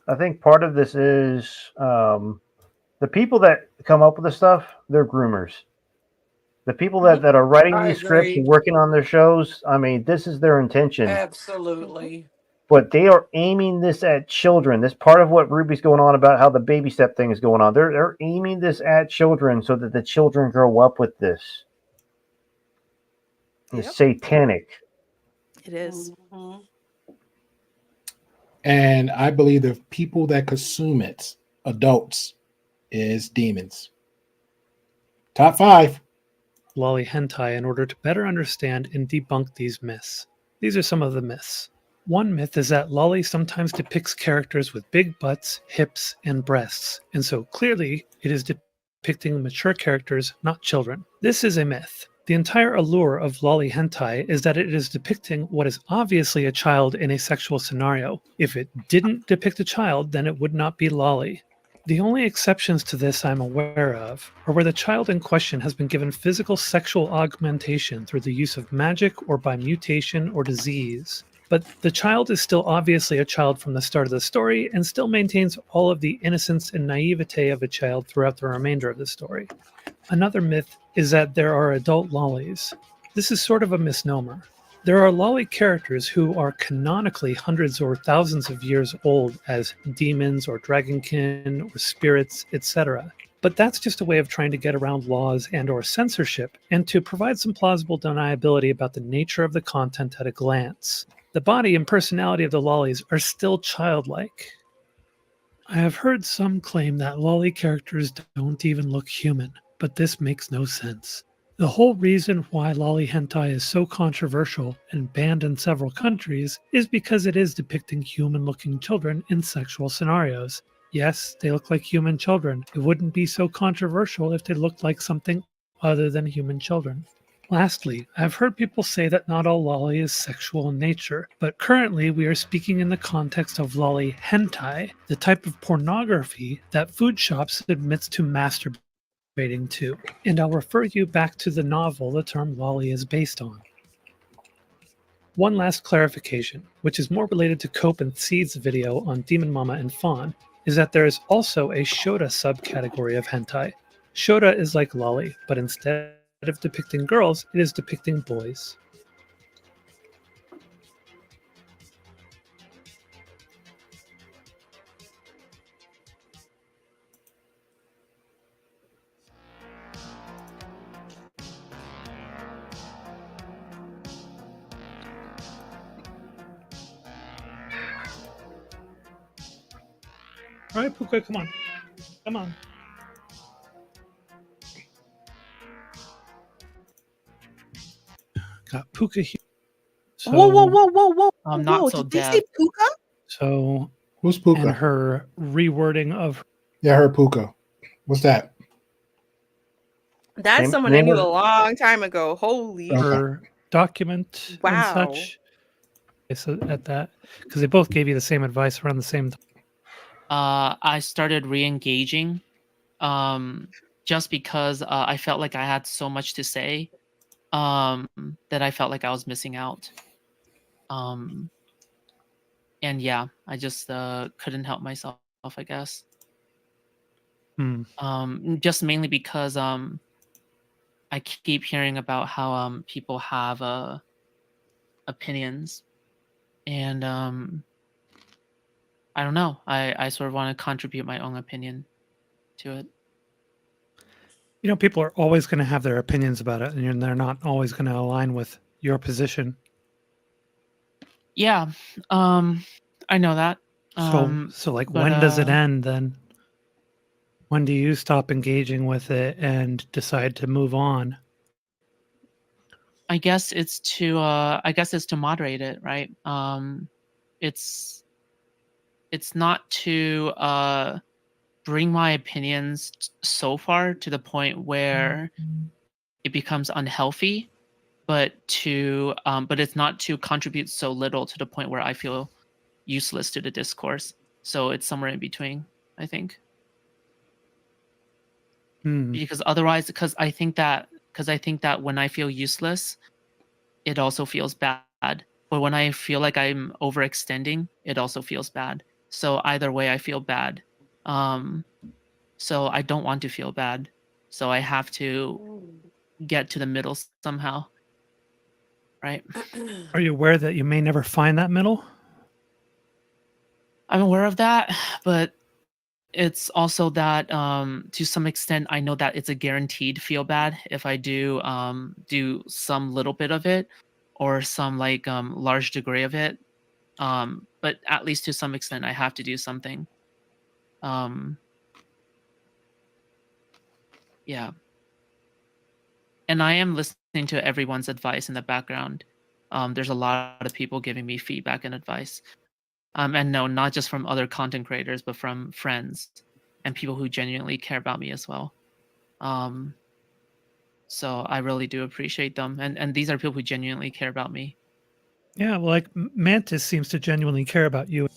I think part of this is the people that come up with the stuff, they're groomers. The people that are writing these scripts and working on their shows, I mean, this is their intention. Absolutely. But they are aiming this at children. This part of what Ruby's going on about how the baby step thing is going on. They're aiming this at children so that the children grow up with this. It's satanic. It is. Mm-hmm. And I believe the people that consume it, adults, is demons. Top 5. LoLi hentai in order to better understand and debunk these myths. These are some of the myths. One myth is that LoLi sometimes depicts characters with big butts, hips, and breasts, and so clearly it is depicting mature characters, not children. This is a myth. The entire allure of LoLi hentai is that it is depicting what is obviously a child in a sexual scenario. If it didn't depict a child, then it would not be LoLi. The only exceptions to this I'm aware of are where the child in question has been given physical sexual augmentation through the use of magic or by mutation or disease. But the child is still obviously a child from the start of the story and still maintains all of the innocence and naivete of a child throughout the remainder of the story. Another myth is that there are adult lolis. This is sort of a misnomer. There are LoLi characters who are canonically hundreds or thousands of years old as demons or dragonkin or spirits, etc. But that's just a way of trying to get around laws and or censorship and to provide some plausible deniability about the nature of the content at a glance. The body and personality of the lolis are still childlike. I have heard some claim that LoLi characters don't even look human, but this makes no sense. The whole reason why LoLi hentai is so controversial and banned in several countries is because it is depicting human-looking children in sexual scenarios. Yes, they look like human children. It wouldn't be so controversial if they looked like something other than human children. Lastly, I've heard people say that not all LoLi is sexual in nature, but currently we are speaking in the context of LoLi hentai, the type of pornography that food shops admits to masturbating to, and I'll refer you back to the novel the term LoLi is based on. One last clarification, which is more related to Cope and Seed's video on Demon Mama and Fawn, is that there is also a Shota subcategory of hentai. Shota is like LoLi, but instead of depicting girls, it is depicting boys. All right, Puka, come on. Come on. Got Puka here. So, Whoa. I'm not Whoa, so did they dead. say Puka? So, who's Puka? And her rewording of... Yeah, her Puka. What's that? That's someone I knew a long time ago. Holy her document and such. So at that, because they both gave you the same advice around the same time. I started re-engaging just because I felt like I had so much to say that I felt like I was missing out. And yeah, I just couldn't help myself, I guess. Just mainly because I keep hearing about how people have opinions, and I don't know. I sort of want to contribute my own opinion to it. You know, people are always going to have their opinions about it, and they're not always going to align with your position. Yeah, I know that. So like, but, when does it end then? When do you stop engaging with it and decide to move on? I guess it's to moderate it, right? It's not to bring my opinions so far to the point where it becomes unhealthy, but it's not to contribute so little to the point where I feel useless to the discourse. So it's somewhere in between, I think. Because otherwise, because I think that when I feel useless, it also feels bad. But when I feel like I'm overextending, it also feels bad. So either way, I feel bad. So I don't want to feel bad. So I have to get to the middle somehow. Right? Are you aware that you may never find that middle? I'm aware of that, but it's also that to some extent I know that it's a guaranteed feel bad if I do some little bit of it or some like large degree of it. But at least to some extent I have to do something. Yeah. And I am listening to everyone's advice in the background. There's a lot of people giving me feedback and advice. And no, not just from other content creators, but from friends and people who genuinely care about me as well. So I really do appreciate them. And these are people who genuinely care about me. Yeah, well, like Mantis seems to genuinely care about you.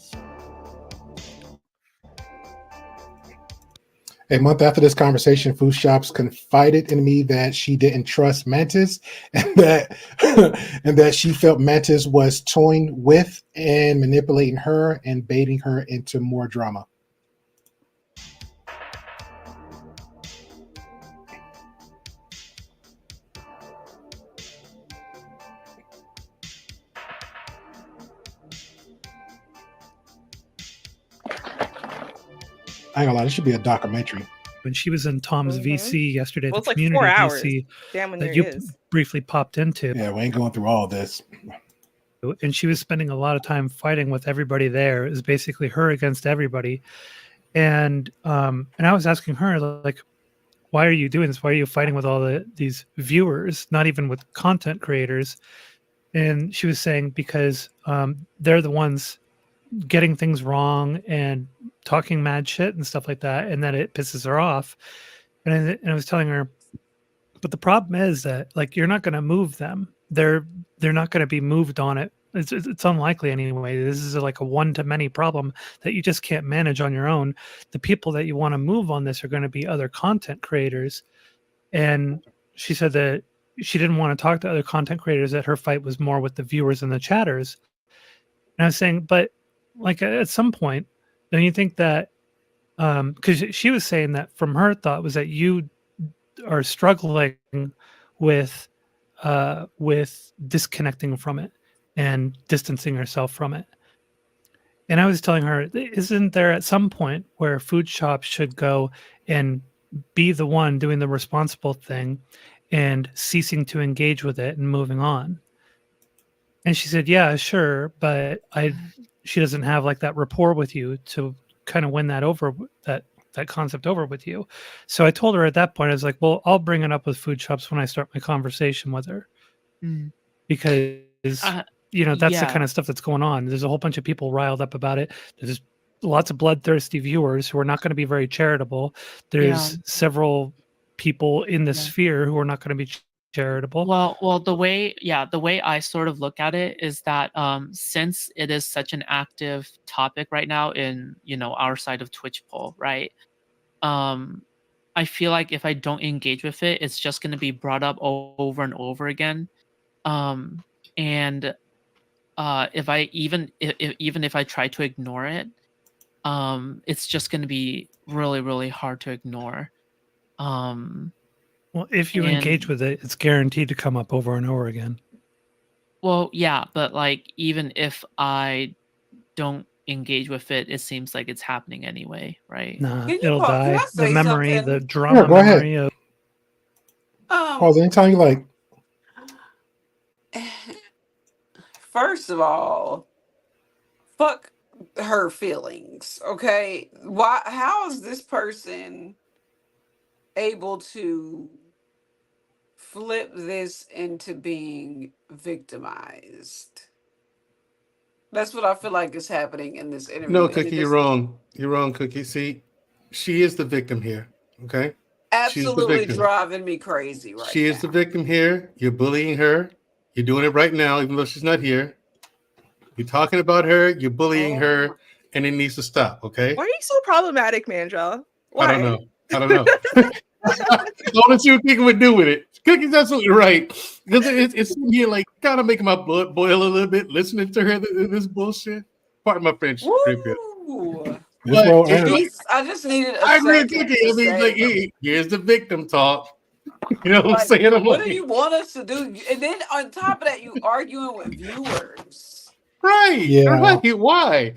A month after this conversation, Food Shops confided in me that she didn't trust Mantis and that and that she felt Mantis was toying with and manipulating her and baiting her into more drama. I ain't gonna lie, this should be a documentary. When she was in Tom's VC yesterday, Well, the it's like community 4 hours. VC Damn, when that there you is. briefly popped into. Yeah, we ain't going through all this. And she was spending a lot of time fighting with everybody there. It was basically her against everybody. And I was asking her, like, why are you doing this? Why are you fighting with all these viewers, not even with content creators? And she was saying because they're the ones getting things wrong and talking mad shit and stuff like that, and that it pisses her off. And I was telling her, but the problem is that like you're not going to move them. They're not going to be moved on it. It's unlikely anyway. This is like a one-to-many problem that you just can't manage on your own. The people that you want to move on this are going to be other content creators. And she said that she didn't want to talk to other content creators, that her fight was more with the viewers and the chatters. And I was saying, but like at some point, don't you think that because she was saying that from her thought was that you are struggling with disconnecting from it and distancing yourself from it. And I was telling her, isn't there at some point where food shops should go and be the one doing the responsible thing and ceasing to engage with it and moving on? And she said, yeah, sure, but she doesn't have like that rapport with you to kind of win that over, that concept over with you. So I told her at that point, I was like, well, I'll bring it up with food shops when I start my conversation with her. Because that's the kind of stuff that's going on. There's a whole bunch of people riled up about it. There's lots of bloodthirsty viewers who are not going to be very charitable. There's several people in the sphere who are not going to be charitable. Well, the way I sort of look at it is that since it is such an active topic right now in our side of Twitch poll, right? I feel like if I don't engage with it, it's just going to be brought up over and over again. And if I even if I try to ignore it, it's just going to be really, really hard to ignore. Well, if you engage with it, it's guaranteed to come up over and over again. Well, yeah, but like even if I don't engage with it, it seems like it's happening anyway, right? Nah, it'll die. The memory, something? the drama memory of. Pause. Anytime you like. First of all, fuck her feelings. Okay, why? How is this person able to flip this into being victimized? That's what I feel like is happening in this interview. No, And it Cookie, you're just wrong. You're wrong, Cookie. See, she is the victim here. Okay, she's the absolutely victim. driving me crazy right She is the now. victim here. You're bullying her. You're doing it right now, even though she's not here. You're talking about her. You're bullying Oh her, and it needs to stop. Okay. Why are you so problematic, Mandrell? I don't Why? know. I don't know. I want to see what Cookie would do with it. Cookie's absolutely right. Because it's here, like, kind of making my blood boil a little bit listening to her this bullshit. Pardon my French. Woo! This But well it, earned. it, I just needed a I agree with second Cookie. to I mean, like, say, here's the victim talk. You know what I'm like, saying? I'm what like, do you want us to do? And then on top of that, you arguing with viewers. right. Yeah. Right. Why?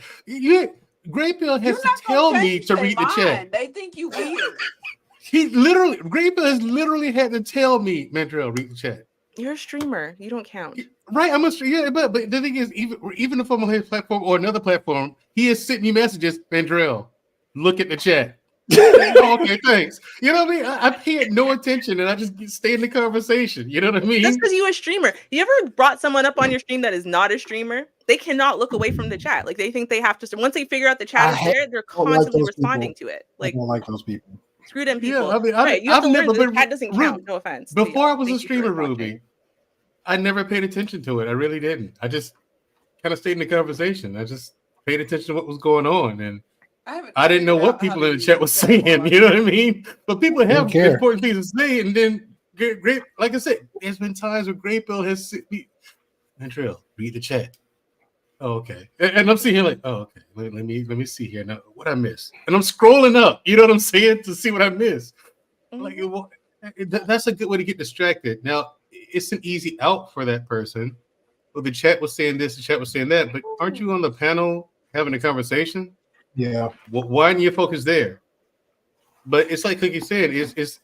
Grey Pill has You're to not tell gonna me change to their read the chat. mind. They think you weird. Grey Pill has literally had to tell me, Mandrell, read the chat. You're a streamer. You don't count. Right, I'm but the thing is, even if I'm on his platform or another platform, he is sending me messages. Mandrell, look at the chat. Oh, okay, thanks. You know what I mean? I paid no attention and I just stay in the conversation. You know what I mean? That's because you're a streamer. You ever brought someone up on your stream that is not a streamer? They cannot look away from the chat. Like they think they have to. Once they figure out the chat is there, they're don't like constantly those responding people. to it. I Like don't like those people. screw them people. Yeah, I mean, Right? You have to I've learn never that the been chat doesn't count. No offense. to Before I y'all. was Thank a you streamer, for watching. Ruby, I never paid attention to it. I really didn't. I just kind of stayed in the conversation. I just paid attention to what was going on, and I didn't know what people in the chat was saying. You know what I mean? But people have care. important things to say, and then great. Like I said, there's been times where Great Bill has sent me, Andrell, read the chat. Oh, okay. And I'm sitting here like, oh, okay. Let me see here now. What I missed? And I'm scrolling up. You know what I'm saying, to see what I missed. Like, that's a good way to get distracted. Now, it's an easy out for that person. Well, the chat was saying this, the chat was saying that, but aren't you on the panel having a conversation? Yeah. Well, why aren't you focused there? But it's like Cookie said, it's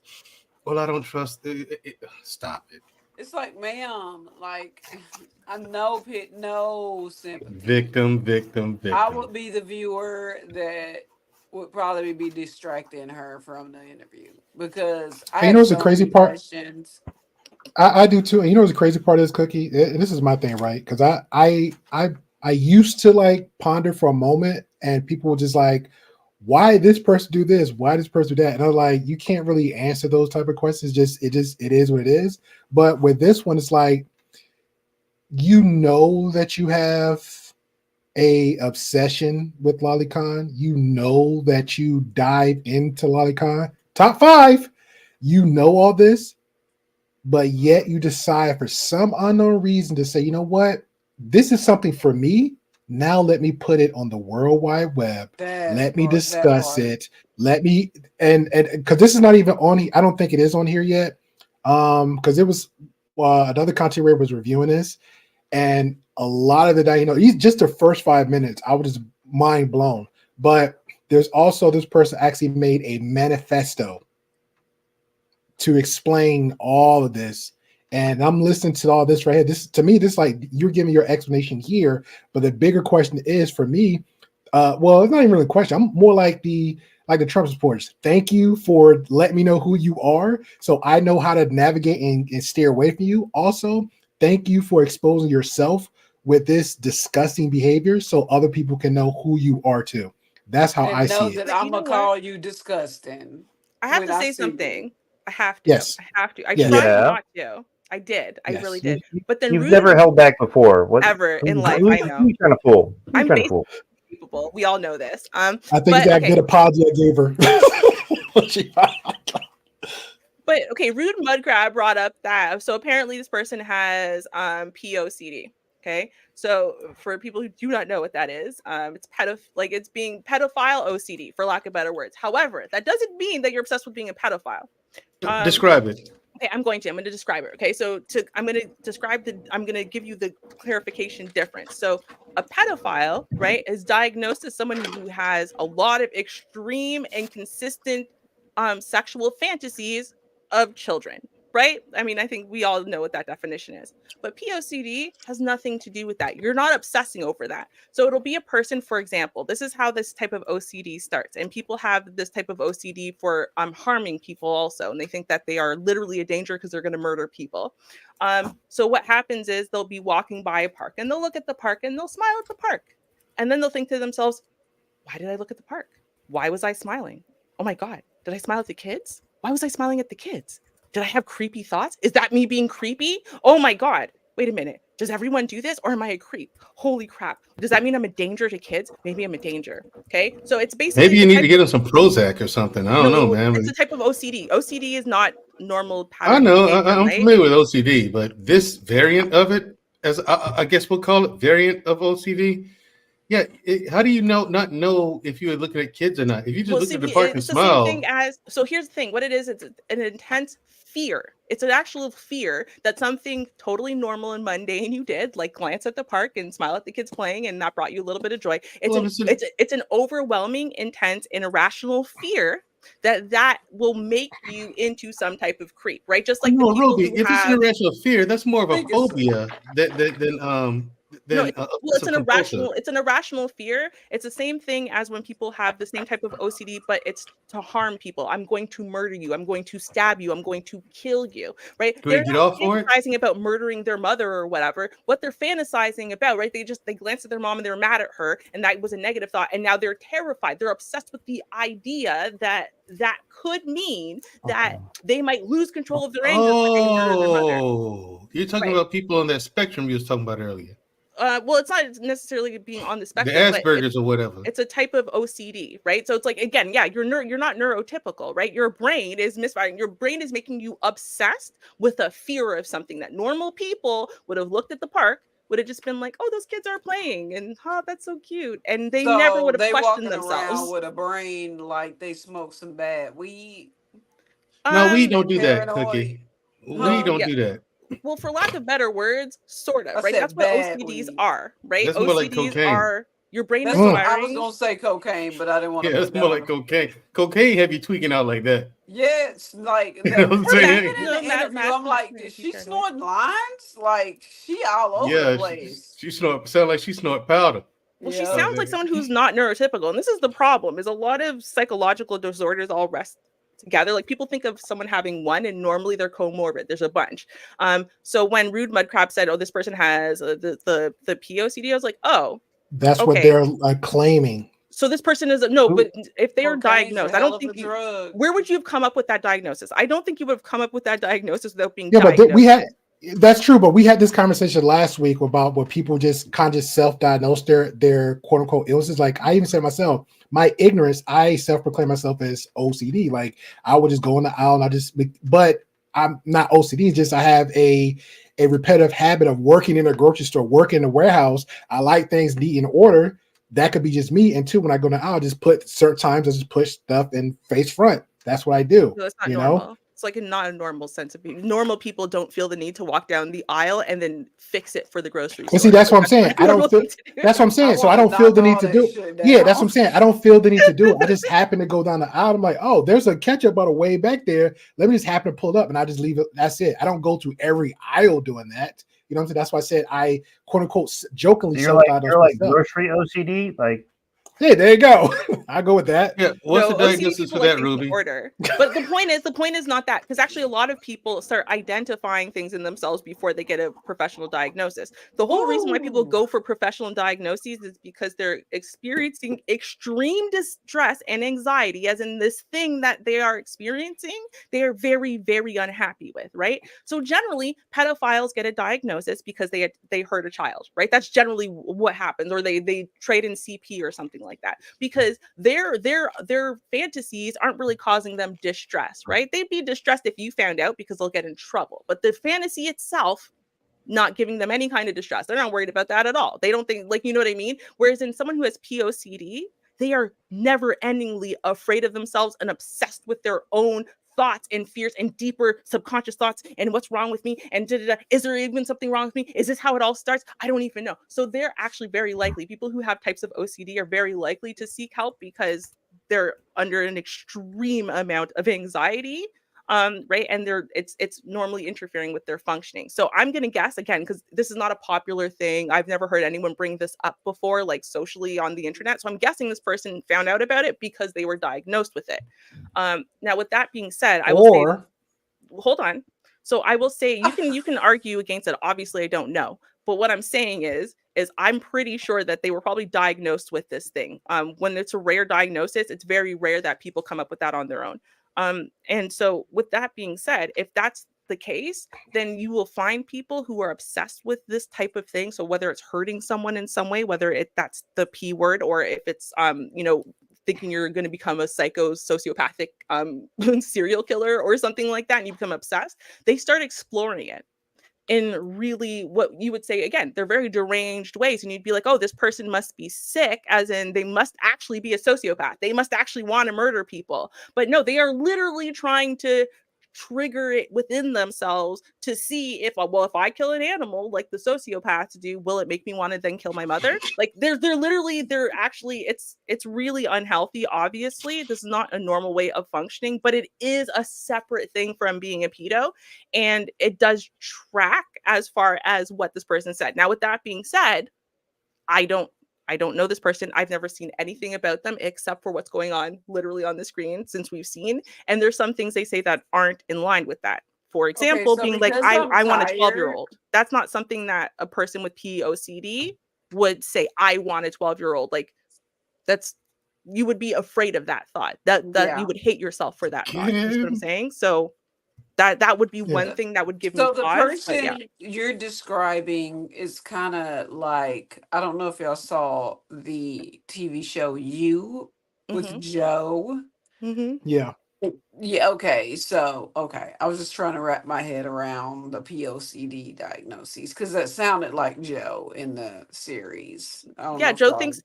well, I don't trust stop it. It's like, ma'am, like I know no sympathy. Victim. I would be the viewer that would probably be distracting her from the interview because I You know have what's the so crazy many part? questions. I do too. And you know what's the crazy part is, Cookie? And this is my thing, right? Because I used to like ponder for a moment, and people were just like, "Why this person do this? Why this person do that?" And I'm like, you can't really answer those type of questions. It is what it is. But with this one, it's like, you know that you have a obsession with Lolicon. You know that you dive into Lolicon. Top 5. You know all this. But yet you decide for some unknown reason to say, you know what? This is something for me. Now let me put it on the World Wide Web. Let me discuss it. Let me and because this is not even on here. I don't think it is on here yet. Because it was another content creator was reviewing this, and a lot of the just the first 5 minutes, I was just mind blown. But there's also this person actually made a manifesto to explain all of this, and I'm listening to all this right here. This to me, this like you're giving your explanation here, but the bigger question is for me. Well, it's not even really a question. I'm more like the Trump supporters. Thank you for letting me know who you are, so I know how to navigate and steer away from you. Also, thank you for exposing yourself with this disgusting behavior, so other people can know who you are too. That's how I see it. That I'm gonna call you disgusting. I have to say something. I have to. Yes. I have to. I Yes. tried Yeah. not to. I did. I really did. But then You've Rude never held back before. What ever in life. Who I know. you trying to fool? Who you I'm trying to fool? capable. We all know this. I think but, that okay. good apology I gave her. But okay, Rude Mudcrab brought up that. So apparently this person has POCD. Okay. So for people who do not know what that is, it's being pedophile OCD, for lack of better words. However, that doesn't mean that you're obsessed with being a pedophile. Describe it. Okay, I'm going to describe it. Okay, so I'm going to give you the clarification difference. So a pedophile, right, is diagnosed as someone who has a lot of extreme and consistent sexual fantasies of children. right? I mean, I think we all know what that definition is. But POCD has nothing to do with that. You're not obsessing over that. So it'll be a person, for example, this is how this type of OCD starts. And people have this type of OCD for harming people also. And they think that they are literally a danger because they're going to murder people. So what happens is they'll be walking by a park and they'll look at the park and they'll smile at the park. And then they'll think to themselves, why did I look at the park? Why was I smiling? Oh my God, did I smile at the kids? Why was I smiling at the kids? Did I have creepy thoughts? Is that me being creepy? Oh my God, wait a minute. Does everyone do this or am I a creep? Holy crap. Does that mean I'm a danger to kids? Maybe I'm a danger. Okay. So it's basically Maybe you need to get them some Prozac or something. I don't know, man. It's a type of OCD. OCD is not normal I pattern. know. behavior, I'm right? familiar with OCD, but this variant of it, as I guess we'll call it, variant of OCD. Yeah, how do you not know if you're looking at kids or not? If you just look at the park and it's smile. the same thing as, so here's the thing. What it is, it's an intense fear. It's an actual fear that something totally normal and mundane you did, like glance at the park and smile at the kids playing, and that brought you a little bit of joy. It's an overwhelming, intense, and irrational fear that will make you into some type of creep, right? Just like the people Roby, who if it's an irrational fear, that's more of a phobia than it's an irrational fear. It's the same thing as when people have the same type of OCD, but it's to harm people. I'm going to murder you. I'm going to stab you. I'm going to kill you. Right? They're not fantasizing about murdering their mother or whatever. What they're fantasizing about, right? They glanced at their mom and they were mad at her, and that was a negative thought. And now they're terrified. They're obsessed with the idea that could mean that they might lose control of their anger. Oh, you're talking about people on that spectrum you was talking about earlier. Well, it's not necessarily being on the spectrum. The Asperger's or whatever. It's a type of OCD, right? So it's like, again, yeah, you're not neurotypical, right? Your brain is misfiring. Your brain is making you obsessed with a fear of something that normal people would have looked at the park, would have just been like, oh, those kids are playing, and that's so cute, and they never would have questioned themselves. Around with a brain like they smoke some bad weed. No, we don't do that, Cookie. We don't do that. Well, for lack of better words, sort of, right? That's what OCDs are, right? That's more like cocaine. Are your brain is firing. I was gonna say cocaine, but I didn't want to. Yeah, that's more like cocaine. Cocaine have you tweaking out like that. Yeah, it's like you know what I'm saying? I'm like, is she snorting lines? Like she all over the place. She sound like she snort powder. Well, she sounds like someone who's not neurotypical, and this is the problem: is a lot of psychological disorders all rest together. Like people think of someone having one, and normally they're comorbid. There's a bunch. So when Rude Mudcrab said, "Oh, this person has the POCD," I was like, "Oh, that's what they're claiming." So this person is but if they are diagnosed, I don't think where would you have come up with that diagnosis? I don't think you would have come up with that diagnosis without being diagnosed. But we had. That's true, but we had this conversation last week about what people just kind of self-diagnose their quote unquote illnesses. Like I even said myself, my ignorance, I self-proclaim myself as OCD. Like I would just go in the aisle and but I'm not OCD. It's just I have a repetitive habit of working in a grocery store, working in a warehouse. I like things neat in order. That could be just me. And two, when I go in the aisle, I just put certain times I just push stuff in face front. That's what I do. So that's not normal. It's like not a normal sense of being. Normal people don't feel the need to walk down the aisle and then fix it for the grocery store. See, that's what I'm saying. I don't feel. That's what I'm saying. So I don't feel the need to do. Yeah, that's what I'm saying. I don't feel the need to do it. I just happen to go down the aisle. I'm like, oh, there's a ketchup bottle way back there. Let me just happen to pull it up, and I just leave it. That's it. I don't go through every aisle doing that. You know what I'm saying? That's why I said I quote unquote jokingly. You're like grocery OCD, like. Hey, there you go. I go with that. Yeah. What's the diagnosis for that, Ruby? But the point is not that, because actually a lot of people start identifying things in themselves before they get a professional diagnosis. The whole reason why people go for professional diagnoses is because they're experiencing extreme distress and anxiety, as in this thing that they are experiencing, they are very, very unhappy with, right? So generally, pedophiles get a diagnosis because they hurt a child, right? That's generally what happens, or they trade in CP or something like that, because their fantasies aren't really causing them distress, right? They'd be distressed if you found out because they'll get in trouble, but the fantasy itself not giving them any kind of distress. They're not worried about that at all. They don't think, like, you know what I mean? Whereas in someone who has POCD, they are never endingly afraid of themselves and obsessed with their own thoughts and fears and deeper subconscious thoughts and what's wrong with me and is there even something wrong with me? Is this how it all starts? I don't even know. So they're actually very likely, people who have types of OCD are very likely to seek help because they're under an extreme amount of anxiety right? And it's normally interfering with their functioning. So I'm gonna guess again, because this is not a popular thing. I've never heard anyone bring this up before, like socially on the internet. So I'm guessing this person found out about it because they were diagnosed with it. Now, with that being said, I will say, hold on. So I will say you can argue against it. Obviously, I don't know. But what I'm saying is I'm pretty sure that they were probably diagnosed with this thing. When it's a rare diagnosis, it's very rare that people come up with that on their own. And so with that being said, if that's the case, then you will find people who are obsessed with this type of thing. So whether it's hurting someone in some way, whether that's the P word, or if it's thinking you're going to become a sociopathic serial killer or something like that, and you become obsessed, they start exploring it in really what you would say, again, they're very deranged ways. And you'd be like, oh, this person must be sick, as in they must actually be a sociopath. They must actually want to murder people. But no, they are literally trying to trigger it within themselves to see if I kill an animal like the sociopaths do, will it make me want to then kill my mother? Like they're actually, it's really unhealthy. Obviously, this is not a normal way of functioning, but it is a separate thing from being a pedo, and it does track as far as what this person said. Now, with that being said, I don't know this person. I've never seen anything about them except for what's going on literally on the screen since we've seen. And there's some things they say that aren't in line with that. For example, so being like, because I I'm want a tired- 12-year-old. That's not something that a person with POCD would say, I want a 12-year-old. Like you would be afraid of that thought. That you would hate yourself for that thought. You know what I'm saying? So that would be one thing that would give me So the pause. But person you're describing is kind of like, I don't know if y'all saw the TV show You with Joe. Yeah. Yeah, okay. So, okay. I was just trying to wrap my head around the POCD diagnoses because that sounded like Joe in the series. I don't know if Joe y'all- thinks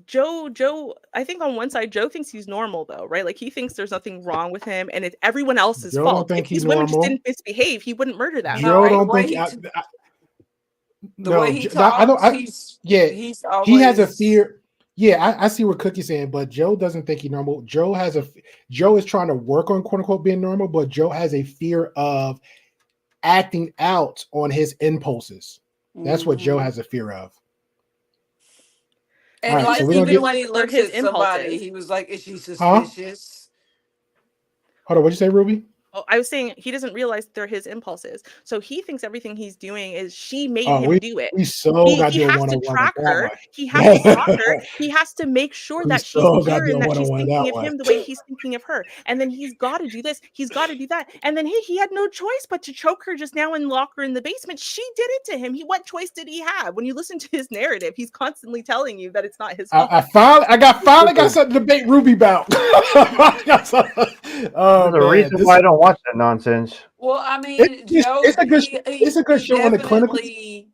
Joe, I think on one side, Joe thinks he's normal though, right? Like he thinks there's nothing wrong with him and it's everyone else's Joe fault. don't think If these he's women just normal. didn't misbehave, he wouldn't murder them. Joe don't think. the way he I talks, don't. he's He has a always- fear. Yeah, I see what Cookie's saying, but Joe doesn't think he's normal. Joe is trying to work on quote unquote being normal, but Joe has a fear of acting out on his impulses. That's what Joe has a fear of. And All right, like so we're gonna even get when he looks his at somebody, impulses. he was like, "Is she suspicious?" Hold on, what'd you say, Ruby? Oh, I was saying he doesn't realize they're his impulses. So he thinks everything he's doing is she made him do it. We so got He to do a has to one-on-one track with that her. one. He has to talk her. He has to make sure We that she's so got pure to do and a that she's one-on-one with thinking that of one. him the way he's thinking of her. And then he's got to do this. He's got to do that. And then he had no choice but to choke her just now and lock her in the basement. She did it to him. What choice did he have? When you listen to his narrative, he's constantly telling you that it's not his fault. I finally got something to debate Ruby about. There's a reason why I don't watch that nonsense. Well, I mean, Joe, it's a good show on the clinical. definitely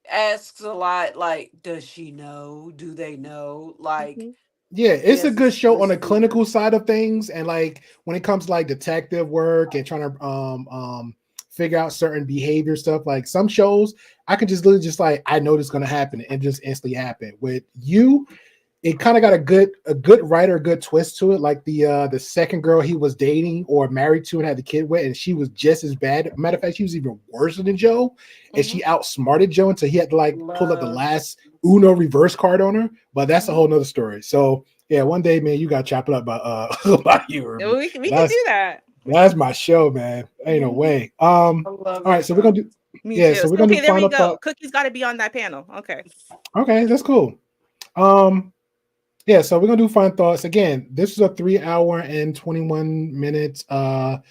asks a lot. Like, does she know? Do they know? Like, Yeah, it's a yes, good show on the this- clinical side of things, and like when it comes to like detective work and trying to figure out certain behavior stuff. Like some shows, I can just literally just like I know this is gonna happen and just instantly happen. With You, it kind of got a good writer, a good twist to it. Like the second girl he was dating or married to and had the kid with, and she was just as bad. Matter of fact, she was even worse than Joe, and she outsmarted Joe until he had to like pull up the last Uno reverse card on her. But that's a whole nother story. So yeah, one day, man, you got to chop it up by you. Ruby. We can do that. That's my show, man. Ain't no way. All right, so we're gonna do. Me Yeah, too. so we're gonna do there we final go. thought. Cookie's got to be on that panel. Okay. Okay, that's cool. Yeah, so we're gonna do final thoughts. Again, this is a 3 hour and 21 minutes. I'm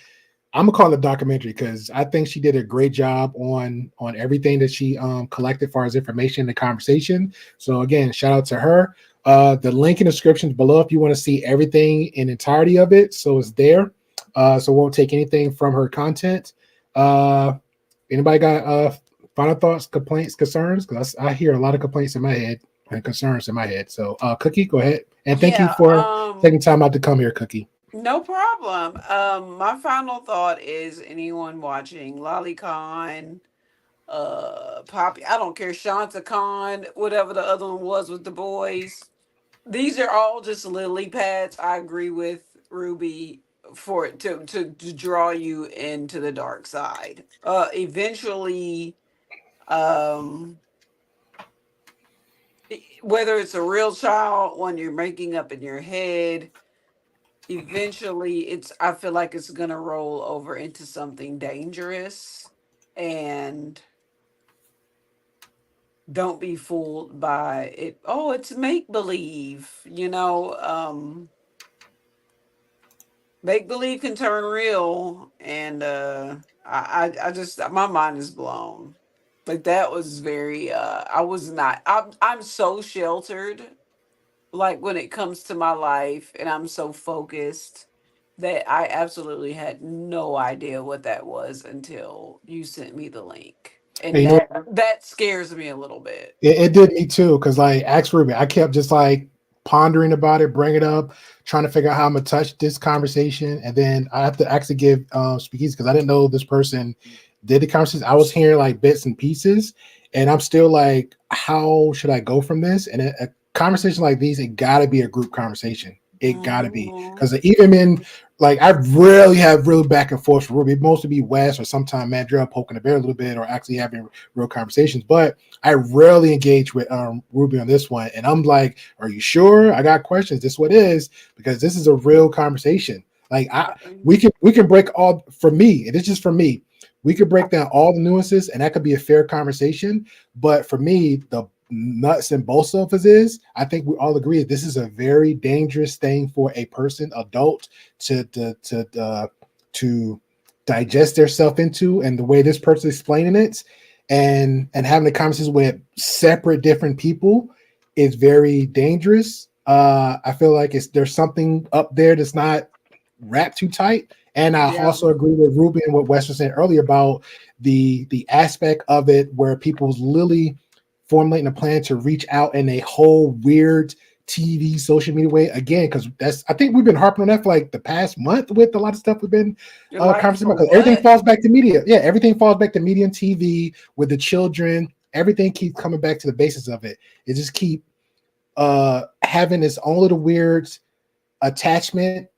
gonna call it a documentary because I think she did a great job on everything that she collected as far as information and conversation. So again, shout out to her. The link in the description is below if you want to see everything in entirety of it. So it's there. So won't take anything from her content. Anybody got final thoughts, complaints, concerns? Because I hear a lot of complaints in my head and concerns in my head. So Cookie, go ahead. And thank you for taking time out to come here, Cookie. No problem. My final thought is anyone watching LollyCon, Poppy, I don't care, Shanta Khan, whatever the other one was with the boys. These are all just lily pads. I agree with Ruby for it to draw you into the dark side. Eventually, um, whether it's a real child, one you're making up in your head, eventually I feel like it's gonna roll over into something dangerous, and don't be fooled by it. Oh, it's make believe, make believe can turn real, and I just, my mind is blown. Like, that was very I was not, I'm so sheltered, like, when it comes to my life, and I'm so focused that I absolutely had no idea what that was until you sent me the link. And And that scares me a little bit. it did me too, because like ask Ruby, I kept just like pondering about it, bring it up, trying to figure out how I'm gonna touch this conversation, and then I have to actually give speakeasy because I didn't know this person did the conversation. I was hearing like bits and pieces, and I'm still like, how should I go from this? And a conversation like these, it gotta be a group conversation. It gotta be, because even in like I rarely have real back and forth for Ruby. Mostly be Wes or sometimes Mandrell poking the bear a little bit or actually having real conversations. But I rarely engage with Ruby on this one. And I'm like, are you sure? I got questions. This is what it is, because this is a real conversation. Like we can break all, for me, and it's just for me, we could break down all the nuances and that could be a fair conversation. But for me, the nuts and bolts of it is, I think we all agree this is a very dangerous thing for a person, adult, to digest themselves into, and the way this person is explaining it, and having the conversations with separate different people is very dangerous. I feel like there's something up there that's not wrapped too tight. And I also agree with Ruby and what Wes was saying earlier about the aspect of it where people's literally formulating a plan to reach out in a whole weird TV social media way again, because I think we've been harping on that for like the past month with a lot of stuff we've been conversing about, because everything falls back to media. Yeah, everything falls back to media and TV with the children. Everything keeps coming back to the basis of it. It just keep having its own little weird attachment,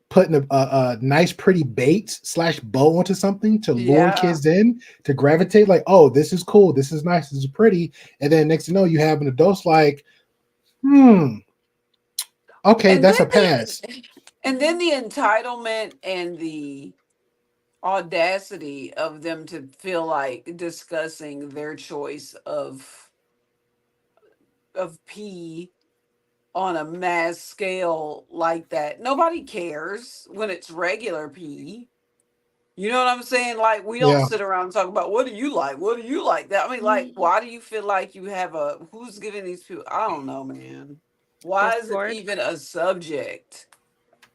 putting a nice pretty bait / bow onto something to lure kids in to gravitate, like, oh, this is cool, this is nice, this is pretty, and then next thing you know, you have an adult like, okay, And that's a pass. And then the entitlement and the audacity of them to feel like discussing their choice of pee on a mass scale like that. Nobody cares when it's regular pee. You know what I'm saying? Like, we don't sit around and talk about, what do you like? What do you like? That, I mean, like, why do you feel like you have who's giving these people? I don't know, man. Why Discord. is it even a subject?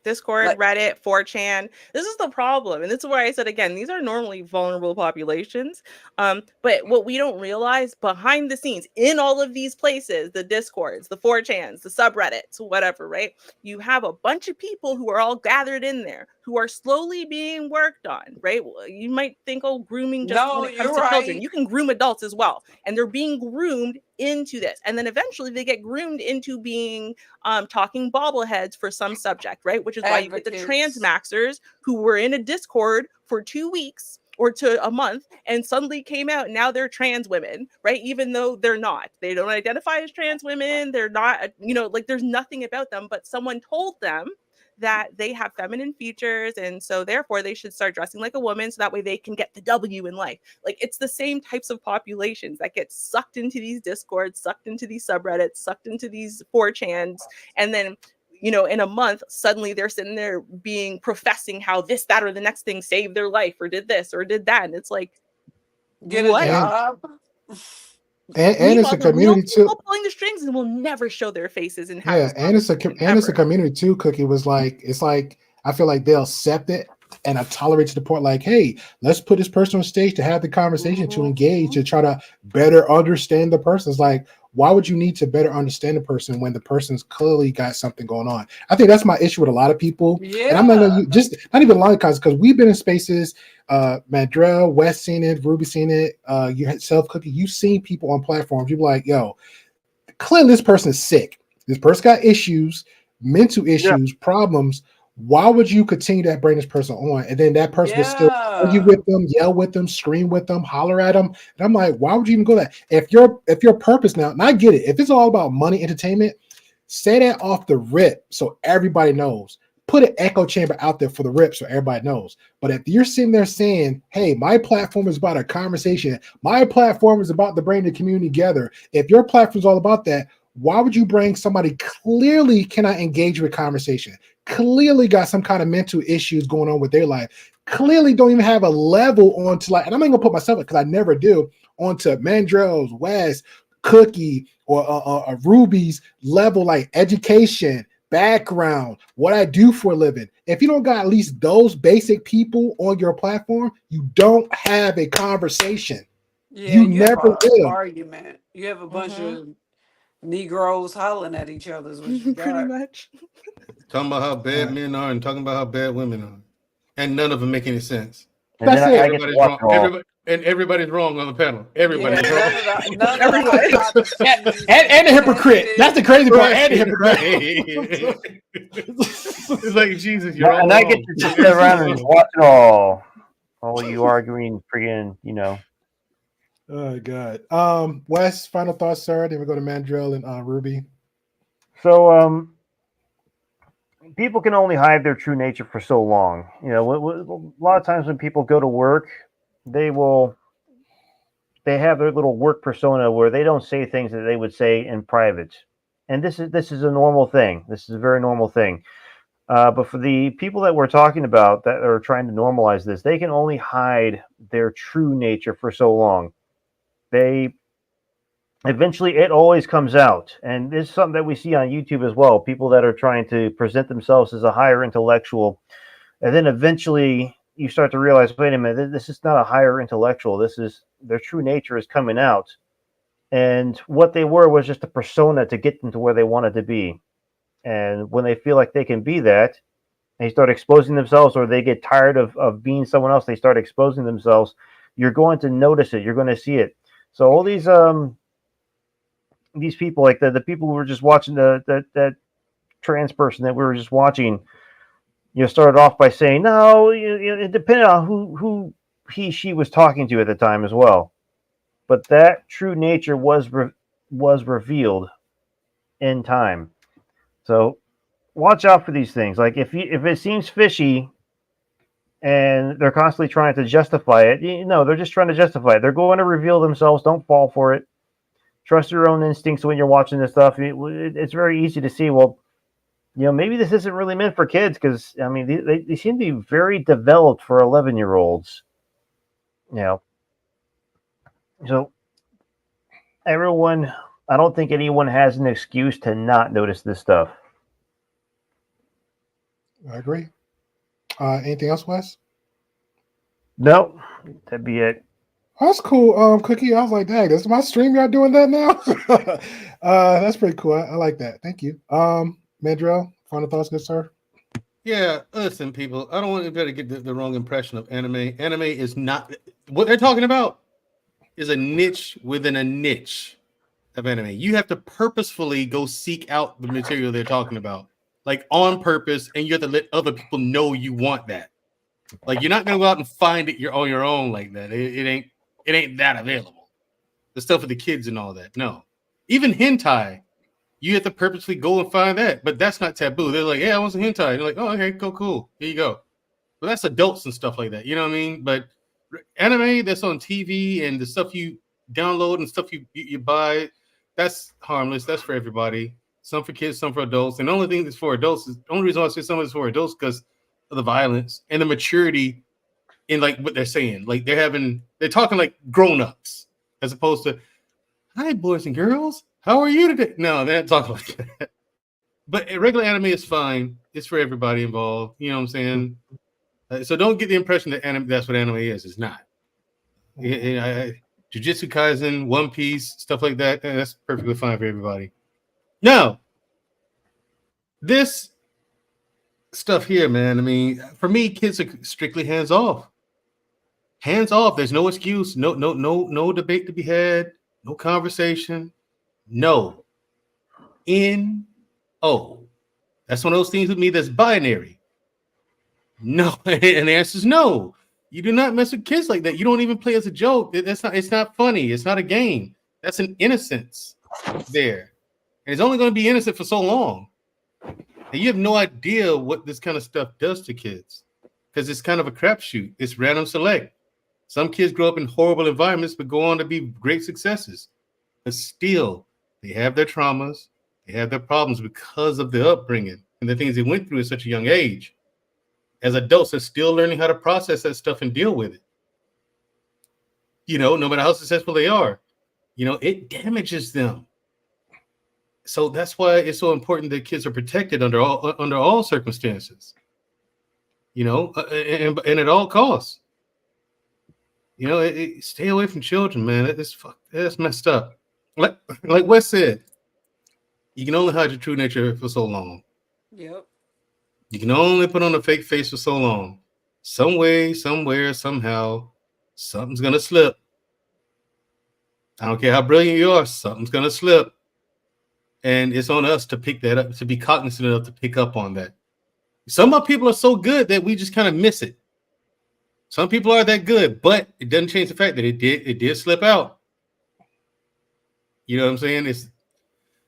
Discord, Reddit, 4chan. This is the problem. And this is where I said, again, these are normally vulnerable populations. But what we don't realize behind the scenes in all of these places, the Discords, the 4chans, the subreddits, whatever, right? You have a bunch of people who are all gathered in there who are slowly being worked on, right? You might think, oh, grooming just when it comes to children. You can groom adults as well. And they're being groomed into this. And then eventually they get groomed into being talking bobbleheads for some subject, right? Which is why you get the trans maxers who were in a Discord for 2 weeks or to a month and suddenly came out, and now they're trans women, right? Even though they're not. They don't identify as trans women. They're not, like, there's nothing about them, but someone told them that they have feminine features, and so therefore they should start dressing like a woman so that way they can get the W in life. Like, it's the same types of populations that get sucked into these Discords, sucked into these subreddits, sucked into these 4chans, and then in a month, suddenly they're sitting there professing how this, that, or the next thing saved their life or did this or did that. And it's like, get a job. And it's a community too. Pulling the strings and will never show their faces and it's a community too. Cookie was like, it's like I feel like they'll accept it and I tolerate to the point like, hey, let's put this person on stage to have the conversation, to engage, to try to better understand the person. It's like, why would you need to better understand the person when the person's clearly got something going on? I think that's my issue with a lot of people. And I'm not gonna not even lying, because we've been in spaces, Mandrell, Wes seen it, Ruby seen it, you had Cookie, you've seen people on platforms, you're like, yo, clearly this person is sick. This person got issues, mental issues, problems. Why would you continue to bring this person on, and then that person will still argue Yeah. with them, yell with them, scream with them, holler at them? And I'm like, why would you even go that? If your purpose now, and I get it, if it's all about money, entertainment, say that off the rip so everybody knows. Put an echo chamber out there for the rip so everybody knows. But if you're sitting there saying, hey, my platform is about a conversation, my platform is about to bring the community together. If your platform is all about that, why would you bring somebody clearly cannot engage with conversation? Clearly got some kind of mental issues going on with their life. Clearly don't even have a level onto like, and I'm not gonna put myself because I never do onto Mandrell's, West, Cookie, or Ruby's level, like education, background, what I do for a living. If you don't got at least those basic people on your platform, you don't have a conversation. Yeah, You you have never a will. argument. You have a bunch Mhm. of Negroes hollering at each other. Is what you Pretty got. much. Talking about how bad men are and talking about how bad women are, and none of them make any sense. And That's then it. I get to Everybody's watch wrong. it all. Everybody's wrong on the panel. Yeah, Everybody's wrong. none of the Everyone. hypotheses And a hypocrite. That's the crazy part. Right, And a hypocrite. right. It's like Jesus, you're Yeah, all and I get wrong. to just sit around and watch it all. All you arguing, friggin', Oh God. Wes, final thoughts, sir. Then we go to Mandrill and Ruby. So, people can only hide their true nature for so long. A lot of times when people go to work, they have their little work persona where they don't say things that they would say in private, and this is a normal thing. This is a very normal thing. But for the people that we're talking about that are trying to normalize this, they can only hide their true nature for so long. They eventually it always comes out, and this is something that we see on YouTube as well. People that are trying to present themselves as a higher intellectual, and then eventually you start to realize, wait a minute, this is not a higher intellectual. This is their true nature is coming out, and what they were was just a persona to get them to where they wanted to be. And when they feel like they can be that, they start exposing themselves, or they get tired of being someone else, they start exposing themselves. You're going to notice it. You're going to see it. So all these people, like the people who were just watching that trans person that we were just watching, started off by saying, no, it depended on who she was talking to at the time as well. But that true nature was revealed in time. So watch out for these things. Like if it seems fishy and they're constantly trying to justify it, they're just trying to justify it. They're going to reveal themselves. Don't fall for it. Trust your own instincts when you're watching this stuff. It's very easy to see, well, maybe this isn't really meant for kids, because I mean they seem to be very developed for 11-year-olds. So everyone, I don't think anyone has an excuse to not notice this stuff. I agree. Anything else, Wes? No, that'd be it. That's cool. Cookie, I was like, dang, this is my stream. Y'all doing that now? That's pretty cool. I like that. Thank you. Mandrell, final thoughts, good sir? Yeah, listen, people. I don't want anybody to get the wrong impression of anime. Anime is not what they're talking about. Is a niche within a niche of anime. You have to purposefully go seek out the material they're talking about, like on purpose, and you have to let other people know you want that. Like you're not gonna go out and find it on your own like that. It ain't that available. The stuff for the kids and all that. No, even hentai, you have to purposely go and find that. But that's not taboo. They're like, yeah, I want some hentai. You're like, oh, okay, cool. Here you go. But that's adults and stuff like that. You know what I mean? But anime that's on TV and the stuff you download and stuff you buy, that's harmless. That's for everybody. Some for kids, some for adults. And the only thing that's for adults is the only reason why I say some of it's for adults because of the violence and the maturity in like what they're saying. Like they're talking like grown-ups as opposed to, hi, boys and girls. How are you today? No, they're not talking like that. But regular anime is fine. It's for everybody involved. You know what I'm saying? So don't get the impression that that's what anime is. It's not. Jujutsu Kaisen, One Piece, stuff like that. That's perfectly fine for everybody. Now, this stuff here, man. I mean, for me, kids are strictly hands off. Hands off. There's no excuse. No debate to be had. No conversation. No. N-O. That's one of those things with me that's binary. No, and the answer is no. You do not mess with kids like that. You don't even play as a joke. That's not. It's not funny. It's not a game. That's an innocence there, and it's only going to be innocent for so long. And you have no idea what this kind of stuff does to kids, because it's kind of a crapshoot. It's random select. Some kids grow up in horrible environments, but go on to be great successes. But still, they have their traumas, they have their problems because of the upbringing and the things they went through at such a young age. As adults, they're still learning how to process that stuff and deal with it. No matter how successful they are, it damages them. So that's why it's so important that kids are protected under all circumstances. And at all costs. Stay away from children, man. That's messed up. Like Wes said, you can only hide your true nature for so long. Yep. You can only put on a fake face for so long. Some way, somewhere, somehow, something's gonna slip. I don't care how brilliant you are, something's gonna slip. And it's on us to pick that up, to be cognizant enough to pick up on that. Some of people are so good that we just kind of miss it. Some people are that good, but it doesn't change the fact that it did slip out. You know what I'm saying?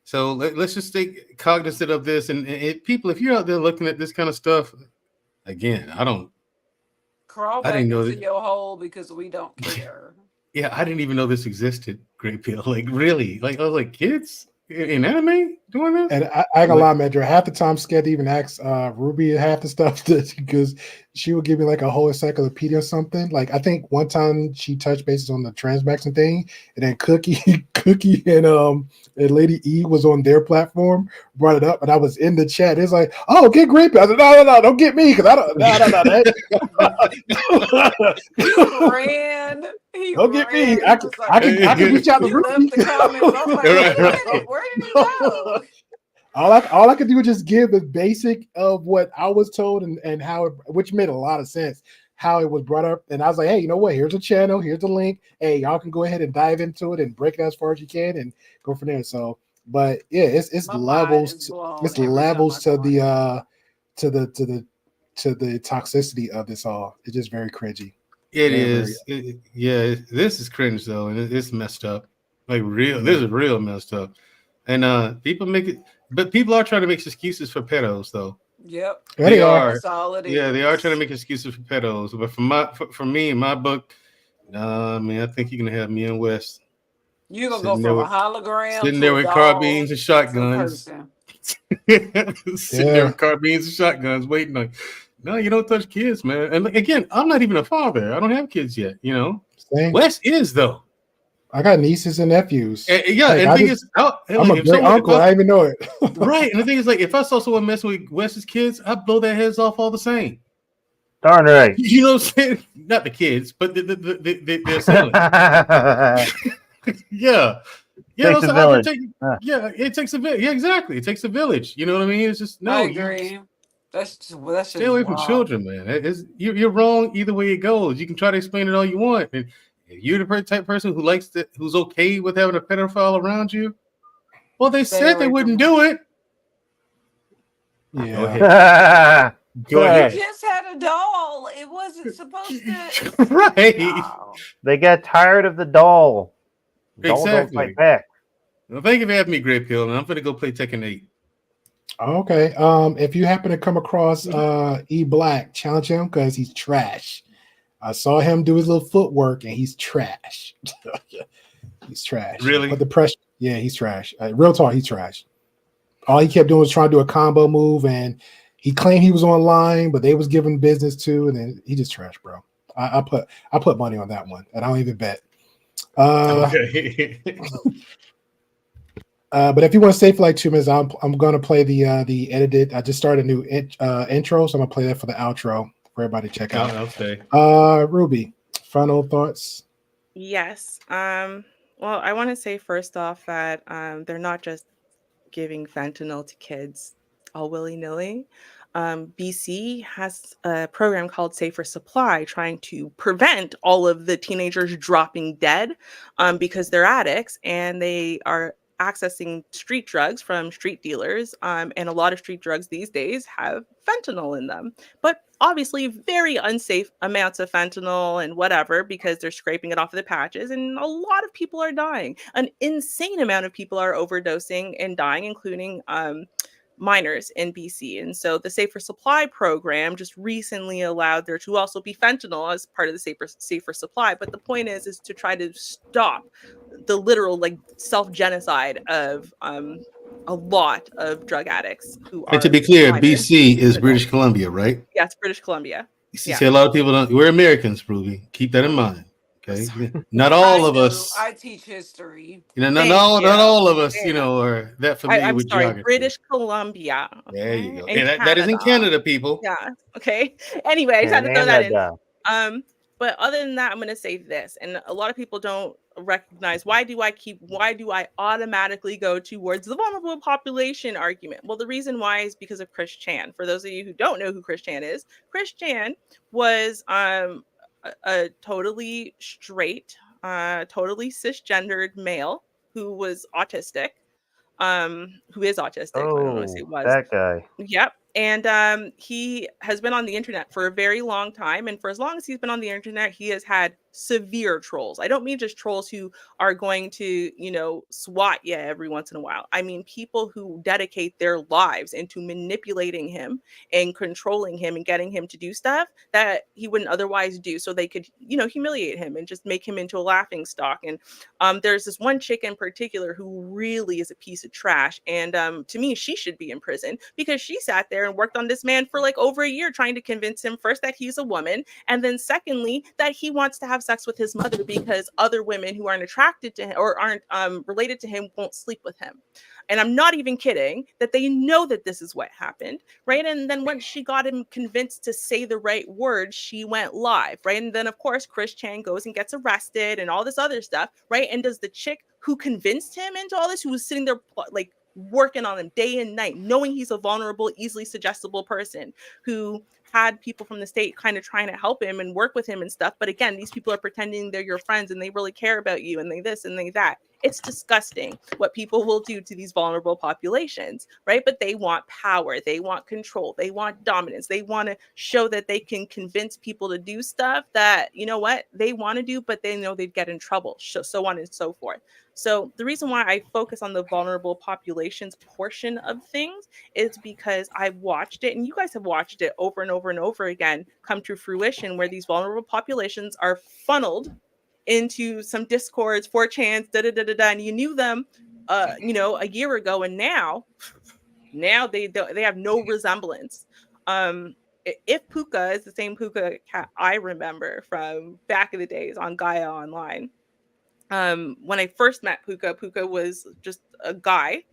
So let's just stay cognizant of this. And people, if you're out there looking at this kind of stuff, again, Crawl back into your hole because we don't care. Yeah, I didn't even know this existed. Great Pill, like really, like I was like, kids in anime doing this. And I ain't gonna lie, Medra. Half the time, I'm scared to even ask Ruby half the stuff because she would give me like a whole encyclopedia or something. Like I think one time she touched bases on the transmaxing thing, and then Cookie and Lady E was on their platform, brought it up, and I was in the chat. It's like, oh, get Great Pill. I said, no, don't get me because I don't. No. Don't get me. I can reach out to Ruby. Where did he go? All I could do was just give the basic of what I was told and how which made a lot of sense, how it was brought up. And I was like, hey, you know what? Here's a channel. Here's the link. Hey, y'all can go ahead and dive into it and break it as far as you can and go from there. So, but yeah, it's levels. It's levels to the toxicity of this all. It's just very cringy. It is. This is cringe though, and it's messed up. Like real. This is real messed up. And people make it, but people are trying to make excuses for pedos, though. Yep, they are. That's all it is. Yeah, they are trying to make excuses for pedos. But for me, in my book, nah, man, I think you're gonna have me and Wes. You're gonna go from a hologram sitting there with carbines and shotguns. Sitting there with carbines and shotguns, waiting on. No, you don't touch kids, man. And again, I'm not even a father. I don't have kids yet. Same. Wes is though. I got nieces and nephews. And the thing is, I'm a great uncle. I even know it. Right. And the thing is, like, if I saw someone messing with Wes's kids, I'd blow their heads off all the same. Darn right. You know what I'm saying? Not the kids, but the assailant. Yeah. Takes a village. It takes a village. Yeah, exactly. It takes a village. You know what I mean? It's just I agree. That's just stay away from children, man. You're wrong either way it goes. You can try to explain it all you want. And if you're the type of person who's okay with having a pedophile around you, well, they said they wouldn't do it. Yeah. Go ahead. You just had a doll. It wasn't supposed to. Right. No. They got tired of the doll. Exactly. Doll don't fight back. Well, thank you for having me, Great Pill, and I'm going to go play Tekken 8. Okay. If you happen to come across E Black, challenge him because he's trash. I saw him do his little footwork, and he's trash. He's trash. Really? But the pressure, yeah, he's trash. Real talk, he's trash. All he kept doing was trying to do a combo move, and he claimed he was online, but they was giving business too, and then he just trash, bro. I put money on that one, and I don't even bet. Okay. But if you want to stay for like 2 minutes, I'm gonna play the edited. I just started a new intro, so I'm gonna play that for the outro for everybody to check out. Okay. Ruby, final thoughts? Yes. Well, I want to say first off that they're not just giving fentanyl to kids all willy-nilly. BC has a program called Safer Supply trying to prevent all of the teenagers dropping dead because they're addicts, and they are accessing street drugs from street dealers. And a lot of street drugs these days have fentanyl in them, but obviously very unsafe amounts of fentanyl and whatever, because they're scraping it off of the patches. And a lot of people are dying. An insane amount of people are overdosing and dying, including minors in BC. And so the Safer Supply program just recently allowed there to also be fentanyl as part of the safer supply. But the point is to try to stop the literal like self-genocide of a lot of drug addicts who are. And to be clear, minors. BC is British Columbia, right? Yes, British Columbia. You see, a lot of people don't. We're Americans, Ruby. Keep that in mind. Okay, not all of us. I teach history. Not all of us, are that familiar I'm with sorry, geography. British Columbia. There you go. In And that is in Canada, people. Yeah. Okay. Anyway, I just had to throw that in. But other than that, I'm going to say this, and a lot of people don't recognize why do I automatically go towards the vulnerable population argument? Well, the reason why is because of Chris Chan. For those of you who don't know who Chris Chan is, Chris Chan was a totally straight, totally cisgendered male who was autistic, who is autistic. I don't want to say was. That guy. Yep. And he has been on the internet for a very long time. And for as long as he's been on the internet, he has had severe trolls. I don't mean just trolls who are going to, swat you every once in a while. I mean people who dedicate their lives into manipulating him and controlling him and getting him to do stuff that he wouldn't otherwise do, so they could, humiliate him and just make him into a laughing stock. And there's this one chick in particular who really is a piece of trash. And to me, she should be in prison because she sat there and worked on this man for like over a year, trying to convince him first that he's a woman, and then secondly that he wants to have sex with his mother because other women who aren't attracted to him or aren't related to him won't sleep with him. And I'm not even kidding, that they know that this is what happened, right? And then once she got him convinced to say the right words, she went live, right? And then of course Chris Chan goes and gets arrested and all this other stuff, right? And does the chick who convinced him into all this, who was sitting there like working on him day and night, knowing he's a vulnerable, easily suggestible person, who had people from the state kind of trying to help him and work with him and stuff. But again, these people are pretending they're your friends and they really care about you and they this and they that. It's disgusting what people will do to these vulnerable populations, right? But they want power, they want control, they want dominance, they want to show that they can convince people to do stuff that, they want to do, but they know they'd get in trouble, so on and so forth. So the reason why I focus on the vulnerable populations portion of things is because I've watched it, and you guys have watched it over and over and over again come to fruition, where these vulnerable populations are funneled into some discords, 4chans, and you knew them, a year ago, and now they have no resemblance. If Puka is the same Puka cat I remember from back in the days on Gaia Online, when I first met Puka was just a guy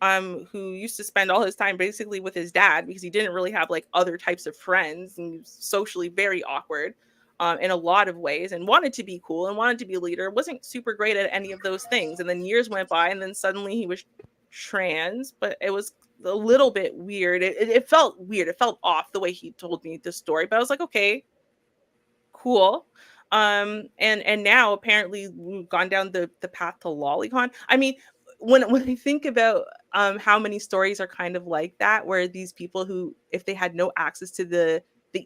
who used to spend all his time basically with his dad because he didn't really have like other types of friends, and he was socially very awkward in a lot of ways, and wanted to be cool and wanted to be a leader, wasn't super great at any of those things. And then years went by, and then suddenly he was trans, but it was a little bit weird. It felt weird. It felt off the way he told me the story, but I was like, okay, cool. And now apparently we've gone down the path to lolicon. I mean, when I think about how many stories are kind of like that, where these people who, if they had no access to the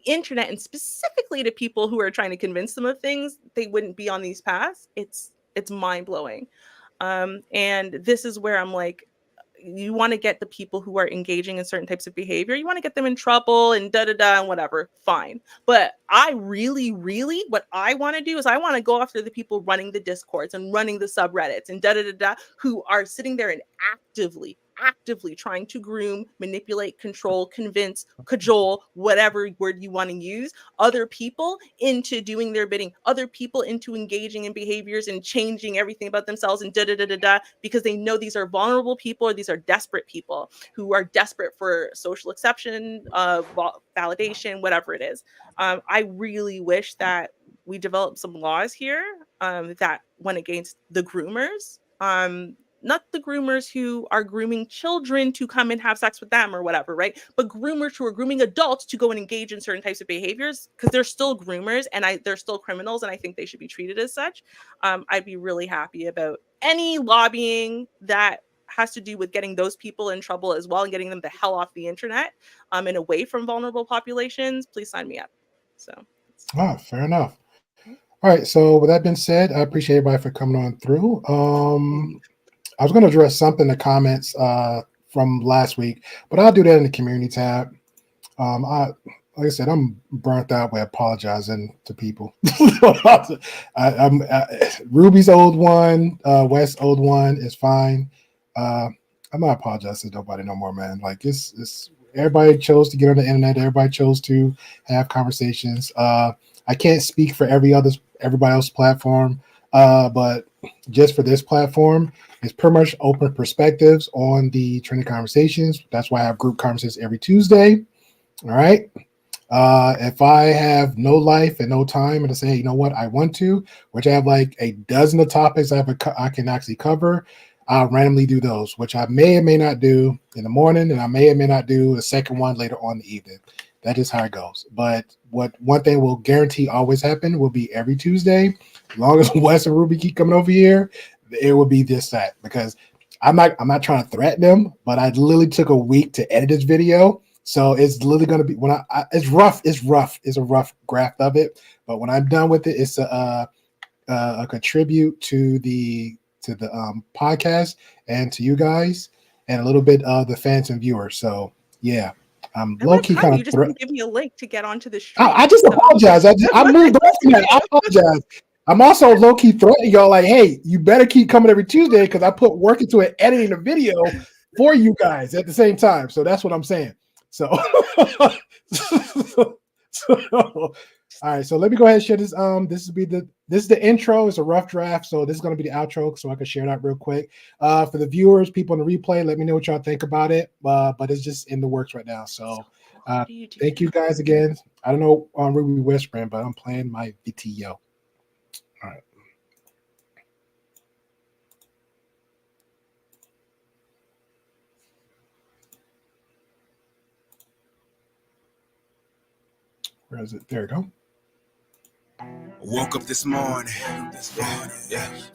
internet, and specifically to people who are trying to convince them of things, they wouldn't be on these paths. It's mind-blowing. And this is where I'm like, you want to get the people who are engaging in certain types of behavior, you want to get them in trouble and and whatever, fine. But I really, what I want to do is I want to go after the people running the discords and running the subreddits and who are sitting there and actively trying to groom, manipulate, control, convince, cajole, whatever word you want to use, other people into doing their bidding, other people into engaging in behaviors and changing everything about themselves and because they know these are vulnerable people, or these are desperate people who are desperate for social exception, validation, whatever it is. I really wish that we developed some laws here that went against the groomers. not the groomers who are grooming children to come and have sex with them or whatever, right? But groomers who are grooming adults to go and engage in certain types of behaviors, because they're still groomers and they're still criminals, and I think they should be treated as such. I'd be really happy about any lobbying that has to do with getting those people in trouble as well and getting them the hell off the internet and away from vulnerable populations. Please sign me up. So fair enough. All right, so with that being said, I appreciate everybody for coming on through. I was going to address something in the comments from last week, but I'll do that in the community tab. Like I said, I'm burnt out by apologizing to people. Ruby's old one, West's old one is fine. I'm not apologizing to nobody no more, man. Like it's everybody chose to get on the internet. Everybody chose to have conversations. I can't speak for everybody else's platform, but just for this platform, it's pretty much open perspectives on the trending conversations. That's why I have group conversations every Tuesday. All right. If I have no life and no time and to say, hey, you know what, I want to, which I have like a dozen of topics I can actually cover, I'll randomly do those, which I may or may not do in the morning, and I may or may not do the second one later on in the evening. That is how it goes. But one thing will guarantee always happen will be every Tuesday. As long as Wes and Ruby keep coming over here, it will be that, because I'm not trying to threaten them, but I literally took a week to edit this video. So it's literally going to be it's rough. It's a rough graft of it. But when I'm done with it, it's a contribute to the podcast and to you guys and a little bit of the fans and viewers. So yeah, I'm low key kind of. You just didn't give me a link to get onto the stream. I just apologize. I moved on from that. I apologize. I'm also low key threatening y'all like, hey, you better keep coming every Tuesday because I put work into it editing the video for you guys at the same time. So that's what I'm saying. So, all right. So let me go ahead and share this. This is the intro. It's a rough draft, so this is going to be the outro, so I can share that real quick. For the viewers, people in the replay, let me know what y'all think about it. But it's just in the works right now. So, thank you guys again. I don't know on Ruby whispering, but I'm playing my VTO. All right. Where is it? There we go. Woke up this morning,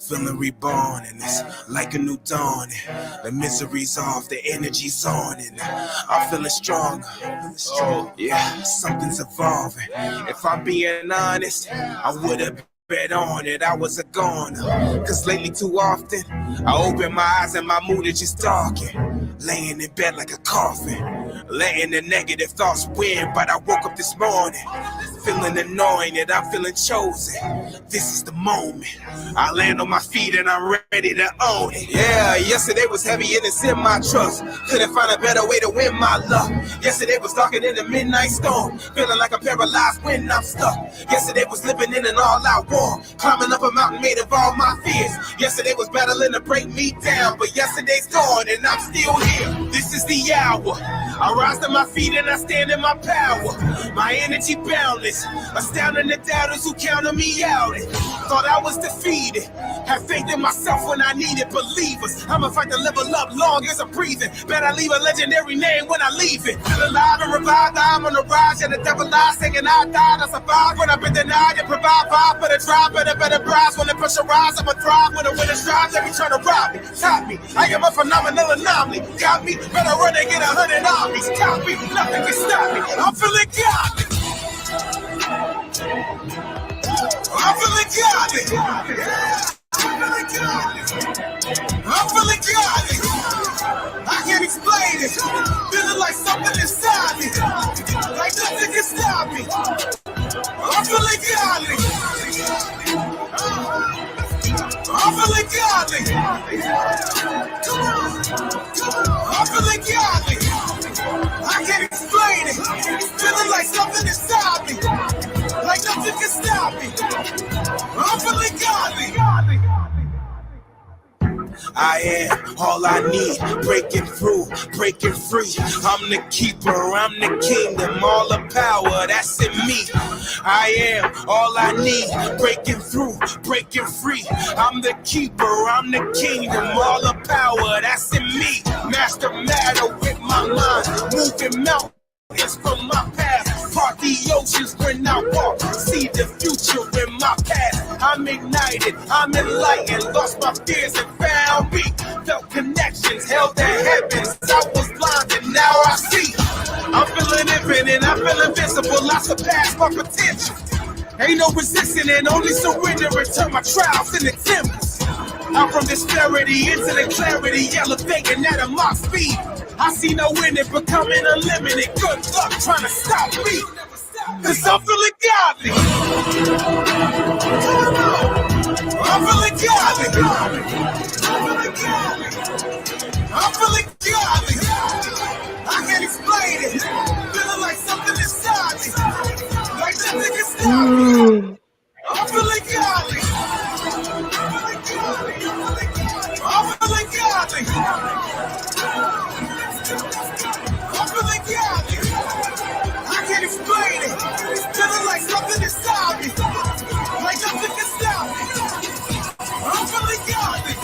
feeling reborn, and it's like a new dawn. The misery's off, the energy's on, and I'm feeling strong. Yeah, something's evolving. If I'm being honest, I would have bet on it, I was a goner. Cause lately too often, I open my eyes and my mood is just darkened. Laying in bed like a coffin, letting the negative thoughts win. But I woke up this morning, feeling annoying that I'm feeling chosen. This is the moment. I land on my feet and I'm ready to own it. Yeah, yesterday was heavy and it's in my trust. Couldn't find a better way to win my luck. Yesterday was darker than the midnight storm. Feeling like I'm paralyzed when I'm stuck. Yesterday was living in an all-out war. Climbing up a mountain made of all my fears. Yesterday was battling to break me down. But yesterday's gone and I'm still here. This is the hour. I rise to my feet and I stand in my power. My energy boundless. Astounding the doubters who counted me out. Thought I was defeated. Have faith in myself when I needed believers. I'ma fight to level up long as I'm breathing. Bet I leave a legendary name when I leave it. Feel alive and revived. I'm on the rise. And the devil lies saying I died. I survived when I've been denied. And provide vibe for the tribe. Better prize. When the pressure rise, I'ma thrive. When the winner strives, every try to rob me. Top me. I am a phenomenal anomaly. Got me. Better run and get 100 armies. Copy. Nothing can stop me. I'm feeling godly. I'm feeling godly. I'm feeling godly. I can't explain it. Feeling like something inside me. Like nothing can stop me. I'm feeling godly. I'm feeling godly. I'm feeling godly. I can't explain it. Feeling like something inside me. Like nothing can stop me. I'm feeling godly. I am all I need, breaking through, breaking free. I'm the keeper, I'm the kingdom, all the power that's in me. I am all I need, breaking through, breaking free. I'm the keeper, I'm the kingdom, all the power that's in me. Master matter with my mind, moving mountains from my past. Part the oceans when I walk, see the future in my past. I'm ignited, I'm enlightened, lost my fears and found me. Felt connections, held the heavens. I was blind and now I see. I'm feeling infinite, I feel invincible, I surpass my potential. Ain't no resisting and only surrendering to my trials and attempts. I'm from disparity into the clarity, elevating at a Mach speed. I see no ending, becoming unlimited. Good luck trying to stop me, cause I'm feeling godly. I'm feeling godly. I'm feeling godly. I can't explain it. Feeling like something inside me, like nothing can stop me. I'm feeling godly. I'm feeling godly. I'm feeling godly. I can't explain it. Feeling like something inside me, like nothing can stop me. I'm feeling godly.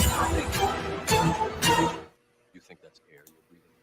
You think that's air you're breathing